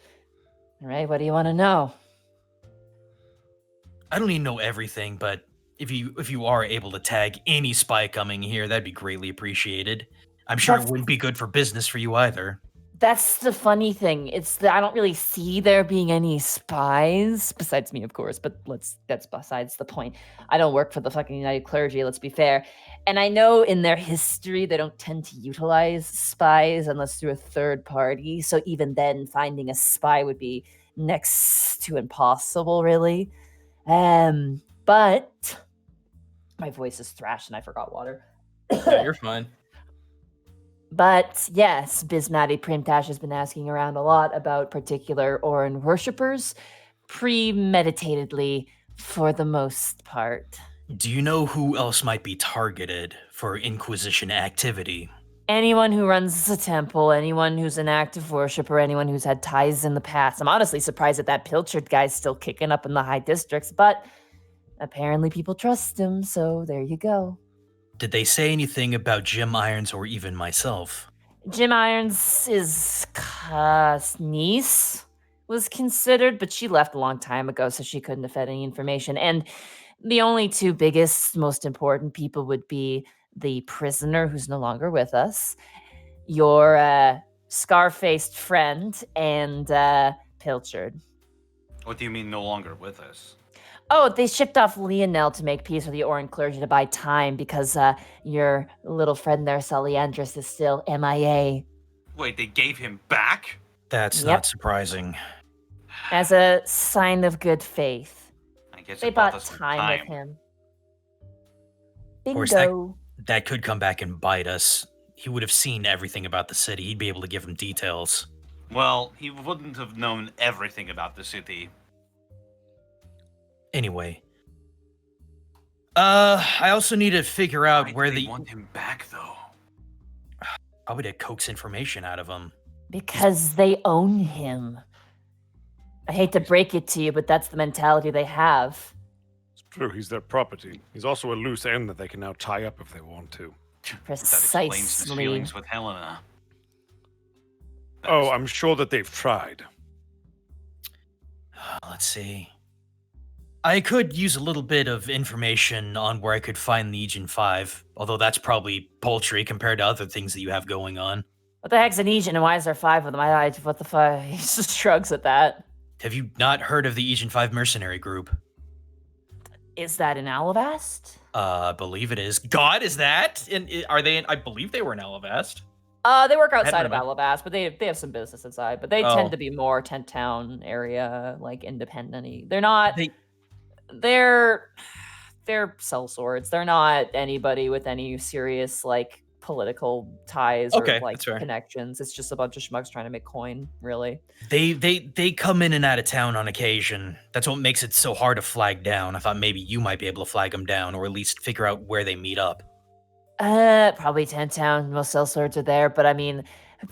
All right, what do you want to know? I don't need to know everything, but if you are able to tag any spy coming here, that'd be greatly appreciated. I'm sure it wouldn't be good for business for you either. That's the funny thing. It's that I don't really see there being any spies, besides me, of course, but that's besides the point. I don't work for the fucking United Clergy, let's be fair. And I know in their history, they don't tend to utilize spies unless through a third party. So even then, finding a spy would be next to impossible, really. But my voice is thrashed and I forgot water. Yeah, you're fine. But yes, Bismati Primtash has been asking around a lot about particular Orin worshippers, premeditatedly for the most part. Do you know who else might be targeted for Inquisition activity? Anyone who runs a temple, anyone who's an active worshipper, anyone who's had ties in the past. I'm honestly surprised that Pilchard guy's still kicking up in the high districts, but apparently people trust him, so there you go. Did they say anything about Jim Irons or even myself? Jim Irons' niece was considered, but she left a long time ago, so she couldn't have had any information. And the only two biggest, most important people would be the prisoner who's no longer with us, your scar-faced friend, and Pilchard. What do you mean no longer with us? Oh, they shipped off Leonel to make peace with the Orin clergy to buy time because your little friend there, Saliandris, is still MIA. Wait, they gave him back? That's not surprising. As a sign of good faith. I guess They it bought bought us some time with him. Of course, Bingo. that could come back and bite us. He would have seen everything about the city. He'd be able to give him details. Well, he wouldn't have known everything about the city. Anyway. I also need to figure out where they want him back, though. Probably to coax information out of him. Because they own him. I hate to break it to you, but that's the mentality they have. It's true, he's their property. He's also a loose end that they can now tie up if they want to. That explains his Precisely. feelings with Helena. Oh, I'm sure that they've tried. Let's see. I could use a little bit of information on where I could find Legion 5, although that's probably paltry compared to other things that you have going on. What the heck's an Legion and why is there 5 of them? What the fuck? He just shrugs at that. Have you not heard of the Legion 5 mercenary group? Is that in Alavast? I believe it is. God, is that? And are they? I believe they were in Alavast. They work hadn't outside of remembered. Alavast, but they have some business inside. But they Oh. tend to be more tent town area, like independent-y. They're not. They- They're sellswords. They're not anybody with any serious like political ties Okay, or like that's fair. connections. It's just a bunch of schmucks trying to make coin, really. They come in and out of town on occasion. That's what makes it so hard to flag down. I thought maybe you might be able to flag them down, or at least figure out where they meet up. Probably tent town. Most sellswords are there, but I mean,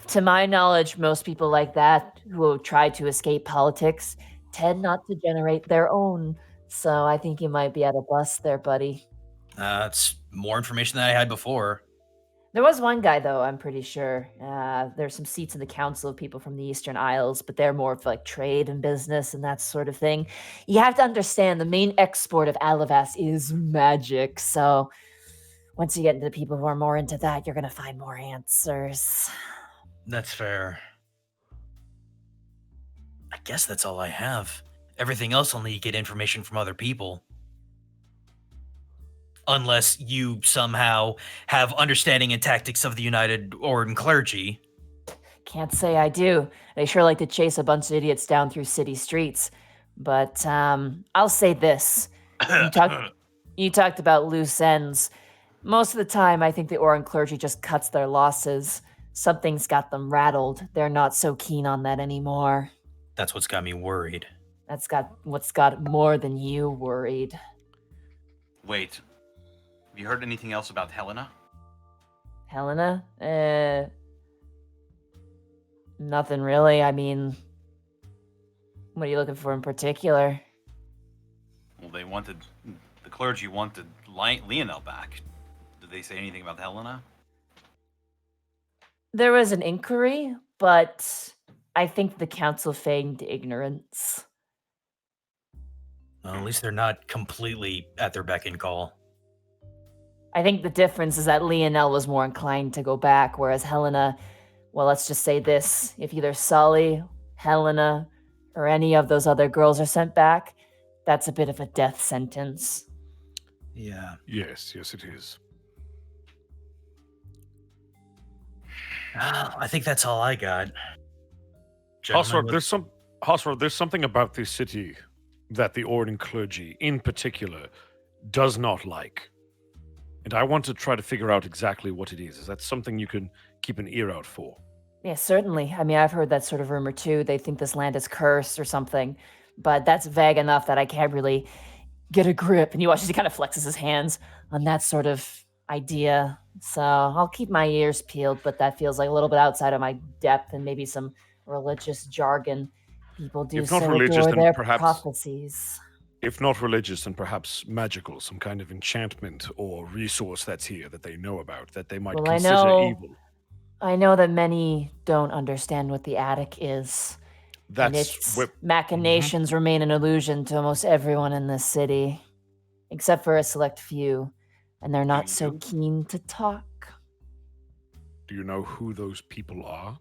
to my knowledge, most people like that who try to escape politics tend not to generate their own. So I think you might be at a bust there, buddy. That's more information than I had before. There was one guy, though, I'm pretty sure. There's some seats in the Council of people from the Eastern Isles, but they're more of like trade and business and that sort of thing. You have to understand the main export of Alavast is magic. So once you get into the people who are more into that, you're going to find more answers. That's fair. I guess that's all I have. Everything else I'll need to get information from other people. Unless you somehow have understanding and tactics of the United Orden clergy. Can't say I do. They sure like to chase a bunch of idiots down through city streets. But I'll say this. You talked about loose ends. Most of the time, I think the Orden clergy just cuts their losses. Something's got them rattled. They're not so keen on that anymore. That's what's got me worried. That's what's got more than you worried. Wait. Have you heard anything else about Helena? Helena? Nothing really. I mean, what are you looking for in particular? Well, the clergy wanted Lionel back. Did they say anything about Helena? There was an inquiry, but I think the council feigned ignorance. Well, at least they're not completely at their beck and call. I think the difference is that Lionel was more inclined to go back, whereas Helena, well, let's just say this. If either Sully, Helena, or any of those other girls are sent back, that's a bit of a death sentence. Yeah. Yes, it is. I think that's all I got. Hosford, there's something about this city that the Orden clergy, in particular, does not like. And I want to try to figure out exactly what it is. Is that something you can keep an ear out for? Yeah, certainly. I mean, I've heard that sort of rumor too. They think this land is cursed or something, but that's vague enough that I can't really get a grip. And you watch as he kind of flexes his hands on that sort of idea. So I'll keep my ears peeled, but that feels like a little bit outside of my depth and maybe some religious jargon. People do If not so religious, adore then their perhaps- prophecies. If not religious, then perhaps magical, some kind of enchantment or resource that's here that they know about, that they might Well, consider evil. I know that many don't understand what the attic is. And its machinations remain an illusion to almost everyone in this city, except for a select few, and they're not so keen to talk. Do you know who those people are?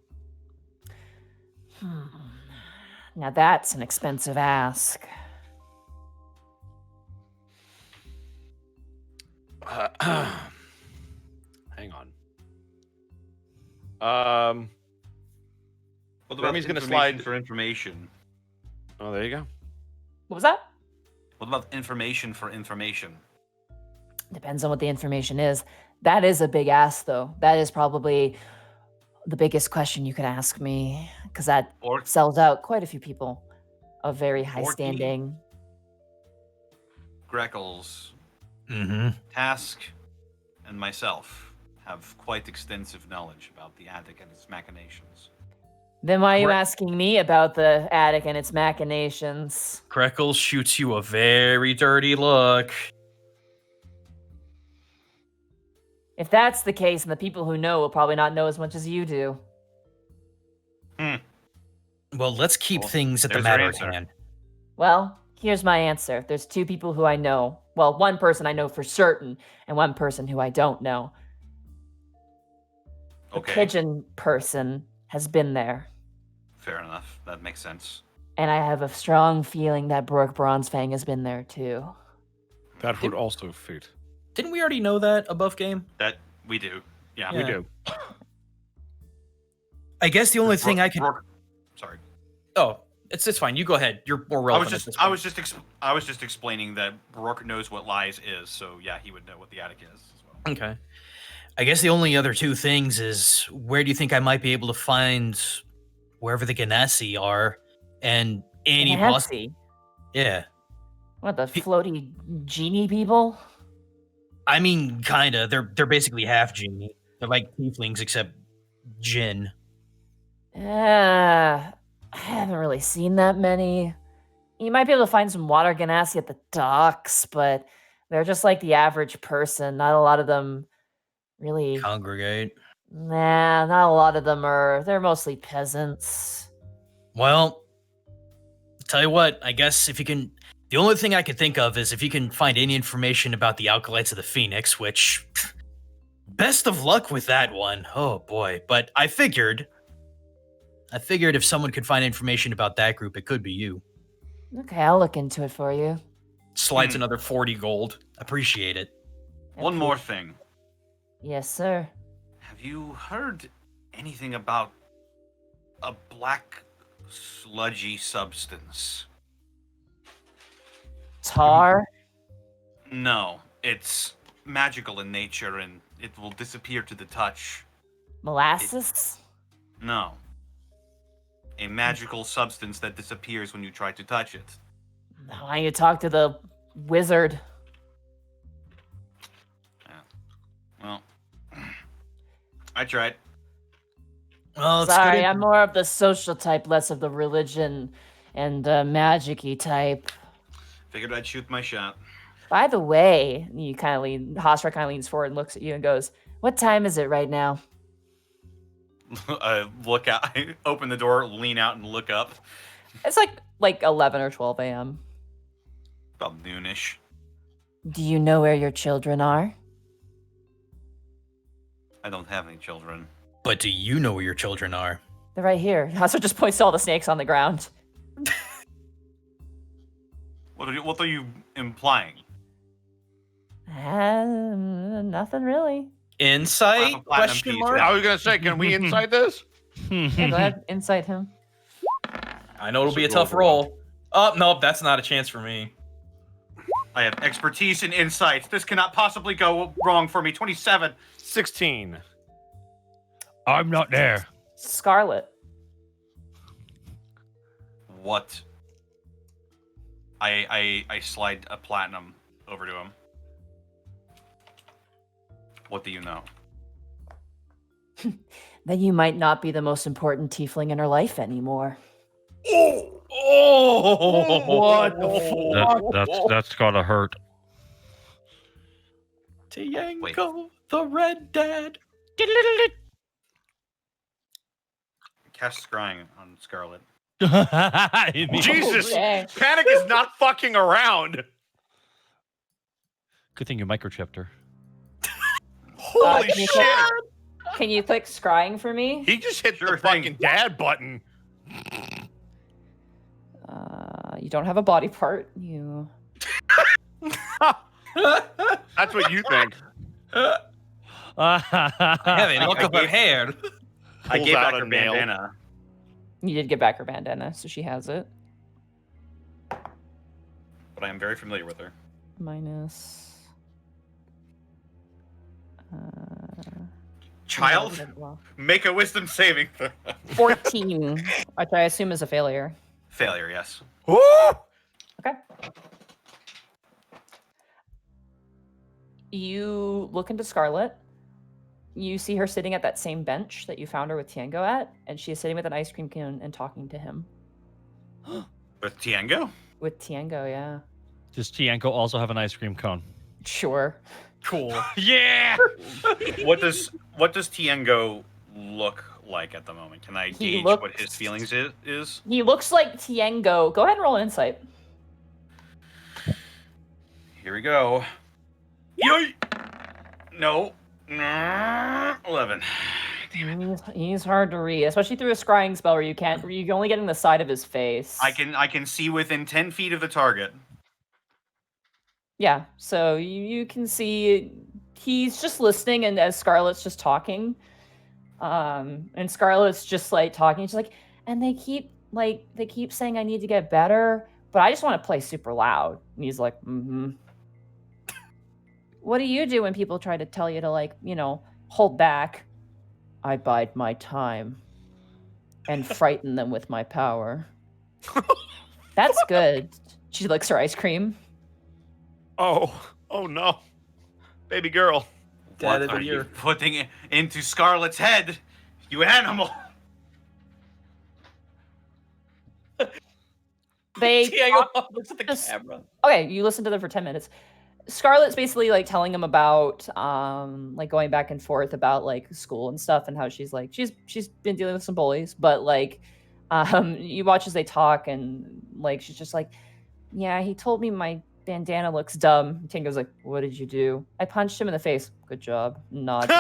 Now that's an expensive ask. Hang on. What about Remy's gonna information slide for information? Oh, there you go. What was that? What about information for information? Depends on what the information is. That is a big ask, though. That is probably the biggest question you could ask me, because that sells out quite a few people of very high standing. Greckles, Task, and myself have quite extensive knowledge about the attic and its machinations. Then why are you asking me about the attic and its machinations? Greckles shoots you a very dirty look. If that's the case, then the people who know will probably not know as much as you do. Well, let's keep things at the there's your matter at answer. hand. Well, here's my answer. There's two people who I know. Well, one person I know for certain, and one person who I don't know. The pigeon person has been there. Fair enough. That makes sense. And I have a strong feeling that Brooke Bronzefang has been there too. That would also fit. Didn't we already know that above game? That we do. Yeah, We do. I guess the only thing I could. Sorry. Oh, it's fine. You go ahead. You're more relevant. I was just explaining that Rourke knows what lies is, so yeah, he would know what the attic is as well. Okay. I guess the only other two things is where do you think I might be able to find wherever the Ganassi are and any Ganassi? Yeah. What, the floaty genie people? I mean, kinda. They're basically half genie. They're like tieflings except Jinn. I haven't really seen that many. You might be able to find some water Ganassi at the docks, but they're just like the average person. Not a lot of them really Congregate. Nah, not a lot of them are. They're mostly peasants. Well, tell you what, I guess if you can. The only thing I could think of is if you can find any information about the Alkalites of the Phoenix, which. Best of luck with that one. Oh boy. But I figured if someone could find information about that group, it could be you. Okay, I'll look into it for you. Slides another 40 gold. Appreciate it. One more thing. Yes, sir. Have you heard anything about a black sludgy substance? Tar? No, it's magical in nature and it will disappear to the touch. Molasses? No. A magical substance that disappears when you try to touch it. Why don't you talk to the wizard? Yeah. Well, I tried. Well, it's Sorry, good. I'm more of the social type, less of the religion and magic-y type. Figured I'd shoot my shot. By the way, you kind of Hosra kind of leans forward and looks at you and goes, "What time is it right now?" I look out. I open the door, lean out, and look up. It's like 11 or 12 a.m. About noonish. Do you know where your children are? I don't have any children. But do you know where your children are? They're right here. Hosra just points to all the snakes on the ground. What are you implying? Nothing really. Insight? Question mark? I was gonna say, can we insight this? Yeah, go ahead, insight him. I know it'll be a tough roll. Oh, nope, that's not a chance for me. I have expertise in insights. This cannot possibly go wrong for me. 27. 16. I'm not there. Scarlet. What? I slide a platinum over to him. What do you know? Then you might not be the most important tiefling in her life anymore. What the fuck? That's gotta hurt. Tiengo, the Red Dad. Cast scrying on Scarlet. Jesus! Okay. Panic is not fucking around. Good thing you microchipped her. Holy can you shit! Can you click scrying for me? He just hit Sure the thing. fucking dad button. You don't have a body part. You. That's what you think. I have a look of her hair. I Pulls gave out back a her nail. bandana. You did get back her bandana, so she has it. But I am very familiar with her. Minus. Child, make a wisdom saving throw. 14, which I assume is a failure. Failure, yes. Woo! Okay. You look into Scarlet. You see her sitting at that same bench that you found her with Tiengo at, and she is sitting with an ice cream cone and talking to him. With Tiengo? With Tiengo, yeah. Does Tienko also have an ice cream cone? Sure. Cool. Yeah! What does Tiengo look like at the moment? Can I gauge what his feelings is? He looks like Tiengo. Go ahead and roll an insight. Here we go. Yoy! No. 11. He's hard to read, especially through a scrying spell where you're only getting the side of his face. I can see within 10 feet of the target. Yeah, so you can see he's just listening, and as Scarlett's just talking, and Scarlett's just like talking. She's like, and they keep saying I need to get better, but I just want to play super loud. And he's like, mm-hmm. What do you do when people try to tell you to, like, hold back? I bide my time and frighten them with my power. That's good. She licks her ice cream. Oh no, baby girl. What are you putting it into Scarlett's head, you animal? Looks at the camera. Okay, you listen to them for 10 minutes. Scarlett's basically like telling him about like going back and forth about like school and stuff, and how she's been dealing with some bullies, but like you watch as they talk, and like she's just like, yeah, he told me my bandana looks dumb. Tango's like, what did you do? I punched him in the face. Good job. Nod.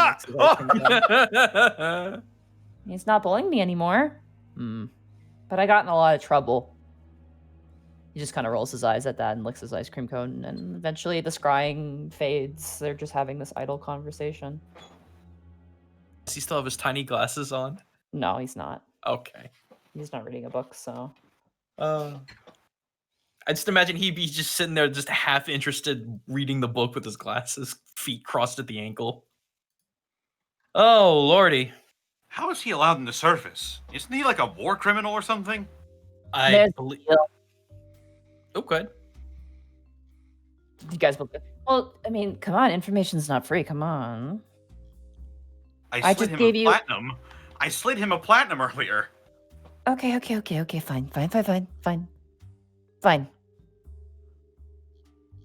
He's not bullying me anymore. But I got in a lot of trouble. He just kind of rolls his eyes at that and licks his ice cream cone, and eventually the scrying fades. They're just having this idle conversation. Does he still have his tiny glasses on? No, he's not. Okay. He's not reading a book, so. I just imagine he'd be just sitting there, just half interested, reading the book with his glasses, feet crossed at the ankle. Oh, lordy. How is he allowed in the surface? Isn't he like a war criminal or something? I believe. Oh, good. You guys believe? Well, I mean, come on, information's not free. Come on. I just gave you platinum. I slid him a platinum earlier. Okay. Fine.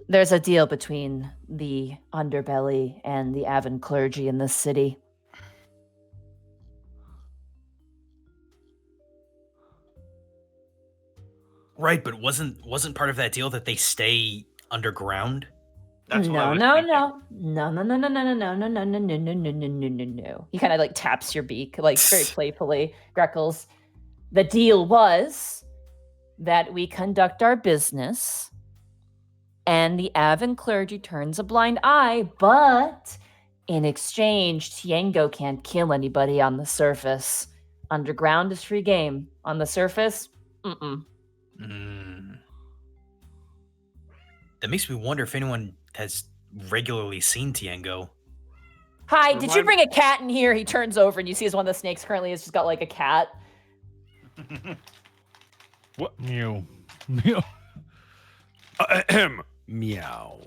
There's a deal between the underbelly and the Avon clergy in this city. Right, but wasn't part of that deal that they stay underground? That's No. He kind of like taps your beak, like very playfully. Greckles. The deal was that we conduct our business and the Avon clergy turns a blind eye, but in exchange, Tiengo can't kill anybody on the surface. Underground is free game. On the surface, That makes me wonder if anyone has regularly seen Tiengo. Hi, did you bring a cat in here? He turns over and you see as one of the snakes currently has just got like a cat. What? Meow. Meow.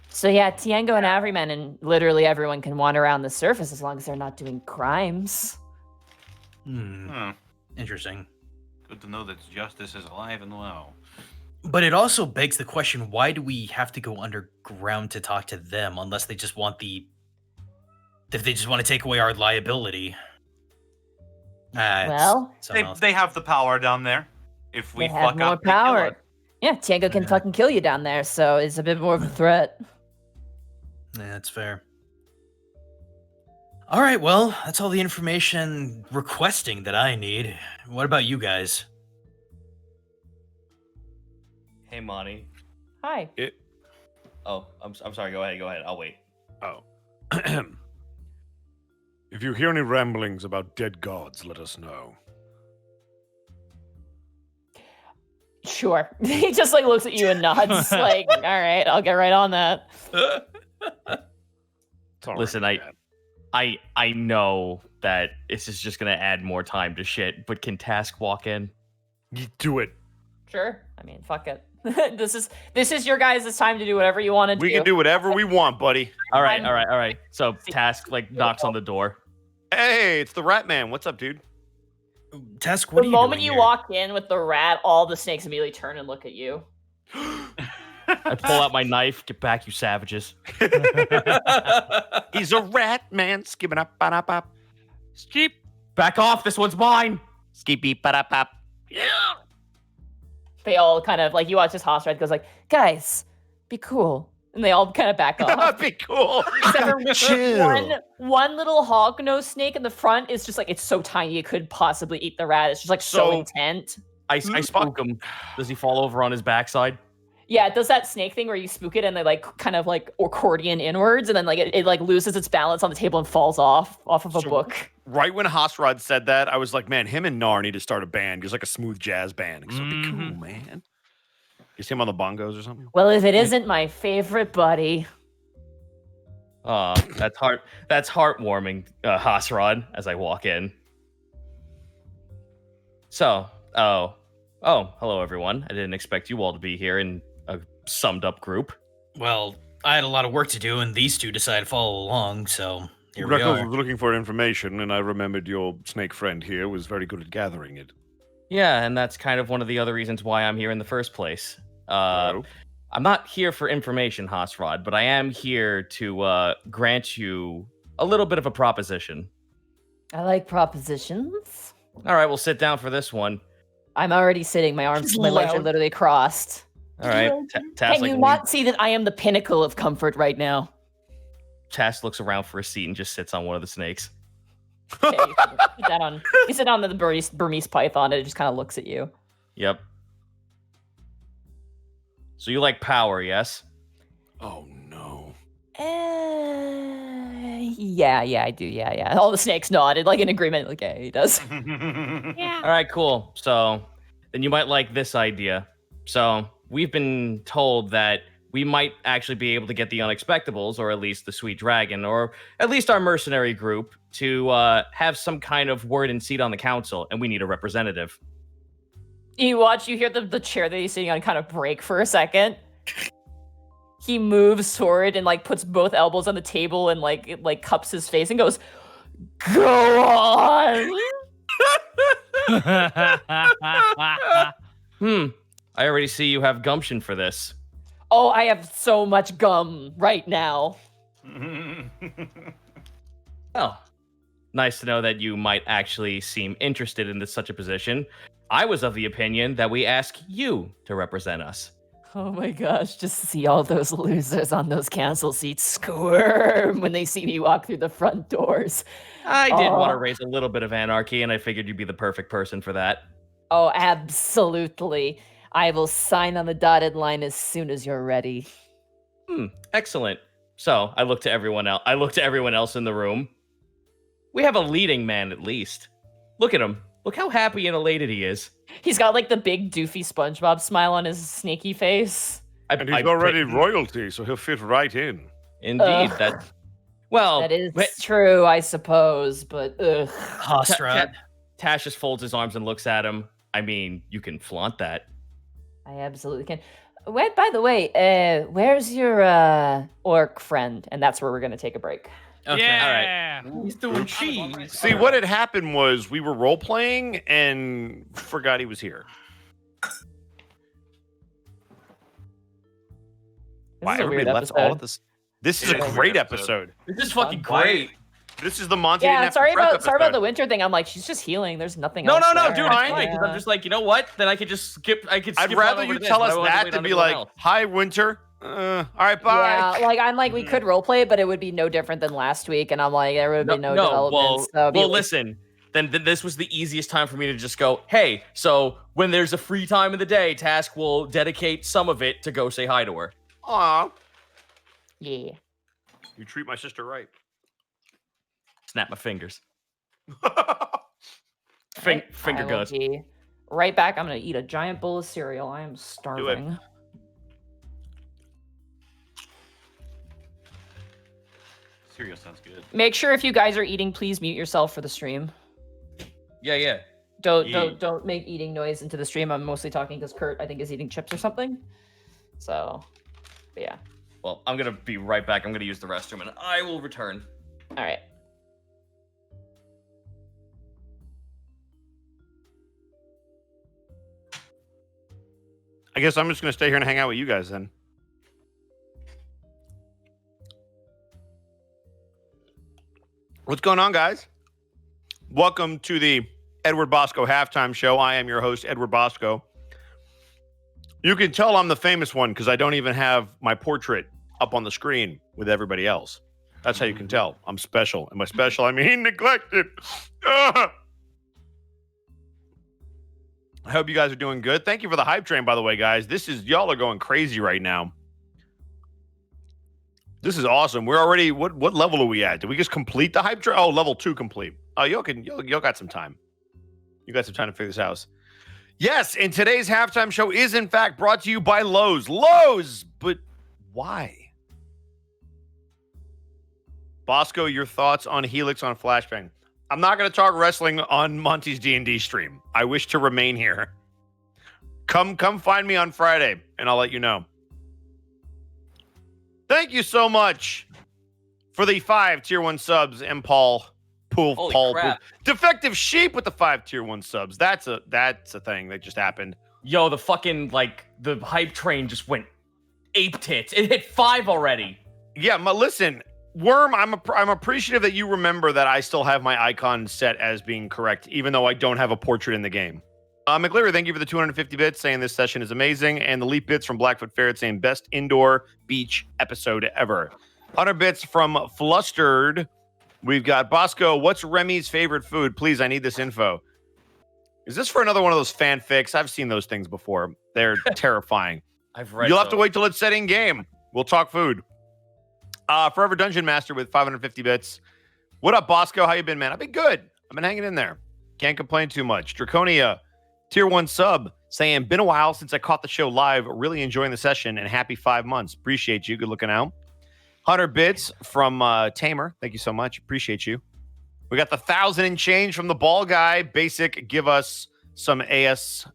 So yeah, Tiengo and Averyman and literally everyone can wander around the surface as long as they're not doing crimes. Interesting. Good to know that justice is alive and well. But it also begs the question, why do we have to go underground to talk to them unless they just want if they just want to take away our liability? Well, they have the power down there. If we have fuck more up, they kill power. us. Yeah, Tiengo can fucking kill you down there, so it's a bit more of a threat. Yeah, that's fair. All right, well, that's all the information requesting that I need. What about you guys? Hey, Monty. Hi. Oh, I'm sorry. Go ahead. I'll wait. Oh. If you hear any ramblings about dead gods, let us know. Sure. He just like looks at you and nods. Like, all right, I'll get right on that. Listen, I know that this is just gonna add more time to shit, but can Task walk in? You do it. Sure. I mean, fuck it. This is your guys' time to do whatever you want to do. We can do whatever we want, buddy. All right. So Task like knocks on the door. Hey, it's the Rat Man. What's up, dude? Task, what are The you moment doing you here? walk in with the rat, all the snakes immediately turn and look at you. I pull out my knife. Get back, you savages. He's a rat man. Skipping up, ba-da-pop. Skip. Back off. This one's mine. Skippy, ba-da-pop. They all kind of like, you watch this house rat goes like, guys, be cool. And they all kind of back off. Be cool. Except for Chill. one little hognose snake in the front is just like, it's so tiny it could possibly eat the rat. It's just like so intent. I spook him. Does he fall over on his backside? Yeah, it does that snake thing where you spook it and they like kind of like accordion inwards, and then like it like loses its balance on the table and falls off of a book. Right when Hasrod said that, I was like, man, him and Nar need to start a band. He's like a smooth jazz band. It's be cool, man. You see him on the bongos or something? Well, if it isn't my favorite buddy. That's heartwarming, Hasrod, as I walk in. So, hello everyone. I didn't expect you all to be here in a summed up group. Well, I had a lot of work to do, and these two decided to follow along, so here we Greco are. was looking for information, and I remembered your snake friend here was very good at gathering it. Yeah, and that's kind of one of the other reasons why I'm here in the first place. I'm not here for information, Hasrod, but I am here to grant you a little bit of a proposition. I like propositions. All right, we'll sit down for this one. I'm already sitting. My legs are literally crossed. All right. Can you not see that I am the pinnacle of comfort right now? Tass looks around for a seat and just sits on one of the snakes. Okay, you sit on the Burmese python, and it just kind of looks at you. Yep. So you like power, yes? Oh, no. Yeah, I do. Yeah. All the snakes nodded, like in agreement. Like, yeah, he does. Yeah. All right, cool. So then you might like this idea. So we've been told that we might actually be able to get the Unexpectables, or at least the Sweet Dragon, or at least our mercenary group, to have some kind of word and seat on the council, and we need a representative. You hear the chair that he's sitting on kind of break for a second. He moves toward and like puts both elbows on the table and like cups his face and goes, "Go on." I already see you have gumption for this. Oh, I have so much gum right now. Oh, nice to know that you might actually seem interested in such a position. I was of the opinion that we ask you to represent us. Oh my gosh, just see all those losers on those council seats squirm when they see me walk through the front doors. I did want to raise a little bit of anarchy, and I figured you'd be the perfect person for that. Oh, absolutely. I will sign on the dotted line as soon as you're ready. Excellent. So I look to everyone else. I look to everyone else in the room. We have a leading man, at least. Look at him. Look how happy and elated he is. He's got like the big doofy SpongeBob smile on his sneaky face. And he's already royalty, so he'll fit right in. Indeed, that is true, I suppose. But Hasrod. Tash just folds his arms and looks at him. I mean, you can flaunt that. I absolutely can. Wait, by the way, where's your orc friend? And that's where we're gonna take a break. Okay. Yeah. All right. He's doing cheese. See, what had happened was we were role playing and forgot he was here. Wow, everybody left all of this. This is a great episode. This is fucking great. This is the Monty. Yeah, sorry about the winter thing. I'm like, she's just healing. There's nothing else. No, there. dude, it's fine. Because I'm just like, you know what? Then I could just skip. I'd rather you tell us that than be like, "Hi, Winter." All right, bye. Yeah, I'm like, we could roleplay, but it would be no different than last week, and I'm like, there would be no development. Well, listen. Then this was the easiest time for me to just go, hey, so when there's a free time in the day, Task will dedicate some of it to go say hi to her. Aw. Yeah. You treat my sister right. Snap my fingers. Finger guns. Right back. I'm going to eat a giant bowl of cereal. I am starving. Cereal sounds good. Make sure if you guys are eating, please mute yourself for the stream. Yeah. Don't make eating noise into the stream. I'm mostly talking because Kurt, I think, is eating chips or something. So, but yeah. Well, I'm going to be right back. I'm going to use the restroom, and I will return. All right. I guess I'm just going to stay here and hang out with you guys then. What's going on, guys? Welcome to the Edward Bosco Halftime Show. I am your host, Edward Bosco. You can tell I'm the famous one because I don't even have my portrait up on the screen with everybody else. That's how you can tell. I'm special. And by special, I mean neglected. I hope you guys are doing good. Thank you for the hype train, by the way, guys. Y'all are going crazy right now. This is awesome. We're already, what level are we at? Did we just complete the hype train? Oh, level 2 complete. Oh, y'all got some time. You got some time to figure this out. Yes, and today's halftime show is in fact brought to you by Lowe's. Lowe's, but why? Bosco, your thoughts on Helix on Flashbang? I'm not going to talk wrestling on Monty's D&D stream. I wish to remain here. Come find me on Friday, and I'll let you know. Thank you so much for the 5 tier 1 subs, and Paul. Holy crap. Defective Sheep with the 5 tier 1 subs. That's a thing that just happened. Yo, the fucking, the hype train just went ape tits. It hit 5 already. Yeah, listen, Worm, I'm appreciative that you remember that I still have my icon set as being correct, even though I don't have a portrait in the game. McLeary, thank you for the 250 bits, saying this session is amazing. And the Leap Bits from Blackfoot Ferret saying best indoor beach episode ever. 100 bits from Flustered. We've got Bosco. What's Remy's favorite food? Please, I need this info. Is this for another one of those fanfics? I've seen those things before. They're terrifying. I've read You'll have to wait till it's set in game. We'll talk food. Forever Dungeon Master with 550 bits. What up, Bosco? How you been, man? I've been good. I've been hanging in there. Can't complain too much. Draconia, tier 1 sub, saying, been a while since I caught the show live. Really enjoying the session and happy 5 months. Appreciate you. Good looking out. 100 bits from Tamer. Thank you so much. Appreciate you. We got the 1,000 and change from the ball guy. Basic, give us some ASAM.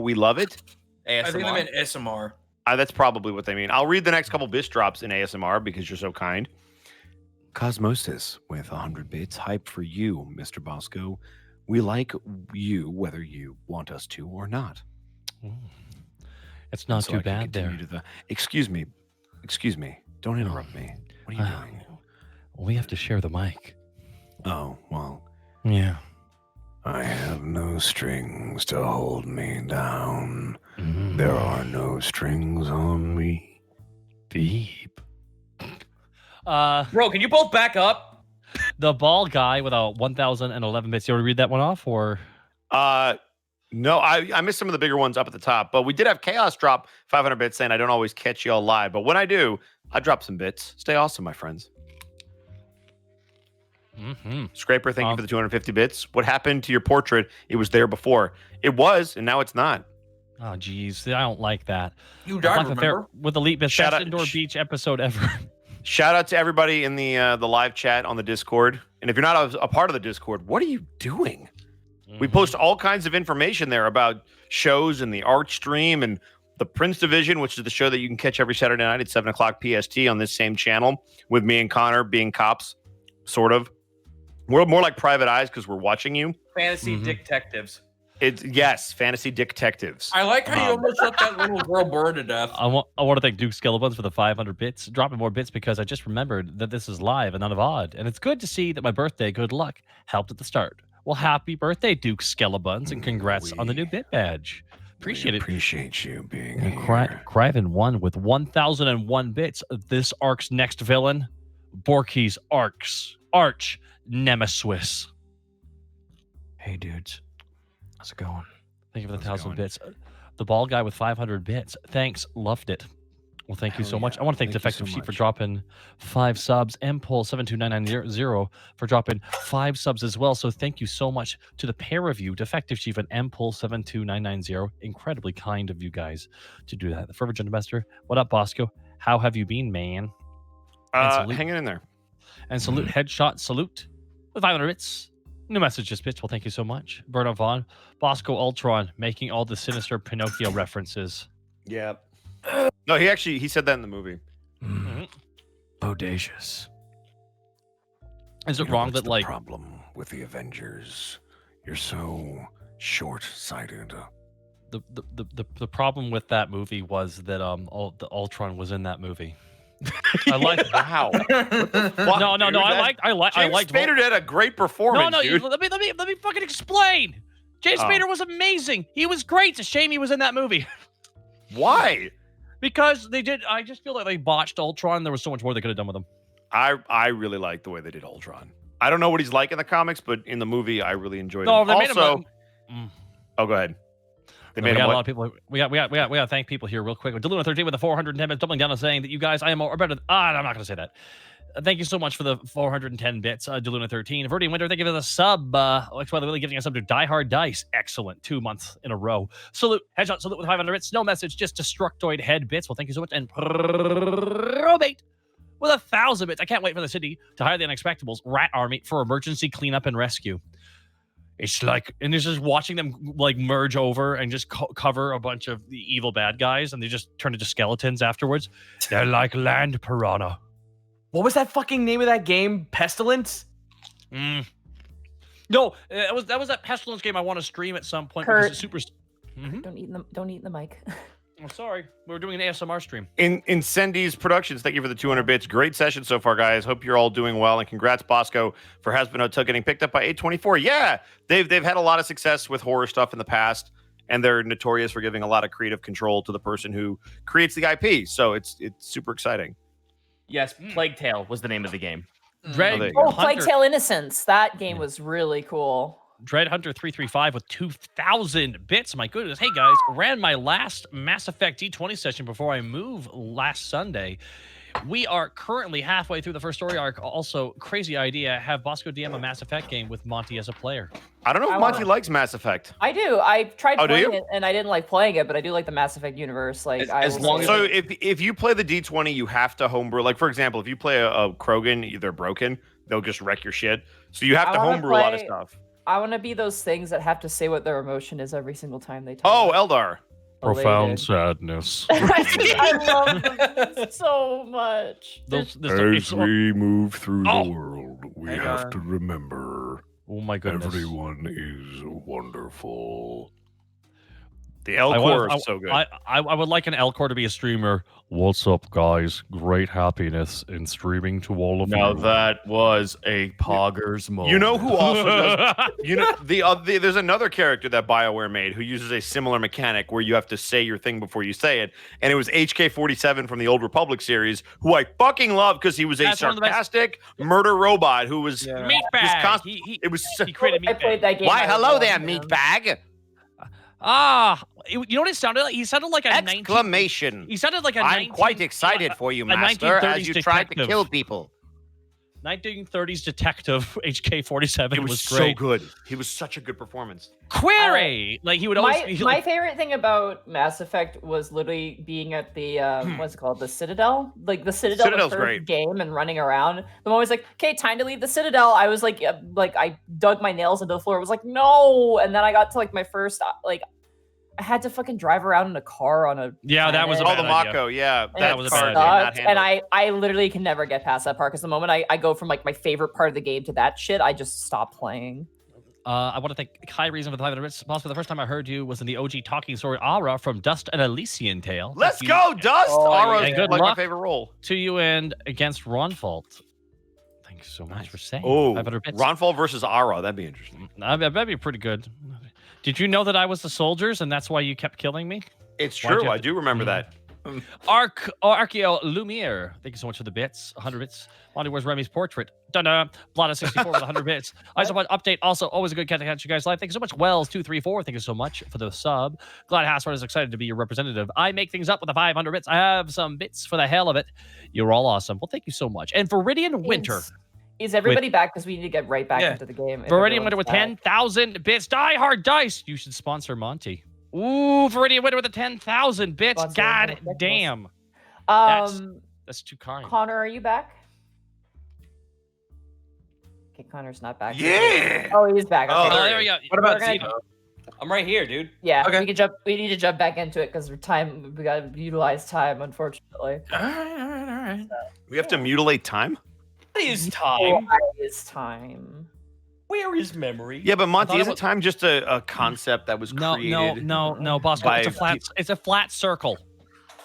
We love it. ASMR. I think they meant SMR. That's probably what they mean. I'll read the next couple bits drops in ASMR because you're so kind. Cosmosis with 100 bits. Hype for you, Mr. Bosco. We like you whether you want us to or not. It's not too bad there. Excuse me. Don't interrupt me. What are you doing? We have to share the mic. Oh, well. Yeah. I have no strings to hold me down. Mm. There are no strings on me. Beep. Bro, can you both back up? The ball guy with a 1,011 bits. You want to read that one off, or? No, I missed some of the bigger ones up at the top, but we did have Chaos drop 500 bits saying I don't always catch y'all live, but when I do, I drop some bits. Stay awesome, my friends. Mm-hmm. Scraper, thank you for the 250 bits. What happened to your portrait? It was there before. It was, and now it's not. Oh, geez. I don't like that. You died, remember? With the Leap Bits, best indoor beach episode ever. Shout out to everybody in the live chat on the Discord. And if you're not a part of the Discord, what are you doing? Mm-hmm. We post all kinds of information there about shows and the art stream and the Prince Division, which is the show that you can catch every Saturday night at 7 o'clock PST on this same channel with me and Connor being cops, sort of. We're more like private eyes because we're watching you. Fantasy detectives. Yes, fantasy detectives. I like how you almost let that little girl burn to death. I want to thank Duke Skelebuns for the 500 bits, dropping more bits because I just remembered that this is live and not a VOD. And it's good to see that my birthday, good luck, helped at the start. Well, happy birthday, Duke Skelebuns, and congrats on the new bit badge. Appreciate it. Appreciate you being here. Criven won with 1,001 bits. This arc's next villain, Borky's arch nemesis. Hey, dudes. How's it going? Thank you for the 1,000 bits. The ball guy with 500 bits. Thanks. Loved it. Well, thank you so much. I want to thank Defective Sheep for dropping 5 subs. Mpole72990 for dropping 5 subs as well. So thank you so much to the pair of you, Defective Sheep and Mpole72990. Incredibly kind of you guys to do that. The Forever Gentleman, what up, Bosco? How have you been, man? Hanging in there. And salute, headshot, salute with 500 bits. New messages, bitch. Well, thank you so much. Burnout Vaughn, Bosco Ultron, making all the sinister Pinocchio references. Yeah. No, he said that in the movie. Mm-hmm. Bodacious. Is it wrong that the like problem with the Avengers? You're so short-sighted. The problem with that movie was that the Ultron was in that movie. I like wow. No. I liked. Spader did a great performance. No, dude. let me fucking explain. James Spader was amazing. He was great. It's a shame he was in that movie. Why? Because they did. I just feel like they botched Ultron. There was so much more they could have done with him. I really like the way they did Ultron. I don't know what he's like in the comics, but in the movie, I really enjoyed him. They made him Oh, go ahead. They We made got him a what? lot of people. We got to thank people here real quick. Deluna 13 with the 410 bits, doubling down on saying that you guys, I am more better. I'm not going to say that. Thank you so much for the 410 bits, Deluna 13. Verdi Winter, thank you for the sub. Alex Weather really giving us up to Die Hard Dice. Excellent. 2 months in a row. Salute. Headshot. Salute with 500 bits. No message, just Destructoid Head bits. Well, thank you so much. And Probate with 1,000 bits. I can't wait for the city to hire the Unexpectables Rat Army for emergency cleanup and rescue. It's like, and there's just watching them like merge over and just cover a bunch of the evil bad guys, and they just turn into skeletons afterwards. They're like land piranha. What was that fucking name of that game? Pestilence? No, that was that Pestilence game I want to stream at some point. Kurt. Because it's super. Don't eat the mic. I'm sorry. We were doing an ASMR stream. In Incendies Productions, thank you for the 200 bits. Great session so far, guys. Hope you're all doing well, and congrats, Bosco, for Husband Hotel getting picked up by 824. Yeah, they've had a lot of success with horror stuff in the past, and they're notorious for giving a lot of creative control to the person who creates the IP. So it's super exciting. Yes, Plague Tale was the name of the game. Dread Plague Tale Innocence. That game was really cool. Dread Hunter 335 with 2,000 bits. My goodness. Hey, guys. Ran my last Mass Effect D20 session before I move last Sunday. We are currently halfway through the first story arc. Also, crazy idea. Have Bosco DM a Mass Effect game with Monty as a player. I don't know if Monty likes Mass Effect. I do. I tried do playing you? it, and I didn't like playing it, but I do like the Mass Effect universe. Like, So if you play the D20, you have to homebrew. Like, for example, if you play a Krogan, they're broken. They'll just wreck your shit. So you have to homebrew a lot of stuff. I want to be those things that have to say what their emotion is every single time they talk. Oh, Eldar. Profound sadness. I love them so much. As we move through the world, we have to remember. Oh my goodness. Everyone is wonderful. The Elcor is so good. I would like an Elcor to be a streamer. What's up, guys? Great happiness in streaming to all of you. Now that was a poggers moment. You know who also does? There's another character that BioWare made who uses a similar mechanic where you have to say your thing before you say it, and it was HK-47 from the Old Republic series, who I fucking love because he was a sarcastic murder robot who was meatbag. It was. He created meatbag. I played that game. Why, hello there, meatbag. You know what it sounded like? He sounded like a exclamation. He sounded like a. I'm quite excited for you, master, as you tried to kill people. 1930s detective HK-47 was great. so good. He was such a good performance. Query, like he would always. My favorite thing about Mass Effect was literally being at the what's it called, the Citadel. Like the Citadel's the first game and running around. I'm always like, okay, time to leave the Citadel. I was like I dug my nails into the floor. I was like, no, and then I got to like my first I had to fucking drive around in a car on a that was a the Mako, that was a bad idea. And I literally can never get past that part because the moment I go from like my favorite part of the game to that shit, I just stop playing. I want to thank Kai Reason for the 500 bits. Possibly the first time I heard you was in the OG talking story Ara from Dust and Elysian Tale. Let's go, Dust! Ara's good like luck my favorite role. To you and against Ronfault. Thank you so much for saying. Oh, 500 bits. Ronfault versus Ara. That'd be interesting. That'd be pretty good. Did you know that I was the soldiers and that's why you kept killing me? It's true. I do remember that. Archeo Lumiere. Thank you so much for the bits. 100 bits. Monty, where's Remy's portrait? Dun-dun. Blada64 with 100 bits. I just want update. Also, always a good catch to catch you guys live. Thank you so much. Wells234. Thank you so much for the sub. Glad Hassford is excited to be your representative. I make things up with the 500 bits. I have some bits for the hell of it. You're all awesome. Well, thank you so much. And Viridian Winter. Is everybody back? Because we need to get right back into the game. Viridian Winter with 10,000 bits. Die Hard Dice. You should sponsor Monty. Ooh, Viridian Winter with the 10,000 bits. God damn. That's too kind. Connor, are you back? Okay, Connor's not back. Yeah. Oh, he's back. Okay. Oh, there we go. What about Zeno? I'm right here, dude. Yeah, okay. We need to jump back into it because we gotta utilize time, unfortunately. All right. We have to mutilate time? What is time? What is time? Where is memory? Yeah, but Monty, isn't time just a concept that was created? No, Bosco. It's a flat circle.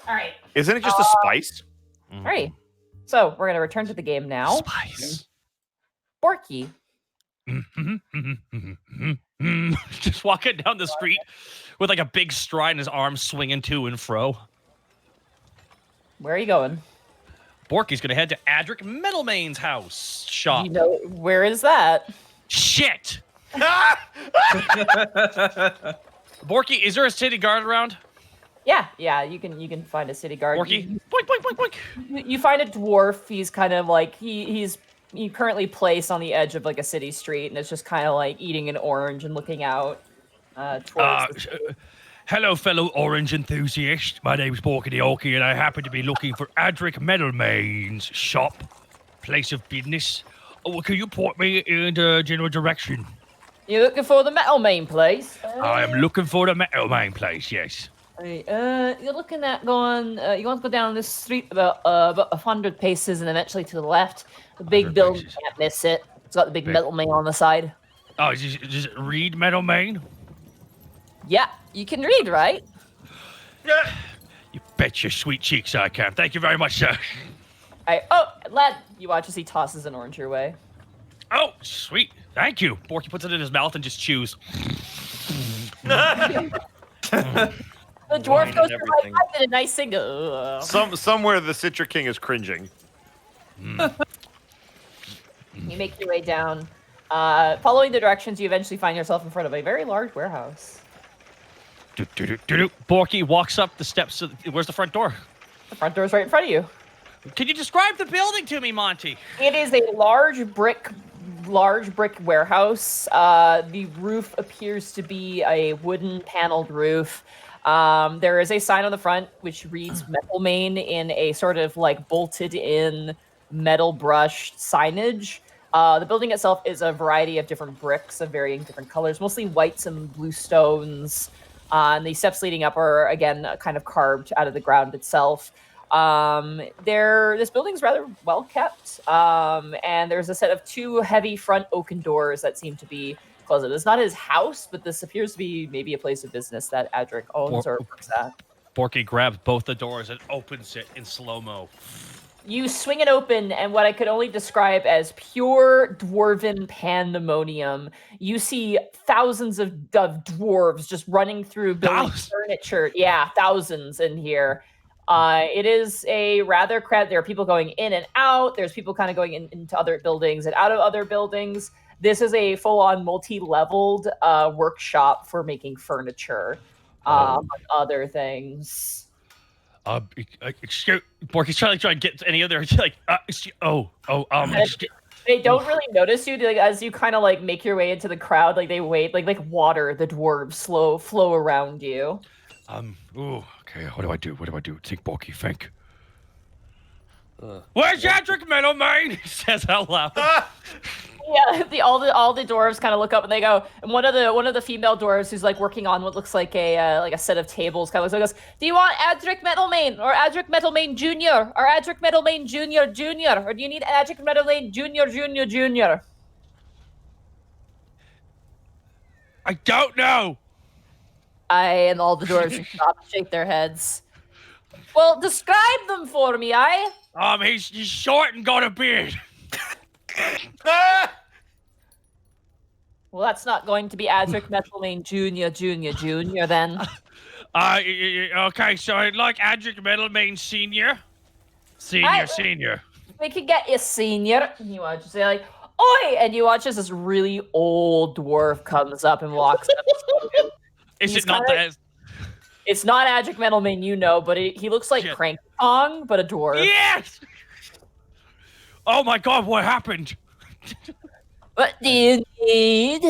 All right. Isn't it just a spice? All right. So we're gonna return to the game now. Spice. Borky. Just walking down the street with like a big stride and his arms swinging to and fro. Where are you going? Borky's gonna head to Adric Middlemain's house shop. You know, where is that? Shit! Borky, is there a city guard around? Yeah, you can find a city guard. Borky, boink, boink, boink, boink. You find a dwarf. He's kind of like he's currently placed on the edge of like a city street, and it's just kind of like eating an orange and looking out towards. Hello, fellow orange enthusiast. My name's Borky the Orky, and I happen to be looking for Adric Meadowmane's shop, place of business. Oh, can you point me in the general direction? You're looking for the Meadowmane place? I am looking for the Meadowmane place, yes. You're looking at going. You want to go down this street about 100 paces, and eventually to the left. The big building, can't miss it. It's got the big Meadowmane on the side. Oh, does it read Meadowmane? Yeah, you can read, right? Yeah. You bet your sweet cheeks I can. Thank you very much, sir. Lad, you watch as he tosses an orange your way. Oh, sweet. Thank you. Borky puts it in his mouth and just chews. The dwarf goes to high five and a nice thing. Somewhere the Citra King is cringing. You make your way down. Following the directions, you eventually find yourself in front of a very large warehouse. Borky walks up the steps. Where's the front door? The front door is right in front of you. Can you describe the building to me, Monty? It is a large brick warehouse. The roof appears to be a wooden paneled roof. There is a sign on the front which reads Meadowmane in a sort of like bolted in metal brushed signage. The building itself is a variety of different bricks of varying different colors, mostly whites and blue stones. And the steps leading up are, again, kind of carved out of the ground itself. This building's rather well kept. And there's a set of 2 heavy front oaken doors that seem to be closed. It's not his house, but this appears to be maybe a place of business that Adric owns or works at. Borky grabs both the doors and opens it in slow-mo. You swing it open, and what I could only describe as pure dwarven pandemonium. You see thousands of dwarves just running through building furniture. Yeah, thousands in here. It is a rather crowded. There are people going in and out. There's people kind of going into other buildings and out of other buildings. This is a full-on multi-leveled workshop for making furniture, among other things. Borky's trying to get any other They don't really notice you as you kind of like make your way into the crowd. Like they wait, like water. The dwarves flow around you. Okay. What do I do? Think, Borky. Think. Where's Adric Meadowmane? He says out loud. Yeah, all the dwarves kind of look up and they go. And one of the female dwarves who's like working on what looks like a set of tables kind of goes, "Do you want Adric Meadowmane or Adric Meadowmane Jr. or Adric Meadowmane Jr. or do you need Adric Meadowmane Jr. I don't know." And all the dwarves stop and shake their heads. Well, describe them for me, He's short and got a beard. Well, that's not going to be Adric Meadowmane Jr. then. Okay, so I'd like Adric Meadowmane Senior. Senior. We could get you Senior. And you watch say like, "Oi!" And you watch as this really old dwarf comes up and walks up. Is it not that? It's not Adric Meadowmane, but he looks like Cranky Kong, but a dwarf. Yes! Oh my god, what happened? What do you need?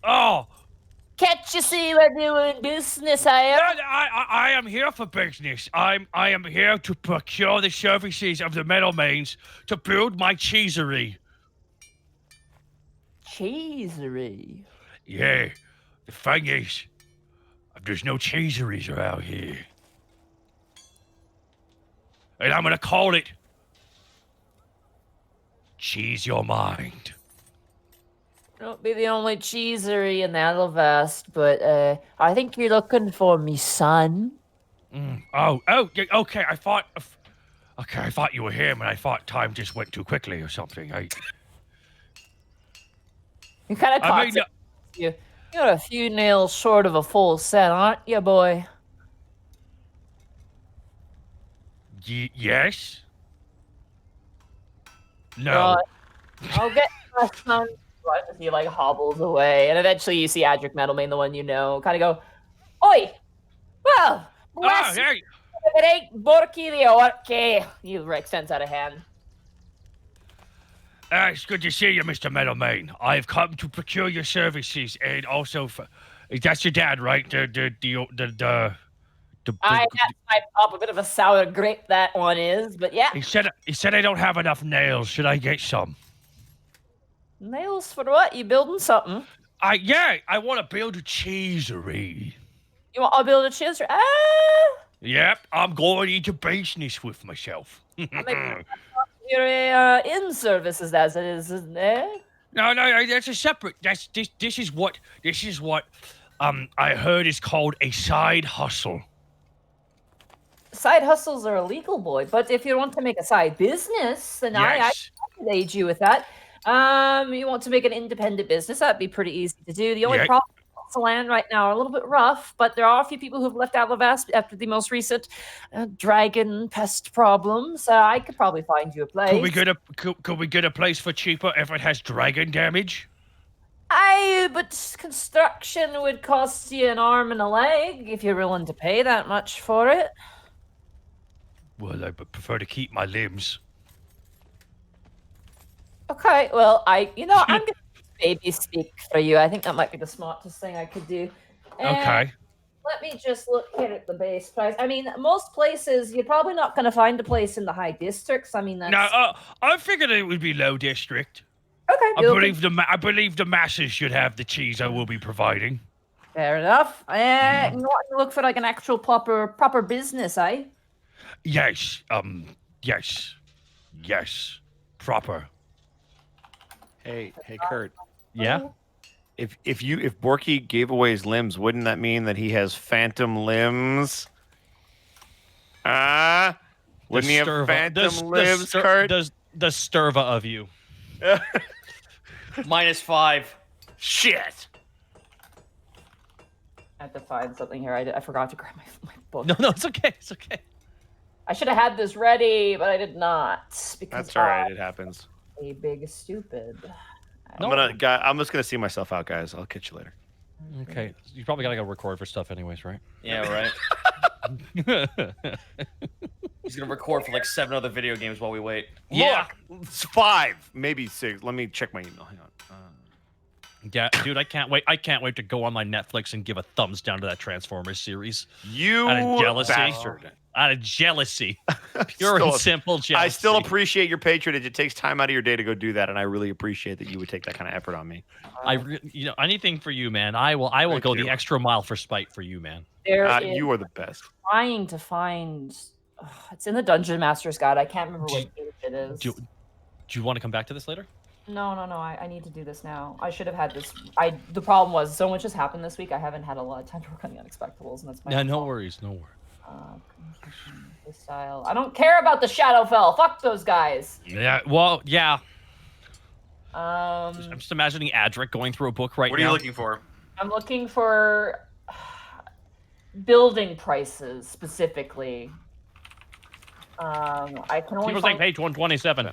Oh. Can't you see we're doing business here? I am here for business. I am here to procure the services of the Meadowmanes to build my cheesery. Cheesery? Yeah. The thing is, there's no cheeseries around here. And I'm gonna call it Cheese Your Mind. Don't be the only cheesery in Alvast, but I think you're looking for me, son. Oh, okay. I thought you were him, and I thought time just went too quickly or something. You kind of talk to you. You're a few nails short of a full set, aren't you, boy? Yes. No. I'll get my son watch as he like hobbles away, and eventually you see Adric Metalmane, the one you know, kind of go, "Oi, well, bless you. Hey. If it ain't Borkilio, okay." He extends out a hand. It's good to see you, Mr. Metalmane. I've come to procure your services, and also, that's your dad, right? I had my pop a bit of a sour grape, that one is, but yeah. He said I don't have enough nails. Should I get some? Nails for what? You building something? I want to build a cheesery. You want to build a cheesery? Yep, I'm going into business with myself. Your inn services as it is, isn't it? No, that's a separate. This is what I heard is called a side hustle. Side hustles are illegal, boy. But if you want to make a side business, then I can aid you with that. You want to make an independent business? That'd be pretty easy to do. The only problem with the land right now are a little bit rough, but there are a few people who've left Alavast after the most recent dragon pest problems. I could probably find you a place. Could we get a place for cheaper if it has dragon damage? But construction would cost you an arm and a leg if you're willing to pay that much for it. Well, I prefer to keep my limbs. Okay, well, I'm gonna baby speak for you. I think that might be the smartest thing I could do. Okay. Let me just look here at the base price. I mean, most places, you're probably not going to find a place in the high districts. I mean, that's... No, I figured it would be low district. Okay. I believe the masses should have the cheese I will be providing. Fair enough. You want to look for like an actual proper business, eh? Yes. Yes. Proper. Hey, Kurt. Yeah. If Borky gave away his limbs, wouldn't that mean that he has phantom limbs? Wouldn't he have phantom limbs, Kurt? The sturva of you. -5. Shit. I have to find something here. I forgot to grab my book. No, it's okay. It's okay. I should have had this ready, but I did not. Because that's all right. It happens. A big stupid. I'm just gonna see myself out, guys. I'll catch you later. Okay, you probably gotta go record for stuff, anyways, right? Yeah, right. He's gonna record for like 7 other video games while we wait. Yeah, look, it's 5, maybe 6. Let me check my email. Hang on. Yeah, dude, I can't wait. I can't wait to go on my Netflix and give a thumbs down to that Transformers series. You out of jealousy. Bastard. Out of jealousy. Pure and simple jealousy. I still appreciate your patronage. It takes time out of your day to go do that, and I really appreciate that you would take that kind of effort on me. Anything for you, man. I will go the extra mile for spite for you, man. You are the best. Trying to find. It's in the Dungeon Master's Guide. I can't remember what page it is. Do you want to come back to this later? No. I need to do this now. I should have had this. The problem was so much has happened this week. I haven't had a lot of time to work on the Unexpectables, and that's my no worries. Style. I don't care about the Shadowfell. Fuck those guys. Yeah. Well, yeah. I'm just imagining Adric going through a book right now. What are you looking for? I'm looking for building prices specifically. I can only. People say page 127.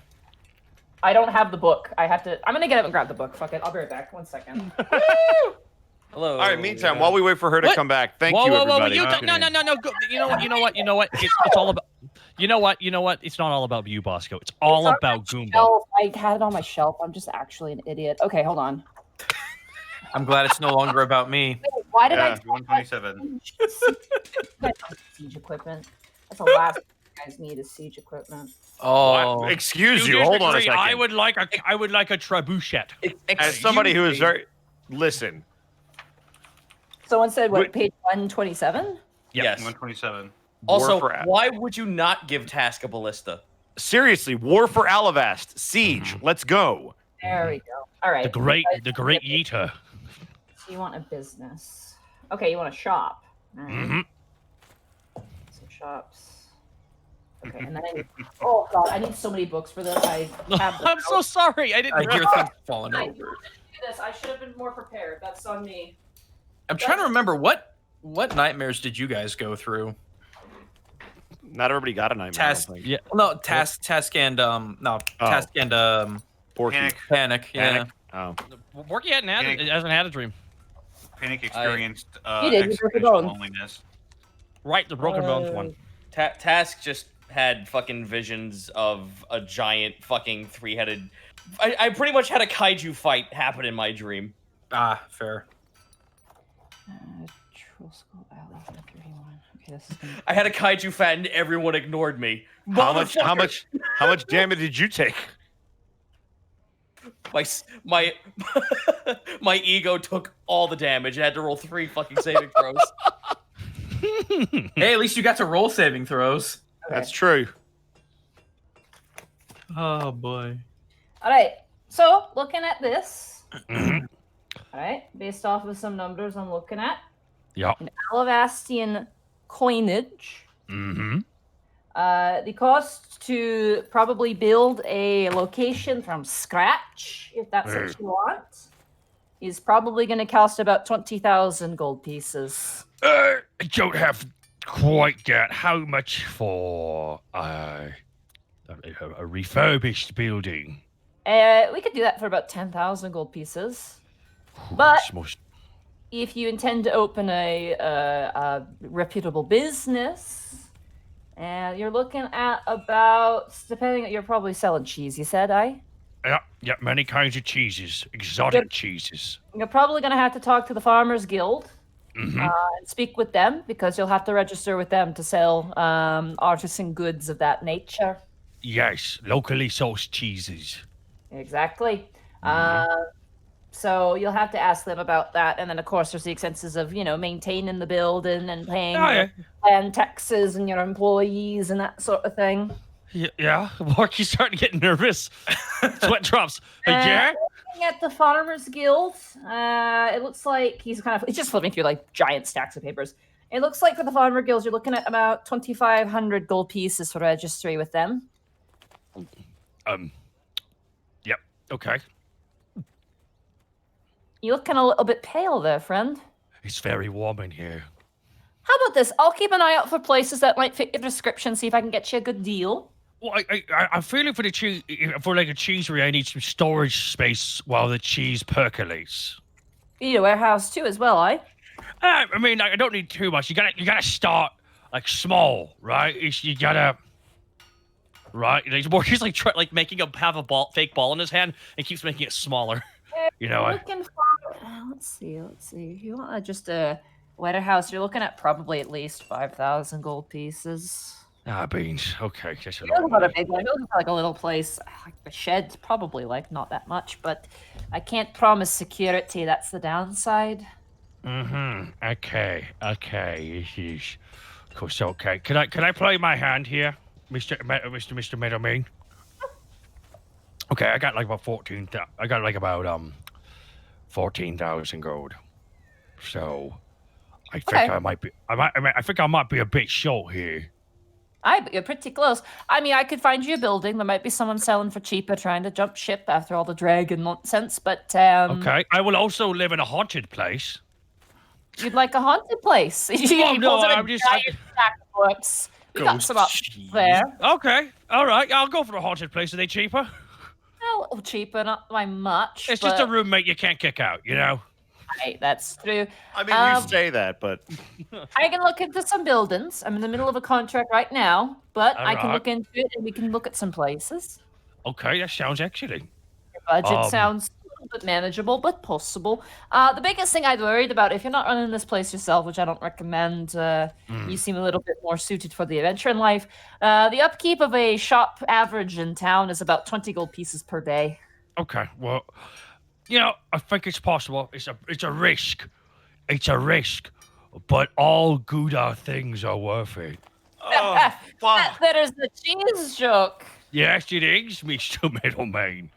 I don't have the book. I'm gonna get up and grab the book. Fuck it. I'll be right back. 1 second. Hello. All right. Meantime, while we wait for her to come back, thank you, everybody. No. Go, you know what? It's all about. You know what? It's not all about you, Bosco. It's all about Goomba. I had it on my shelf. I'm just actually an idiot. Okay, hold on. I'm glad it's no longer about me. Wait, why did I? 127. Siege equipment. That's the last thing you guys need is siege equipment. Oh, what? Excuse you. Hold on a second. I would like a trebuchet. As somebody who is very listen. Someone said what? Page 127. Yes. 127. Also, why would you not give Task a ballista? Seriously, War for Alavast. Siege. Let's go. There we go. All right. The great eater. So you want a business. Okay, you want a shop. All right. So shops. Okay, and then oh god, I need so many books for this. I'm so sorry. I hear things falling over. I should have been more prepared. That's on me. I'm trying to remember what nightmares did you guys go through? Not everybody got a nightmare. Task and Panic. Yeah. Panic. Oh. Morky hasn't had a dream. Panic experienced You did, you broke your existential bone. loneliness. Right, the broken bones one. Task just had fucking visions of a giant fucking three-headed. I pretty much had a kaiju fight happen in my dream. Ah, fair. Troll Skull Alley 31. Okay, this is gonna... I had a kaiju fight and everyone ignored me. How much damage did you take? My my ego took all the damage. I had to roll 3 fucking saving throws. Hey, at least you got to roll saving throws. That's true. Oh boy. All right. So looking at this. All right, based off of some numbers I'm looking at. Yeah. An Alavastian coinage. Mm-hmm. The cost to probably build a location from scratch, if that's what you want, is probably going to cost about 20,000 gold pieces. I don't have quite that. How much for a refurbished building? We could do that for about 10,000 gold pieces. But if you intend to open a reputable business, you're looking at about, depending, you're probably selling cheese, you said, Yeah, many kinds of cheeses, exotic cheeses. You're probably going to have to talk to the Farmers Guild and speak with them, because you'll have to register with them to sell artisan goods of that nature. Yes, locally sourced cheeses. Exactly. So you'll have to ask them about that, and then of course there's the expenses of maintaining the building and paying land taxes and your employees and that sort of thing. Yeah. Marky's starting to get nervous. Sweat drops. Yeah. Looking at the Farmers Guild, it looks like he's just flipping through like giant stacks of papers. It looks like for the Farmer Guilds, you're looking at about 2,500 gold pieces for registry with them. Yep. Okay. You're looking a little bit pale there, friend. It's very warm in here. How about this? I'll keep an eye out for places that might fit your description, see if I can get you a good deal. Well, I'm feeling for the cheese. For like a cheesery, I need some storage space while the cheese percolates. You need a warehouse too, as well, I mean, I don't need too much. You gotta start like small, right? You gotta. Right, he's like making have a fake ball in his hand and keeps making it smaller. Looking for, let's see. If you want just a warehouse, you're looking at probably at least 5,000 gold pieces. Beans. Okay, It's not a big one. It looks like a little place. Like the shed's probably like not that much, but I can't promise security. That's the downside. Okay. Of course. Okay. Can I play my hand here, Mr. Middleman? Okay, I got like about 14,000 gold. So I think I might be a bit short here. You're pretty close. I mean, I could find you a building. There might be someone selling for cheaper, trying to jump ship after all the dragon nonsense. But okay, I will also live in a haunted place. You'd like a haunted place? I'm just. We got some up there. Okay, all right. I'll go for a haunted place. Are they cheaper? A little cheaper, not by much. It's just a roommate you can't kick out, Right, that's true. I mean, you say that, but I can look into some buildings. I'm in the middle of a contract right now, but I can look into it and we can look at some places. Okay, that sounds excellent. Your budget sounds a little bit manageable, but possible. The biggest thing I'd worried about, if you're not running this place yourself, which I don't recommend, you seem a little bit more suited for the adventure in life. The upkeep of a shop average in town is about 20 gold pieces per day. Okay, well, I think it's possible. It's a risk. It's a risk, but all good things are worth it. oh, wow. There's the cheese joke. Yes, it is, Mr. Middleman.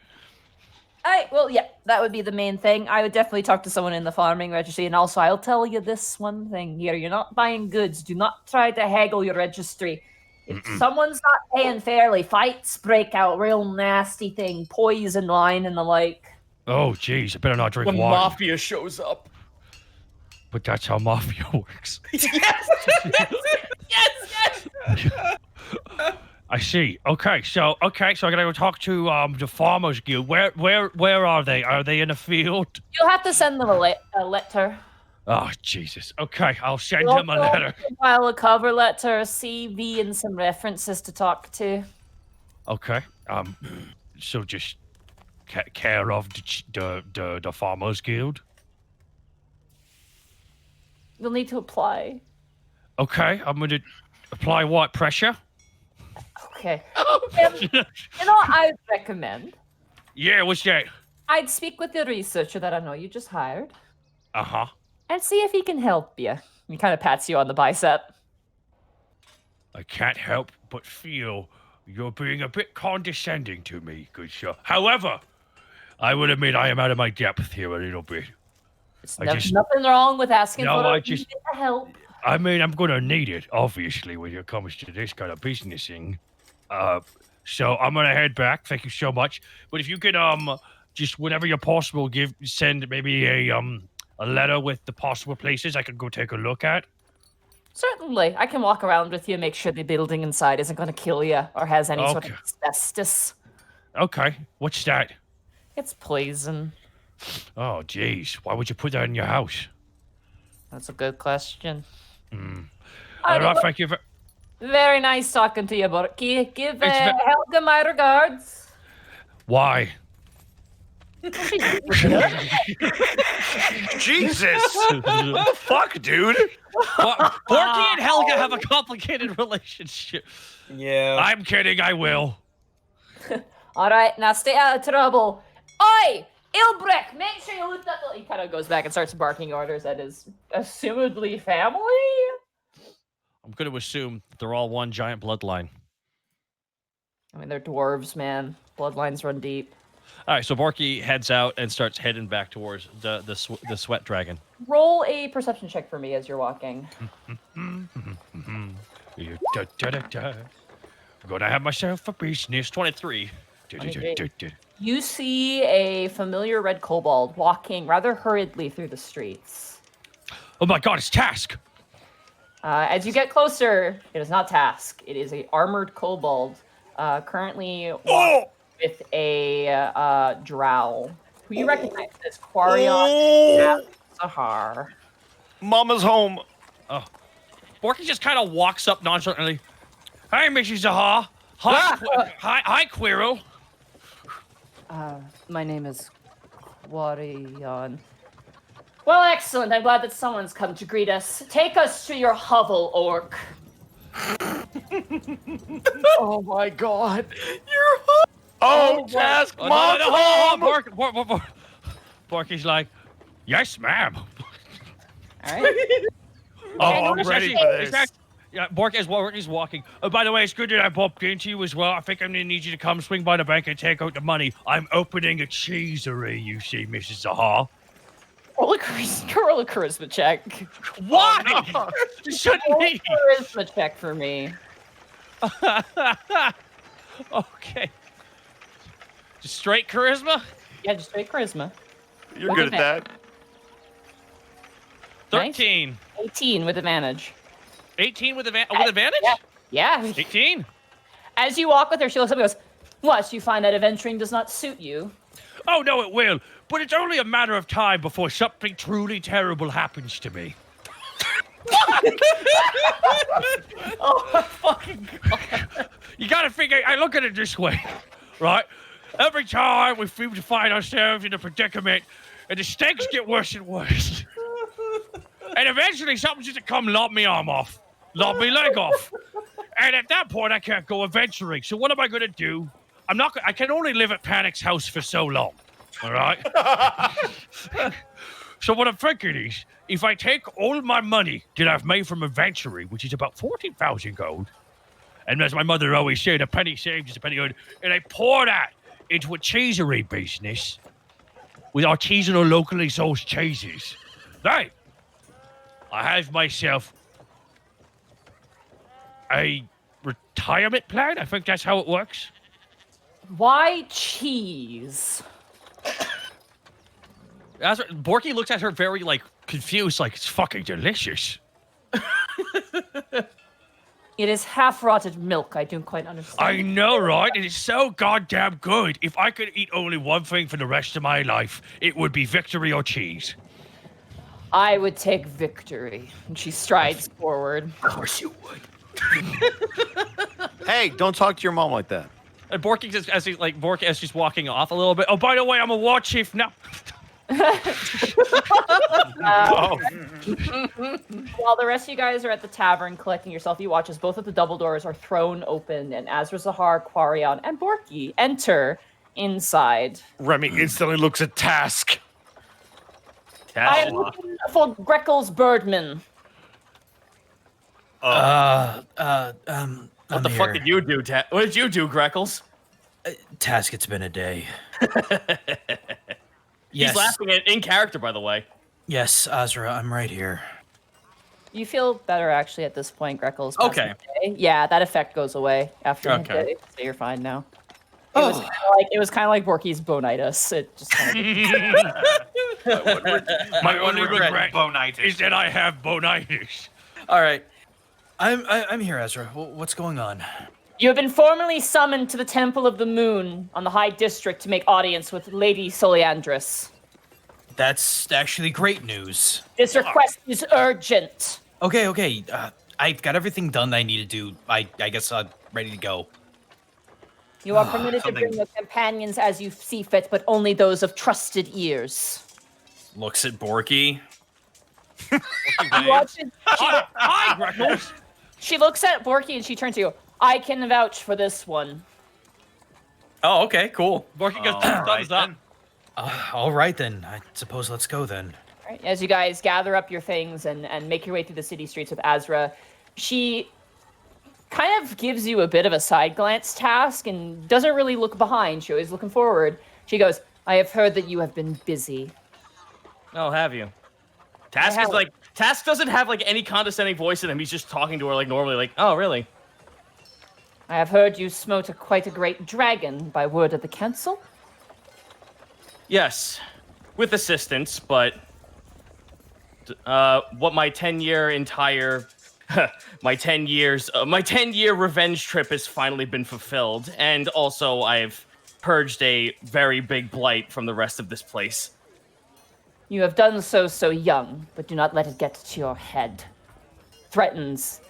Well, yeah, that would be the main thing. I would definitely talk to someone in the farming registry, and also I'll tell you this one thing here. You're not buying goods. Do not try to haggle your registry. If someone's not paying fairly, fights break out, real nasty thing, poison line and the like. Oh, jeez, I better not drink When water. mafia shows up. But that's how mafia works. Yes! Yes! I I see. Okay, so I gotta go talk to the Farmers Guild. Where are they? Are they in a field? You'll have to send them a letter. Oh Jesus. Okay, I'll send him a letter. File a cover letter, a CV, and some references to talk to. Okay. So just care of the Farmers Guild. You'll need to apply. Okay, I'm gonna apply what pressure? Okay. You know what I'd recommend? Yeah, what's that? I'd speak with the researcher that I know you just hired Uh-huh. and see if he can help you. He kind of pats you on the bicep. I can't help but feel you're being a bit condescending to me, good sir. However, I will admit I am out of my depth here a little bit. There's nothing wrong with asking for help. I mean, I'm going to need it, obviously, when it comes to this kind of businessing. So I'm going to head back. Thank you so much. But if you could, just whenever you're possible, send maybe a letter with the possible places I could go take a look at. Certainly. I can walk around with you and make sure the building inside isn't going to kill you or has any sort of asbestos. Okay. What's that? It's poison. Oh, jeez. Why would you put that in your house? That's a good question. All right, thank you. Very nice talking to you, Borky. Give Helga my regards. Why? Jesus! What the fuck, dude? Borky and Helga have a complicated relationship. Yeah. I'm kidding, I will. All right, now stay out of trouble. Oi! Ilbrick, make sure you loot that. He kind of goes back and starts barking orders at his assumedly family. I'm going to assume they're all one giant bloodline. I mean, they're dwarves, man. Bloodlines run deep. All right, so Borky heads out and starts heading back towards the sweat dragon. Roll a perception check for me as you're walking. Gonna have myself a business. 23. You see a familiar red kobold walking rather hurriedly through the streets. Oh my god, it's Task! As you get closer, it is not Task. It is a armored kobold, currently with a drow, who you recognize as Quarion Sahar. Mama's home. Oh. Borky just kind of walks up nonchalantly. Hey, Mrs. Zahar. Hi, Quiro. My name is Quarion. Well, excellent. I'm glad that someone's come to greet us. Take us to your hovel, orc. Oh my god. Task, Mom's home. Borky's like, yes, ma'am. All right. I'm ready for this. Yeah, Borky's walking. Oh, by the way, it's good that I bumped into you as well. I think I'm going to need you to come swing by the bank and take out the money. I'm opening a cheesery, you see, Mrs. Zahar. Roll a charisma check. Why? You shouldn't be. Charisma check for me. Okay. Just straight charisma? Yeah, just straight charisma. You're good at that. 13. Nice. 18 with advantage. 18 with advantage? Yeah. 18. As you walk with her, she looks up and goes, "What? You find that adventuring does not suit you?" Oh, no, it will. But it's only a matter of time before something truly terrible happens to me. Oh, my fucking God. You gotta figure, I look at it this way, right? Every time we seem to find ourselves in a predicament, and the stakes get worse and worse. And eventually something's just to come lob me arm off, lob me leg off. And at that point, I can't go adventuring. So what am I gonna do? I can only live at Panic's house for so long, all right? So what I'm thinking is, if I take all my money that I've made from adventuring, which is about 14,000 gold, and as my mother always said, a penny saved is a penny earned, and I pour that into a cheesery business with artisanal, locally sourced cheeses, right? I have myself a retirement plan. I think that's how it works. Why cheese? Borky looks at her very, like, confused, like, it's fucking delicious. It is half-rotted milk. I don't quite understand. I know, right? It is so goddamn good. If I could eat only one thing for the rest of my life, it would be victory or cheese. I would take victory. And she strides forward. Of course you would. Hey, don't talk to your mom like that. And Borky just as she's walking off a little bit. Oh, by the way, I'm a war chief now. While the rest of you guys are at the tavern collecting yourself, you watch as both of the double doors are thrown open and Azra Zahar, Quarion, and Borky enter inside. Remy instantly looks at Task. I am looking for Greckles Birdman. What the fuck did you do, What did you do, Greckles? Task, it's been a day. He's laughing in character, by the way. Yes, Azra, I'm right here. You feel better actually at this point, Greckles. Okay. Yeah, that effect goes away after a day, so you're fine now. It was kind of like Borky's bonitis. It just kind of My only regret bonitis is that I have bonitis. All right. I'm here, Ezra. What's going on? You have been formally summoned to the Temple of the Moon on the High District to make audience with Lady Soliandris. That's actually great news. This request is urgent. Okay. I've got everything done that I need to do. I guess I'm ready to go. You are permitted to bring your companions as you see fit, but only those of trusted ears. Looks at Borky. Hi, Greckles. She looks at Borky and she turns to you. I can vouch for this one. Oh, okay, cool. Borky goes thumbs up. All right, then. I suppose let's go, then. All right, as you guys gather up your things and make your way through the city streets with Azra, she kind of gives you a bit of a side glance task and doesn't really look behind. She always looking forward. She goes, I have heard that you have been busy. Oh, have you? Task doesn't have like any condescending voice in him. He's just talking to her like normally, like, oh, really? I have heard you smote quite a great dragon by word of the council. Yes, with assistance, but what my 10-year my 10-year revenge trip has finally been fulfilled, and also I've purged a very big blight from the rest of this place. You have done so young, but do not let it get to your head. Threats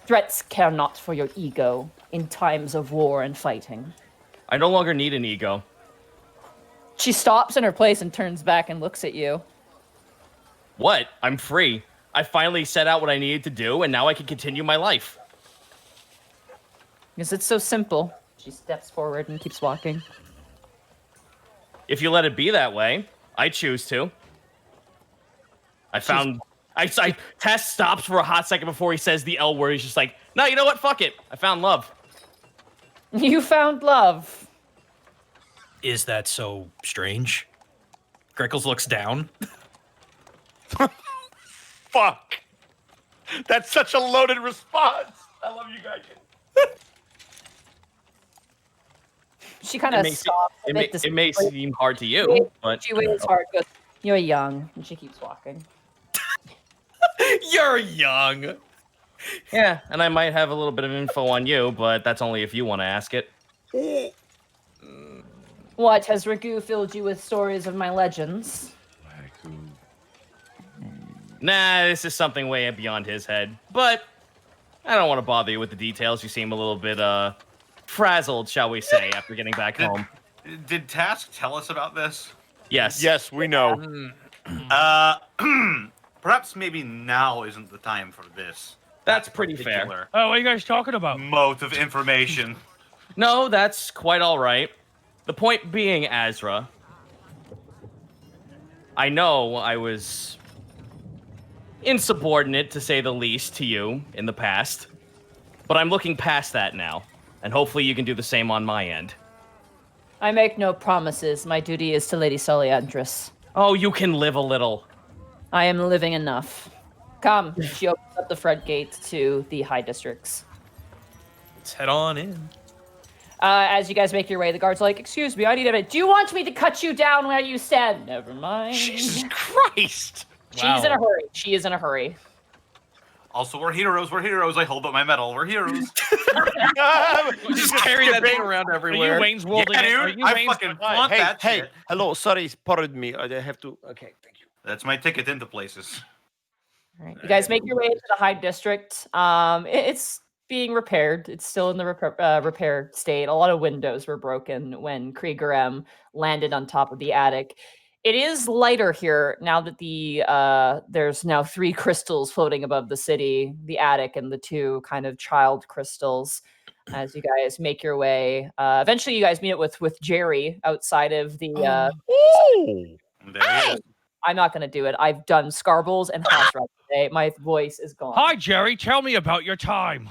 care not for your ego in times of war and fighting. I no longer need an ego. She stops in her place and turns back and looks at you. What? I'm free. I finally set out what I needed to do, and now I can continue my life. Because it's so simple. She steps forward and keeps walking. If you let it be that way, I choose to. Tess stops for a hot second before he says the L word. He's just like, no, you know what? Fuck it. I found love. You found love. Is that so strange? Greckles looks down. Fuck. That's such a loaded response. I love you guys. She kind of stops. It may seem hard to you, but she waves hard. Goes, you're young, and she keeps walking. You're young. Yeah, and I might have a little bit of info on you, but that's only if you want to ask it. What, has Ragu filled you with stories of my legends? Nah, this is something way beyond his head. But I don't want to bother you with the details. You seem a little bit frazzled, shall we say, after getting back home. Did Task tell us about this? Yes. Yes, we know. Perhaps maybe now isn't the time for this. That's pretty fair. Oh, what are you guys talking about? Mote of information. No, that's quite all right. The point being, Azra, I know I was insubordinate, to say the least, to you in the past, but I'm looking past that now, and hopefully you can do the same on my end. I make no promises. My duty is to Lady Soliandris. Oh, you can live a little. I am living enough. Come. She opens up the front gate to the high districts. Let's head on in. As you guys make your way, the guard's like, excuse me, I need a minute. Do you want me to cut you down where you stand? Never mind. Jesus Christ. She's in a hurry. She is in a hurry. Also, we're heroes. We're heroes. I hold up my medal. We're heroes. Just carry that thing around Are everywhere. you Wayne's World? Yeah, Are dude. you I Wayne's fucking want that Hey, shit. hello. Sorry, pardon me. I have to. Okay, thank you. That's my ticket into places. All right. You guys make your way into the Hyde District. It's being repaired. It's still in the repair state. A lot of windows were broken when Krieger M landed on top of the attic. It is lighter here now that there's now 3 crystals floating above the city, the attic and the 2 kind of child crystals. As you guys make your way, eventually you guys meet up with Jerry outside of the. There he is. I'm not going to do it. I've done Scarbles and Hash Rod today. My voice is gone. Hi, Jerry. Tell me about your time.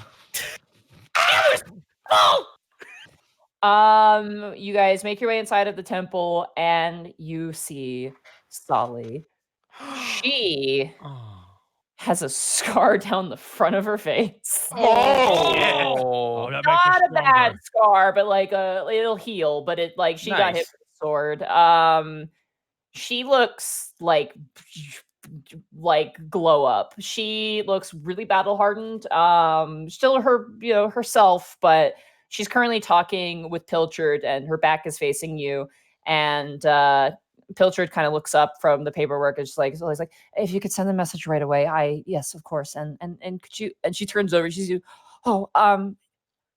You guys make your way inside of the temple and you see Solly. She has a scar down the front of her face. Oh, that makes Not it a bad scar, but like it'll heal. But it like she got hit with a sword. She looks like glow up. She looks really battle hardened. Still herself, but she's currently talking with Pilchard, and her back is facing you. And Pilchard kind of looks up from the paperwork and she's like, if you could send the message right away. Yes, of course. And could you? And she turns over. She's you.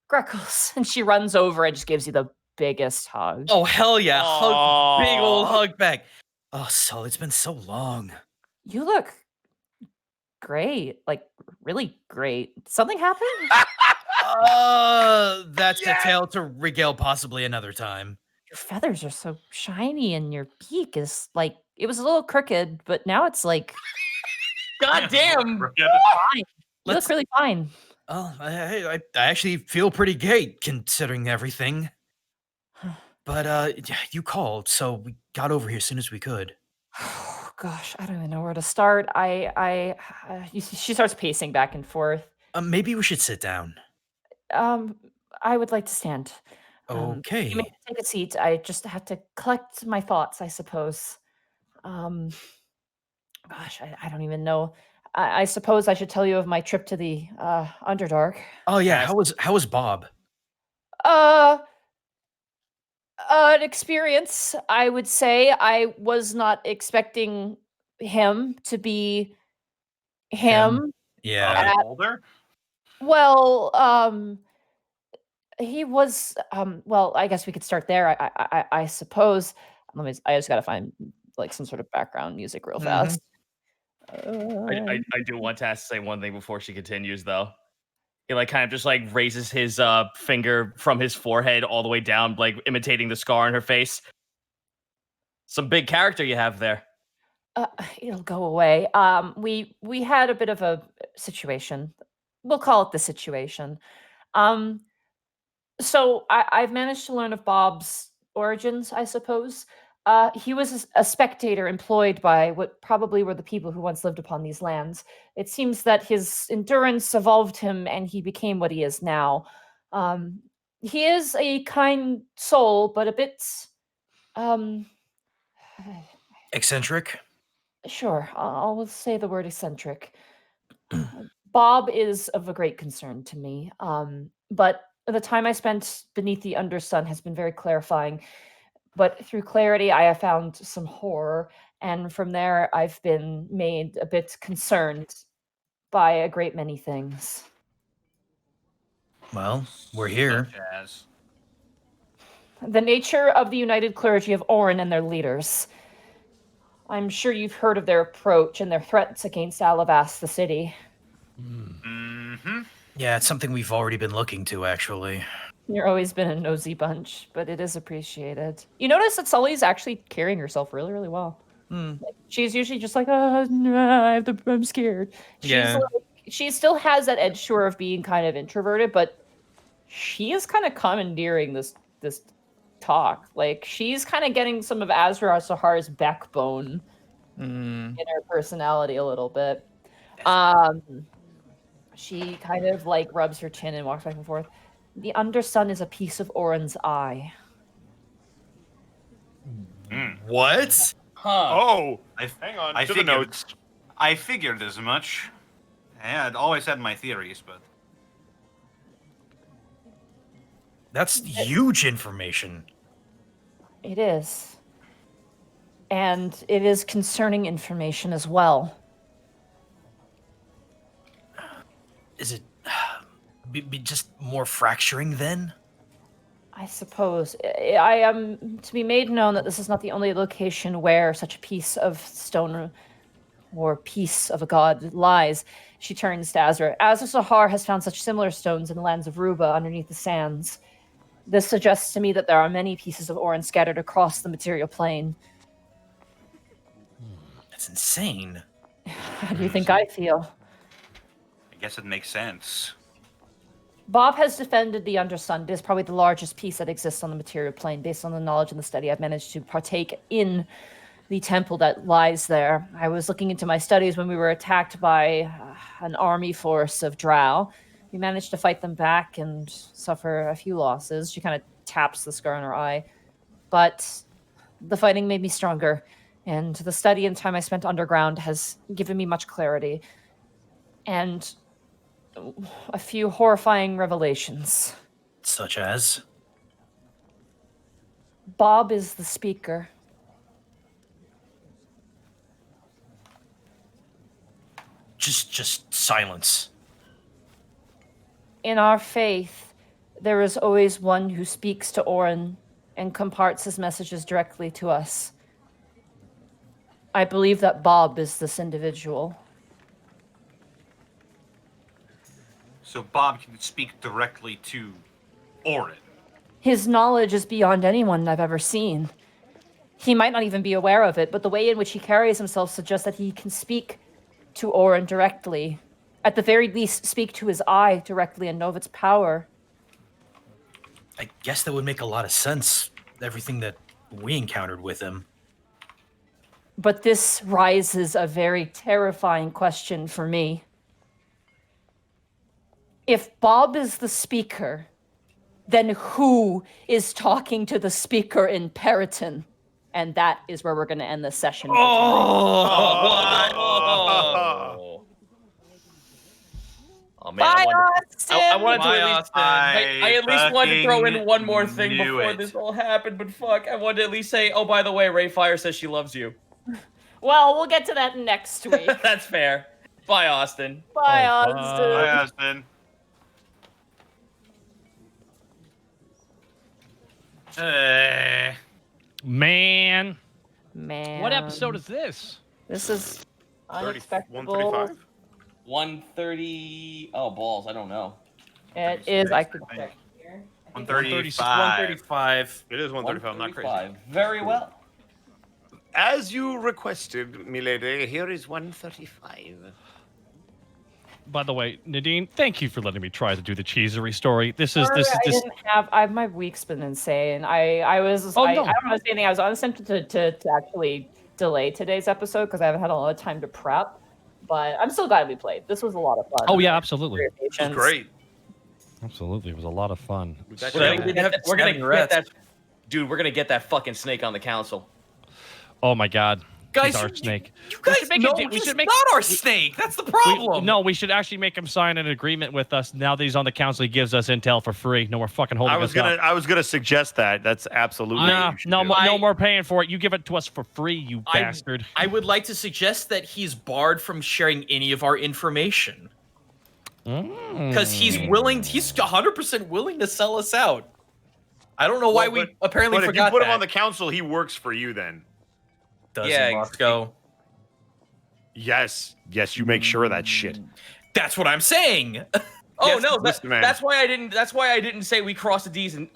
Greckles, and she runs over and just gives you the biggest hug. Oh hell yeah! Big old hug back. Oh, Sol, it's been so long. You look great, like really great. Something happened? That's the tale to regale possibly another time. Your feathers are so shiny, and your beak is like it was a little crooked, but now it's like goddamn fine. You look really fine. Oh, I actually feel pretty great considering everything. But you called, so we got over here as soon as we could. Oh, gosh, I don't even know where to start. She starts pacing back and forth. Maybe we should sit down. I would like to stand. Okay. You may take a seat. I just have to collect my thoughts, I suppose. Gosh, I don't even know. I suppose I should tell you of my trip to the Underdark. Oh yeah, how was Bob? An experience, I would say. I was not expecting him to be him. Yeah. Older? Well, he was well, I guess we could start there. I suppose. I just gotta find like some sort of background music real fast. I do want to say one thing before she continues, though. He like kind of just like raises his finger from his forehead all the way down, like imitating the scar on her face. Some big character you have there. It'll go away. We had a bit of a situation. We'll call it the situation. So I've managed to learn of Bob's origins, I suppose. He was a spectator employed by what probably were the people who once lived upon these lands. It seems that his endurance evolved him and he became what he is now. He is a kind soul, but a bit eccentric? Sure, I'll say the word eccentric. Bob is of a great concern to me, but the time I spent beneath the Undersun has been very clarifying. But through clarity, I have found some horror, and from there, I've been made a bit concerned by a great many things. Well, we're here. Such as? The nature of the United Clergy of Orin and their leaders. I'm sure you've heard of their approach and their threats against Alavast, the city. Mm-hmm. Yeah, it's something we've already been looking to, actually. You've always been a nosy bunch, but it is appreciated. You notice that Sully's actually carrying herself really, really well. Like, she's usually just like, I'm scared. She still has that edge to her of being kind of introverted, but she is kind of commandeering this talk. Like, she's kind of getting some of Azra Sahar's backbone in her personality a little bit. She kind of like rubs her chin and walks back and forth. The Undersun is a piece of Orin's eye. What? Huh. Oh, Hang on. I To the figured, notes. I figured as much. Yeah, I'd always had my theories, but That's huge information. It is. And it is concerning information as well. Is it be just more fracturing then? I suppose. I am to be made known that this is not the only location where such a piece of stone or piece of a god lies. She turns to Azra. Azra Sahar has found such similar stones in the lands of Ruba underneath the sands. This suggests to me that there are many pieces of Orin scattered across the material plane. That's insane. How do you think I feel? I guess it makes sense. Bob has defended the Undersun. It is probably the largest piece that exists on the material plane. Based on the knowledge and the study, I've managed to partake in the temple that lies there. I was looking into my studies when we were attacked by an army force of Drow. We managed to fight them back and suffer a few losses. She kind of taps the scar on her eye. But the fighting made me stronger, and the study and time I spent underground has given me much clarity. And a few horrifying revelations. Such as? Bob is the speaker. Just silence. In our faith, there is always one who speaks to Orin and comparts his messages directly to us. I believe that Bob is this individual. So Bob can speak directly to Orin. His knowledge is beyond anyone I've ever seen. He might not even be aware of it, but the way in which he carries himself suggests that he can speak to Orin directly. At the very least, speak to his eye directly and know of its power. I guess that would make a lot of sense, everything that we encountered with him. But this raises a very terrifying question for me. If Bob is the speaker, then who is talking to the speaker in Periton? And that is where we're going to end this session. Oh man, I wanted to I at least wanted to throw in one more thing before this all happened, but fuck, I wanted to at least say, oh, by the way, Ray Fire says she loves you. Well, we'll get to that next week. That's fair. Bye, Austin. Bye, Austin. Bye, Austin. Man. Man. What episode is this? This is 30, Unexpectables. 135? 130. Oh, balls. I don't know. It is. I could check here. 135. It is 135. I'm not crazy. 135. Very well. As you requested, milady, here is 135. By the way, Nadine, thank you for letting me try to do the cheesery story. This is I didn't have. My week's been insane. I was. Oh, I no. don't know anything. I was unattempted to actually delay today's episode because I haven't had a lot of time to prep. But I'm still glad we played. This was a lot of fun. Oh yeah, absolutely. It was great. Absolutely, it was a lot of fun. We're gonna get that. Dude, we're gonna get that fucking snake on the council. Oh my god. Guys, He's our snake. You guys know he's not our snake. That's the problem. No, we should actually make him sign an agreement with us. Now that he's on the council, he gives us intel for free. No more fucking holding us up. I was gonna suggest that. That's absolutely no more paying for it. You give it to us for free, you bastard. I would like to suggest that he's barred from sharing any of our information. Because he's 100% willing to sell us out. I don't know why we apparently forgot that. But if you put him on the council, he works for you then. Does he, Moscow? Yes, you make sure of that shit. That's what I'm saying. That's why I didn't. That's why I didn't say we cross the T's and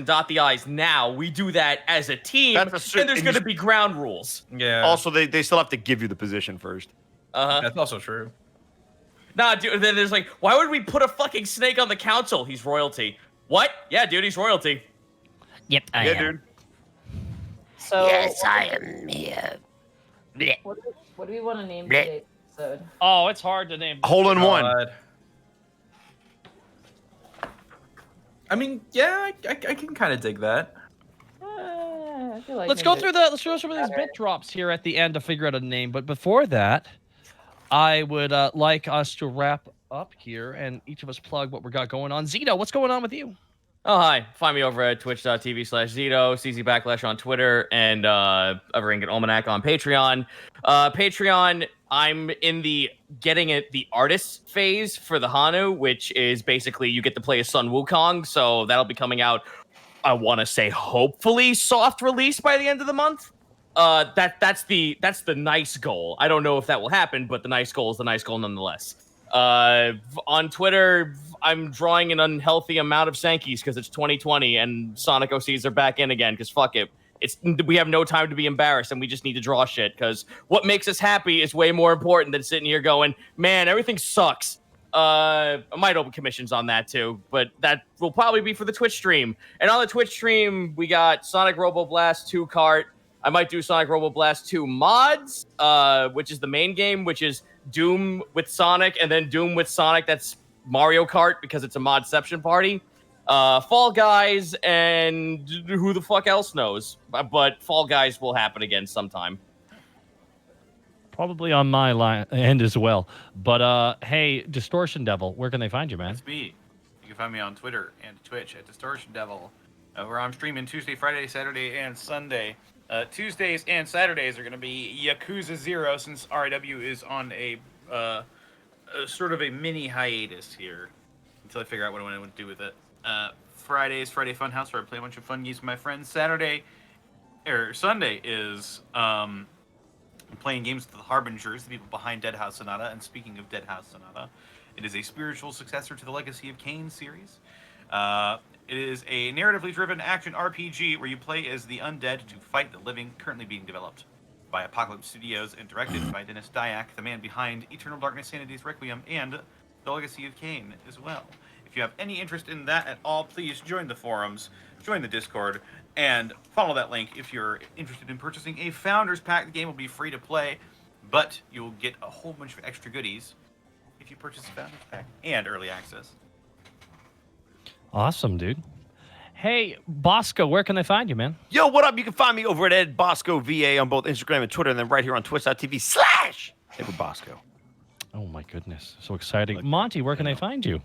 dot the I's. Now we do that as a team, and there's going to be ground rules. Yeah. Also, they still have to give you the position first. That's also true. Nah, dude. Then there's like, why would we put a fucking snake on the council? He's royalty. What? Yeah, dude, he's royalty. Yep, I am. Dude. So Yes, I am here. Blech. What do we want to name Blech. today's episode? Oh, it's hard to name. Hole in one. I mean, yeah, I can kind of dig that. I feel like Let's go through some of these bit drops here at the end to figure out a name. But before that, I would like us to wrap up here and each of us plug what we got going on. Zito, what's going on with you? Oh, hi. Find me over at twitch.tv/Zito, CZ Backlash on Twitter, and Everington Almanac on Patreon. Patreon, I'm in the getting it the artist phase for the Hanu, which is basically you get to play as Sun Wukong, so that'll be coming out, I want to say, hopefully soft release by the end of the month. That's the nice goal. I don't know if that will happen, but the nice goal is the nice goal nonetheless. On Twitter, I'm drawing an unhealthy amount of Sankeys because it's 2020 and Sonic OCs are back in again because fuck it. We have no time to be embarrassed and we just need to draw shit because what makes us happy is way more important than sitting here going, man, everything sucks. I might open commissions on that too, but that will probably be for the Twitch stream. And on the Twitch stream, we got Sonic Robo Blast 2 cart. I might do Sonic Robo Blast 2 mods, which is the main game, which is Doom with Sonic, and then Doom with Sonic. That's Mario Kart because it's a modception party. Fall Guys, and who the fuck else knows? But Fall Guys will happen again sometime. Probably on my end as well. But hey, Distortion Devil, where can they find you, man? That's me. You can find me on Twitter and Twitch at Distortion Devil, where I'm streaming Tuesday, Friday, Saturday, and Sunday. Tuesdays and Saturdays are going to be Yakuza 0 since RIW is on a sort of a mini hiatus here until I figure out what I want to do with it. Fridays, Friday Funhouse, where I play a bunch of fun games with my friends. Sunday is playing games with the Harbingers, the people behind Dead House Sonata. And speaking of Dead House Sonata, it is a spiritual successor to the Legacy of Kain series. It is a narratively driven action RPG where you play as the undead to fight the living, currently being developed by Apocalypse Studios and directed by Dennis Dyack, the man behind Eternal Darkness, Sanity's Requiem, and the Legacy of Kain as well. If you have any interest in that at all, please join the forums, join the Discord, and follow that link if you're interested in purchasing a Founders Pack. The game will be free to play, but you'll get a whole bunch of extra goodies if you purchase a Founders Pack and early access. Awesome, dude. Hey, Bosco, where can they find you, man? Yo, what up? You can find me over at Ed Bosco VA on both Instagram and Twitter, and then right here on twitch.tv/EdwardBosco. Oh, my goodness. So exciting. Monty, where can they find you?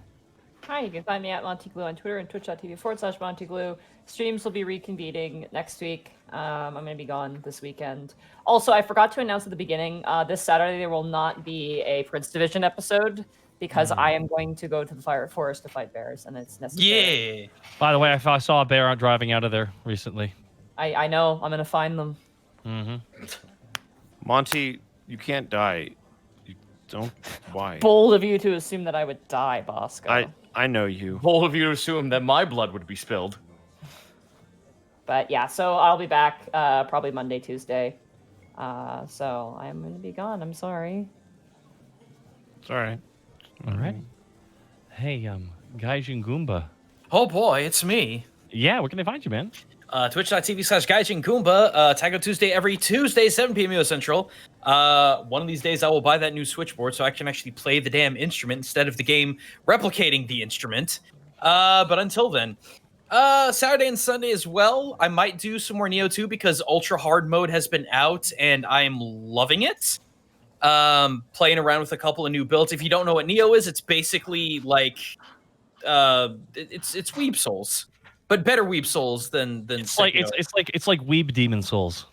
Hi, you can find me at Montyglue on Twitter and twitch.tv/Montyglue. Streams will be reconvening next week. I'm going to be gone this weekend. Also, I forgot to announce at the beginning, this Saturday there will not be a Prince Division episode because I am going to go to the Fire Forest to fight bears, and it's necessary. Yeah. By the way, I saw a bear driving out of there recently. I know. I'm going to find them. Mm-hmm. Monty, you can't die. You don't. Why? Bold of you to assume that I would die, Bosco. I know you. Bold of you to assume that my blood would be spilled. But yeah, so I'll be back probably Monday, Tuesday. So I'm going to be gone. I'm sorry. It's all right. All right. Hey, Gaijin Goomba. Oh boy, it's me. Yeah, where can they find you, man? Twitch.tv/Gaijin Goomba. Taco Tuesday every Tuesday, 7 p.m. US Central. One of these days I will buy that new switchboard so I can actually play the damn instrument instead of the game replicating the instrument. But until then, Saturday and Sunday as well, I might do some more Neo 2 because Ultra Hard Mode has been out and I'm loving it. Playing around with a couple of new builds. If you don't know what Neo is, it's basically like it's Weeb Souls, but better Weeb Souls than it's like Weeb Demon Souls.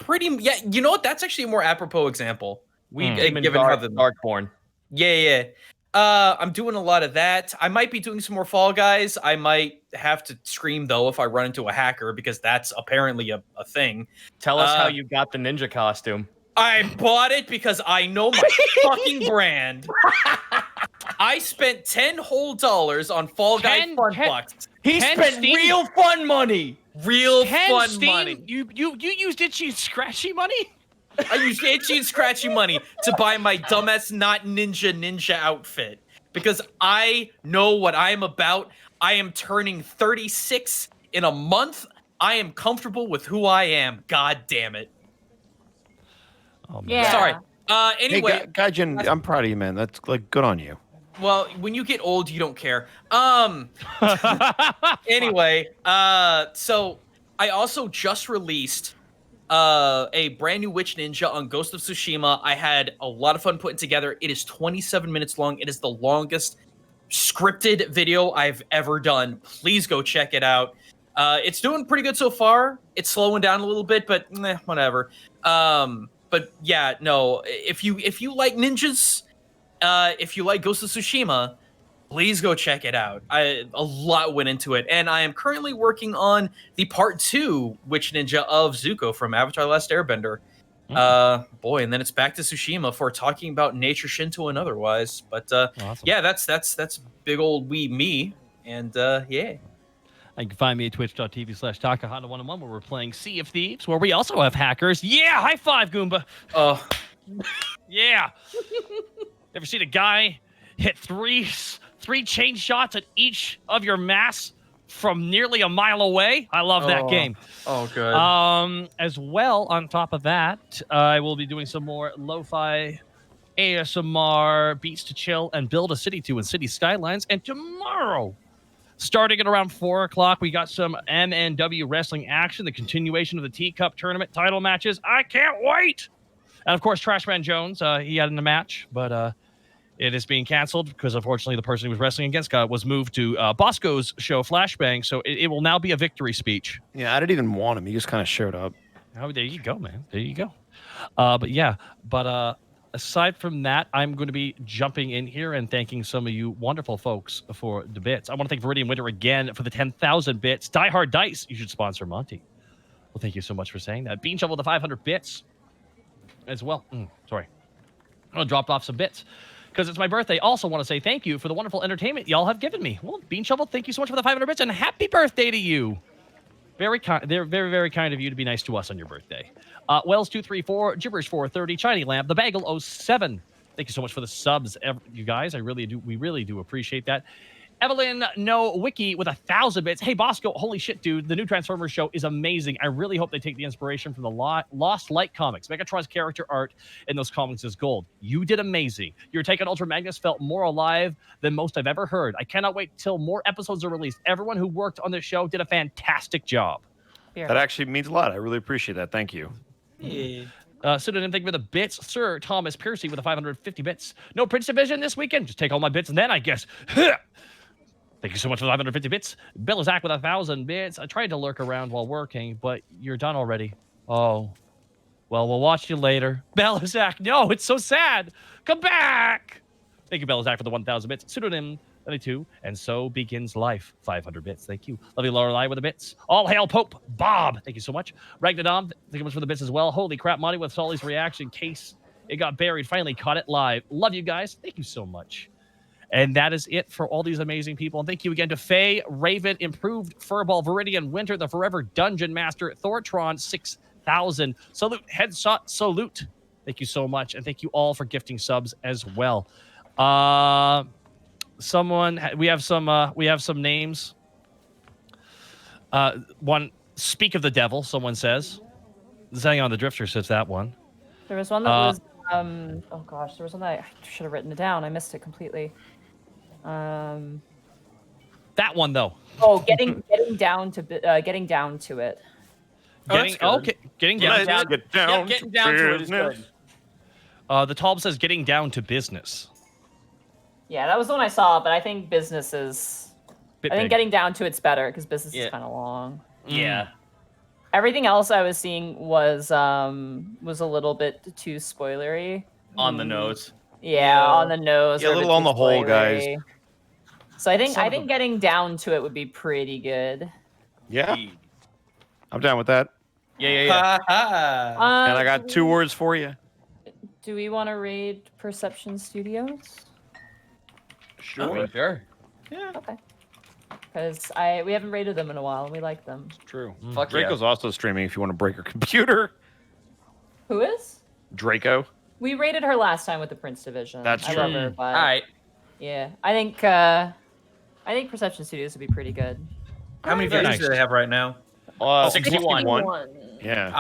Yeah, you know what? That's actually a more apropos example. Given Darkborn. Yeah. I'm doing a lot of that. I might be doing some more Fall Guys. I might have to scream though if I run into a hacker because that's apparently a thing. Tell us how you got the ninja costume. I bought it because I know my fucking brand. I spent $10 whole on Fall Guy Fun Bucks. He spent real fun money. Real fun money. You used itchy and scratchy money? I used itchy and scratchy money to buy my dumbass not ninja outfit because I know what I am about. I am turning 36 in a month. I am comfortable with who I am. God damn it. Oh, yeah. Sorry. Anyway, hey, Gaijin, I'm proud of you, man. That's like good on you. Well, when you get old, you don't care. Anyway, so I also just released a brand new Witch Ninja on Ghost of Tsushima. I had a lot of fun putting together. It is 27 minutes long. It is the longest scripted video I've ever done. Please go check it out. It's doing pretty good so far. It's slowing down a little bit, but whatever. But yeah, no. If you like ninjas, if you like Ghost of Tsushima, please go check it out. A lot went into it, and I am currently working on the part 2 Witch Ninja of Zuko from Avatar: The Last Airbender. Boy, and then it's back to Tsushima for talking about nature, Shinto, and otherwise. But Awesome. yeah, that's big old wee me, and yeah. You can find me at twitch.tv/Takahata101 where we're playing Sea of Thieves, where we also have hackers. Yeah, high five, Goomba. Oh, yeah. Ever seen a guy hit three chain shots at each of your masts from nearly a mile away? I love that game. Oh, good. As well, on top of that, I will be doing some more lo-fi ASMR beats to chill and build a city to in City Skylines. And tomorrow, starting at around 4 o'clock, we got some MNW wrestling action, the continuation of the Teacup tournament title matches. I can't wait! And of course, Trashman Jones, he had in the match, but it is being canceled because unfortunately the person he was wrestling against was moved to Bosco's show, Flashbang, so it will now be a victory speech. Yeah, I didn't even want him. He just kind of showed up. Oh, there you go, man. There you go. But aside from that, I'm going to be jumping in here and thanking some of you wonderful folks for the bits. I want to thank Viridian Winter again for the 10,000 bits. Die Hard Dice, you should sponsor Monty. Well, thank you so much for saying that. Bean Shovel, the 500 bits as well. Sorry. I'm going to drop off some bits because it's my birthday. Also want to say thank you for the wonderful entertainment y'all have given me. Well, Bean Shovel, thank you so much for the 500 bits and happy birthday to you. Very kind. They're very, very kind of you to be nice to us on your birthday. Wells234, Gibberish 430, Shiny Lamp, The Bagel 07. Thank you so much for the subs, you guys. We really do appreciate that. Evelyn No Wiki with 1,000 bits. Hey Bosco, holy shit, dude! The new Transformers show is amazing. I really hope they take the inspiration from the Lost Light comics. Megatron's character art in those comics is gold. You did amazing. Your take on Ultra Magnus felt more alive than most I've ever heard. I cannot wait till more episodes are released. Everyone who worked on this show did a fantastic job. Yeah. That actually means a lot. I really appreciate that. Thank you. Yeah. Pseudonym, thank you for the bits. Sir Thomas Piercy with the 550 bits. No Prince Division this weekend. Just take all my bits and then I guess. Thank you so much for the 550 bits. Belazak with 1,000 bits. I tried to lurk around while working, but you're done already. Oh. Well, we'll watch you later. Belazak, no, it's so sad. Come back. Thank you, Belazak, for the 1,000 bits. Pseudonym 92. And so begins life. 500 bits. Thank you. Lovely Lorelei with the bits. All hail Pope Bob. Thank you so much. Ragnadom, thank you so much for the bits as well. Holy crap, Monty with Solly's reaction case. It got buried. Finally caught it live. Love you guys. Thank you so much. And that is it for all these amazing people. And thank you again to Faye, Raven, Improved, Furball, Viridian, Winter, the Forever Dungeon Master, Thortron, 6,000. Salute, Headshot, Salute. Thank you so much. And thank you all for gifting subs as well. We have some names. One, Speak of the Devil, someone says. Zion the Drifter says that one. There was one that was, oh gosh, there was one that I should have written it down. I missed it completely. That one though. Oh, getting down to it. Getting down to it is good. The Talb says getting down to business. Yeah, that was the one I saw, but I think business is. I think big. getting down to it's better because business is kind of long. Yeah. Everything else I was seeing was a little bit too spoilery. On the nose. Yeah, on the nose. Yeah, a little on the hole, guys. So I think getting down to it would be pretty good. Yeah, I'm down with that. Yeah. And I got 2 words for you. Do we want to raid Perception Studios? Sure. Sure. Yeah. Okay. Because we haven't raided them in a while and we like them. True. Fuck Draco's also streaming if you want to break her computer. Who is? Draco. We raided her last time with the Prince Division. That's I true. love her, but All right. yeah, I think Perception Studios would be pretty good. How many views do they have right now? 61. Yeah.